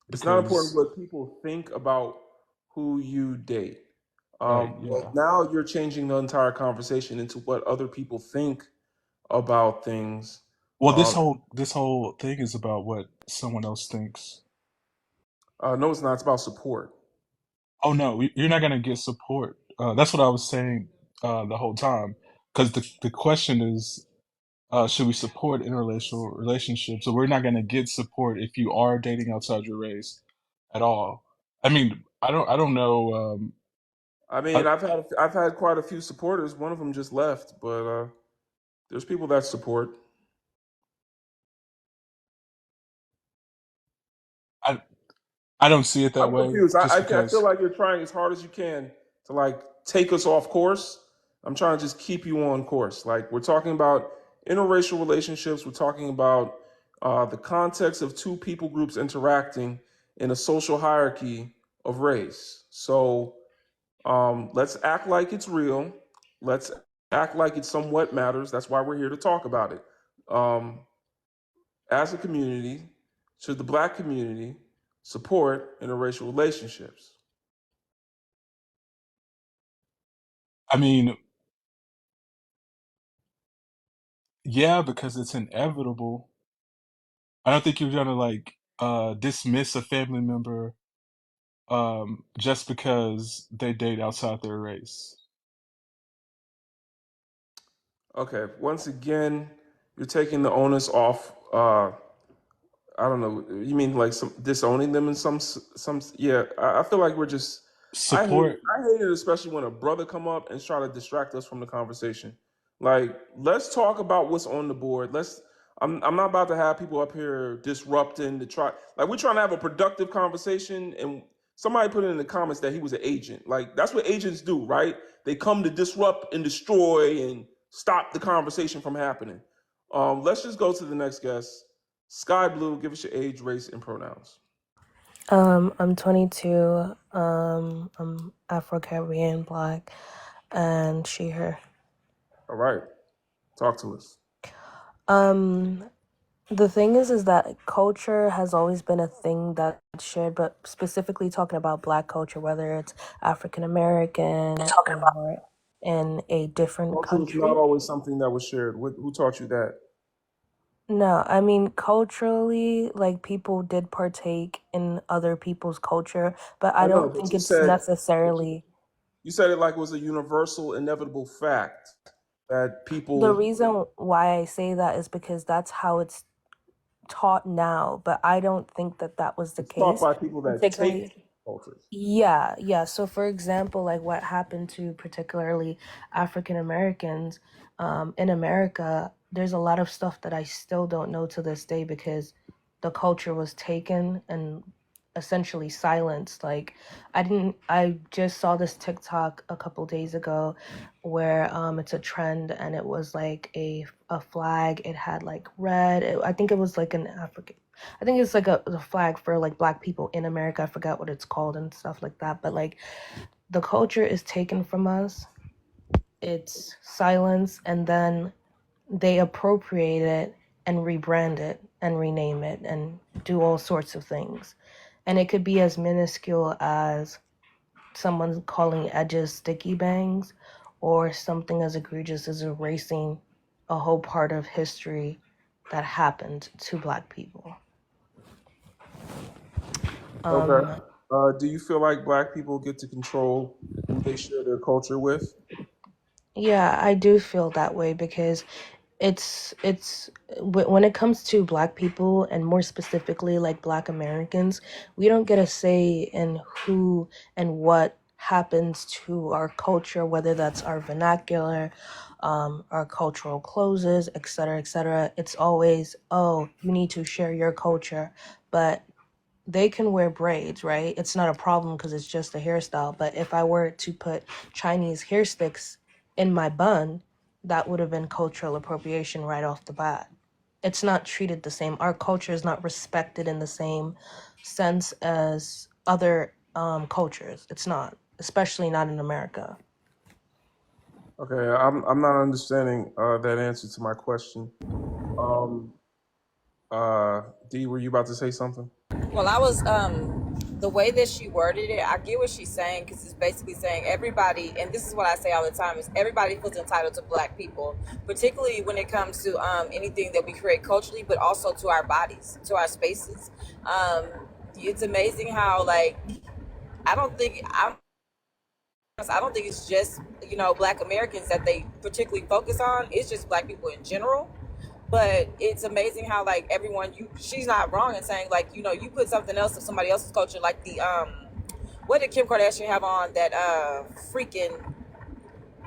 It's not important because what people think about who you date. right, Well, yeah. now you're changing the entire conversation into what other people think about things. Well, Um, this whole thing is about what someone else thinks. no, it's not. It's about support. Oh no, you're not gonna get support. That's what I was saying the whole time. Because the question is, should we support interracial relationships? So we're not gonna get support if you are dating outside your race at all. I mean, I don't know. I mean, I, I've had quite a few supporters. One of them just left, but there's people that support. I I don't see it that I'm way. confused. Just I feel because like you're trying as hard as you can to like take us off course. I'm trying to just keep you on course. Like we're talking about interracial relationships. We're talking about the context of two people groups interacting in a social hierarchy of race. So let's act like it's real. Let's act like it somewhat matters. That's why we're here to talk about it. Um, as a community, should the black community support interracial relationships? I mean, yeah, because it's inevitable. I don't think you're gonna like dismiss a family member just because they date outside their race. Okay, once again, you're taking the onus off. I don't know. You mean like some disowning them in some? Yeah, I feel like we're just. Support. I hate it, especially when a brother come up and try to distract us from the conversation. Like, let's talk about what's on the board. Let's. I'm not about to have people up here disrupting to try. Like, we're trying to have a productive conversation, and somebody put in the comments that he was an agent. Like, that's what agents do, right? They come to disrupt and destroy and stop the conversation from happening. Let's just go to the next guest. Sky Blue, give us your age, race, and pronouns. I'm 22. I'm Afro Caribbean, black, and she, her. All right, talk to us. Um, the thing is that culture has always been a thing that's shared, but specifically talking about black culture, whether it's African American or in a different Culture was not country. always something that was shared. Who taught you that? No, I mean culturally, like people did partake in other people's culture, but I I know, don't but think it's necessarily you said it like it was a universal, inevitable fact that the people. reason why I say that is because that's how it's taught now, but I don't think that that was the It's taught case, by people that take particularly. cultures. Yeah, yeah. So, for example, like what happened to particularly African Americans in America, there's a lot of stuff that I still don't know to this day because the culture was taken and essentially silenced. Like, I just saw this TikTok a couple days ago where it's a trend and it was like a flag. It had like red. I think it was like an African. I think it's like a flag for like black people in America. I forgot what it's called and stuff like that. But like the culture is taken from us. It's silenced and then they appropriate it and rebrand it and rename it and do all sorts of things. And it could be as minuscule as someone calling edges sticky bangs or something as egregious as erasing a whole part of history that happened to black people. Okay. Um, Do you feel like black people get to control who they share their culture with? yeah, I do feel that way because when it comes to black people and more specifically like black Americans, we don't get a say in who and what happens to our culture, whether that's our vernacular, our cultural clothes, etc., it's always, oh, you need to share your culture. But they can wear braids, right? It's not a problem because it's just a hairstyle. But if I were to put Chinese hair sticks in my bun, that would have been cultural appropriation right off the bat. It's not treated the same. Our culture is not respected in the same sense as other cultures. It's not, especially not in America. Okay, I'm not understanding that answer to my question. D, were you about to say something? Well, I was the way that she worded it, I get what she's saying, because it's basically saying everybody, and this is what I say all the time, is everybody feels entitled to Black people, particularly when it comes to anything that we create culturally, but also to our bodies, to our spaces. It's amazing how, like, I don't think it's just, Black Americans that they particularly focus on. It's just Black people in general. But it's amazing how, like, she's not wrong in saying, like, you put something else of somebody else's culture, like the what did Kim Kardashian have on, that freaking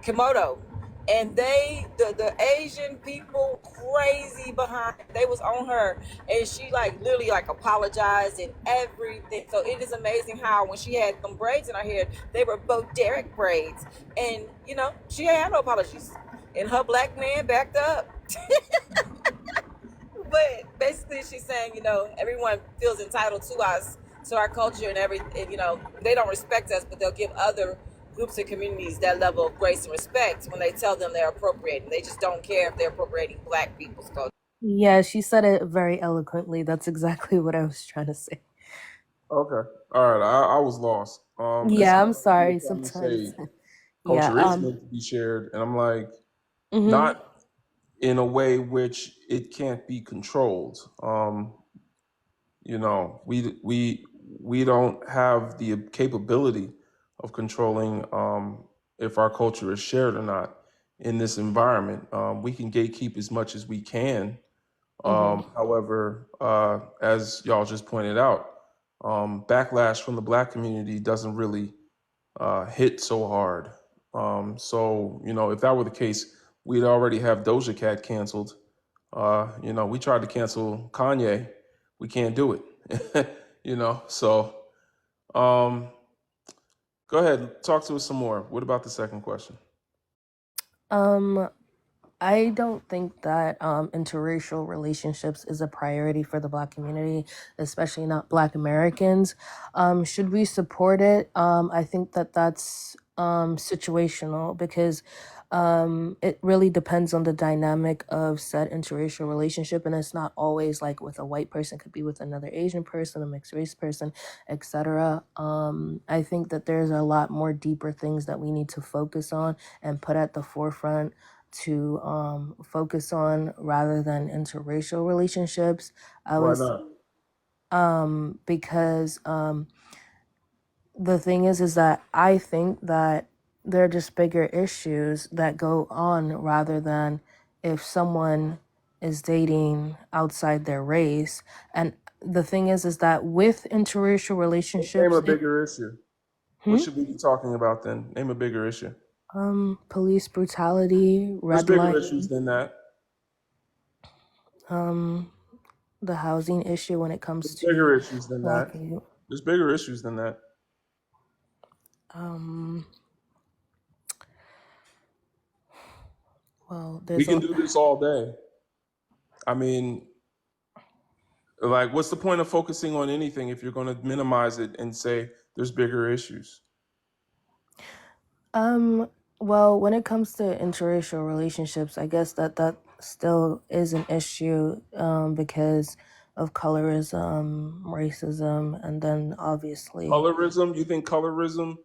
kimono? And the Asian people crazy behind, they was on her, and she, like, literally, like, apologized and everything. So it is amazing how when she had them braids in her hair, they were both Derek braids, and she ain't had no apologies, and her Black man backed up. But basically, she's saying, everyone feels entitled to us, to our culture, and everything. They don't respect us, but they'll give other groups and communities that level of grace and respect when they tell them they're appropriating. They just don't care if they're appropriating Black people's culture. Yeah, she said it very eloquently. That's exactly what I was trying to say. Okay, all right. I was lost. It's Yeah, I'm you sorry. were trying to say Sometimes, yeah. culture is meant to be shared, and I'm like, Mhm. not in a way which it can't be controlled. We don't have the capability of controlling if our culture is shared or not in this environment. We can gatekeep as much as we can. However, as y'all just pointed out, backlash from the Black community doesn't really hit so hard. So, if that were the case, we'd already have Doja Cat canceled. We tried to cancel Kanye. We can't do it. So go ahead, talk to us some more. What about the second question? Um, I don't think that interracial relationships is a priority for the Black community, especially not Black Americans. Should we support it? I think that that's situational because it really depends on the dynamic of said interracial relationship, and it's not always like with a white person. It could be with another Asian person, a mixed race person, etc. I think that there's a lot more deeper things that we need to focus on and put at the forefront to focus on rather than interracial relationships. I Why was not? because the thing is that I think that there are just bigger issues that go on rather than if someone is dating outside their race. And the thing is that with interracial Let's name relationships, a bigger issue. What should we be talking about then? Name a bigger issue. police brutality, There's bigger issues redlining, than that. the housing issue when it comes There's to bigger issues than that. Black youth. There's bigger issues than that. Well, We there's can a do this all day. I mean, like, what's the point of focusing on anything if you're going to minimize it and say there's bigger issues? well, when it comes to interracial relationships, I guess that still is an issue because of colorism, racism, and then obviously Colorism? You think colorism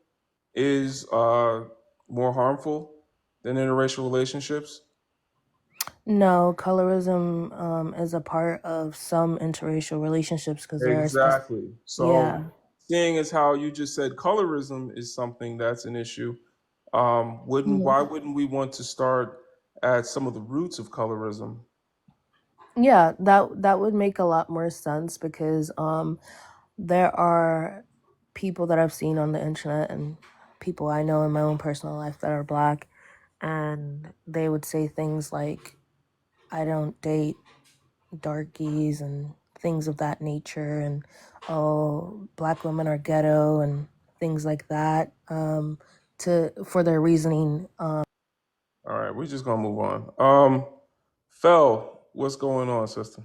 is more harmful than interracial relationships? no, colorism is a part of some interracial relationships because there are Exactly. yeah. So, seeing as how you just said colorism is something that's an issue, why wouldn't we want to start at some of the roots of colorism? Yeah, that would make a lot more sense because there are people that I've seen on the internet and people I know in my own personal life that are black, and they would say things like, I don't date darkies and things of that nature, and oh, black women are ghetto and things like that, for their reasoning. All right, we're just gonna move on. Fel, what's going on, sister?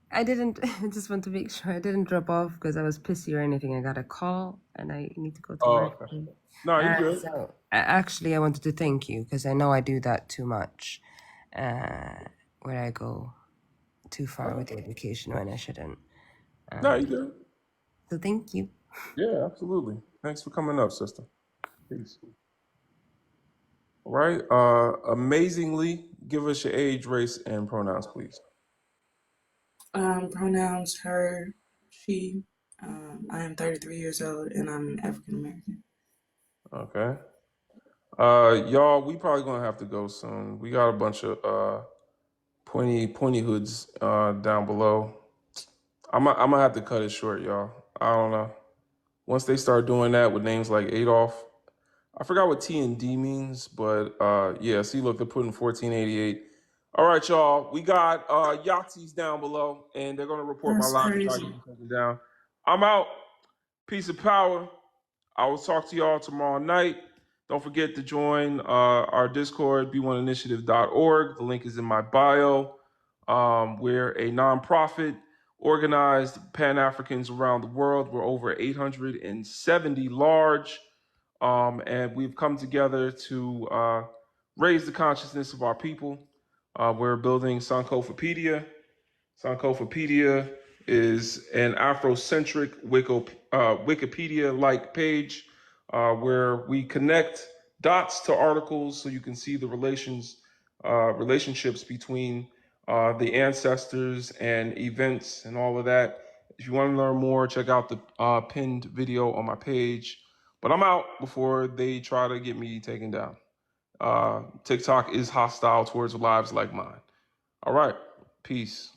I didn't, I just want to make sure I didn't drop off because I was pissy or anything. I got a call and I need to go to Oh, work. okay. No, you good. So actually, I wanted to thank you because I know I do that too much, where I go too far with the education when I shouldn't. No, you good. So thank you. Yeah, absolutely. Thanks for coming up, sister. Peace. All right. Amazingly, give us your age, race, and pronouns, please. Pronouns her, she. I am 33 years old and I'm African American. Okay. Y'all, we probably gonna have to go soon. We got a bunch of pointy hoods down below. I'm gonna have to cut it short, y'all. I don't know. Once they start doing that with names like Adolf, I forgot what T and D means, but yeah. See, look, they're putting 1488. All right, y'all. We got Yahtzees down below, and they're gonna report my That's live if I crazy. get something down. I'm out. Peace and power. I will talk to y'all tomorrow night. Don't forget to join our Discord, b1initiative.org. The link is in my bio. We're a nonprofit organized Pan-Africans around the world. We're over 870 large. And we've come together to raise the consciousness of our people. We're building Sankofapedia. Sankofapedia is an Afrocentric Wikipedia-like page where we connect dots to articles so you can see the relationships between the ancestors and events and all of that. If you want to learn more, check out the pinned video on my page. But I'm out before they try to get me taken down. TikTok is hostile towards lives like mine. All right. Peace.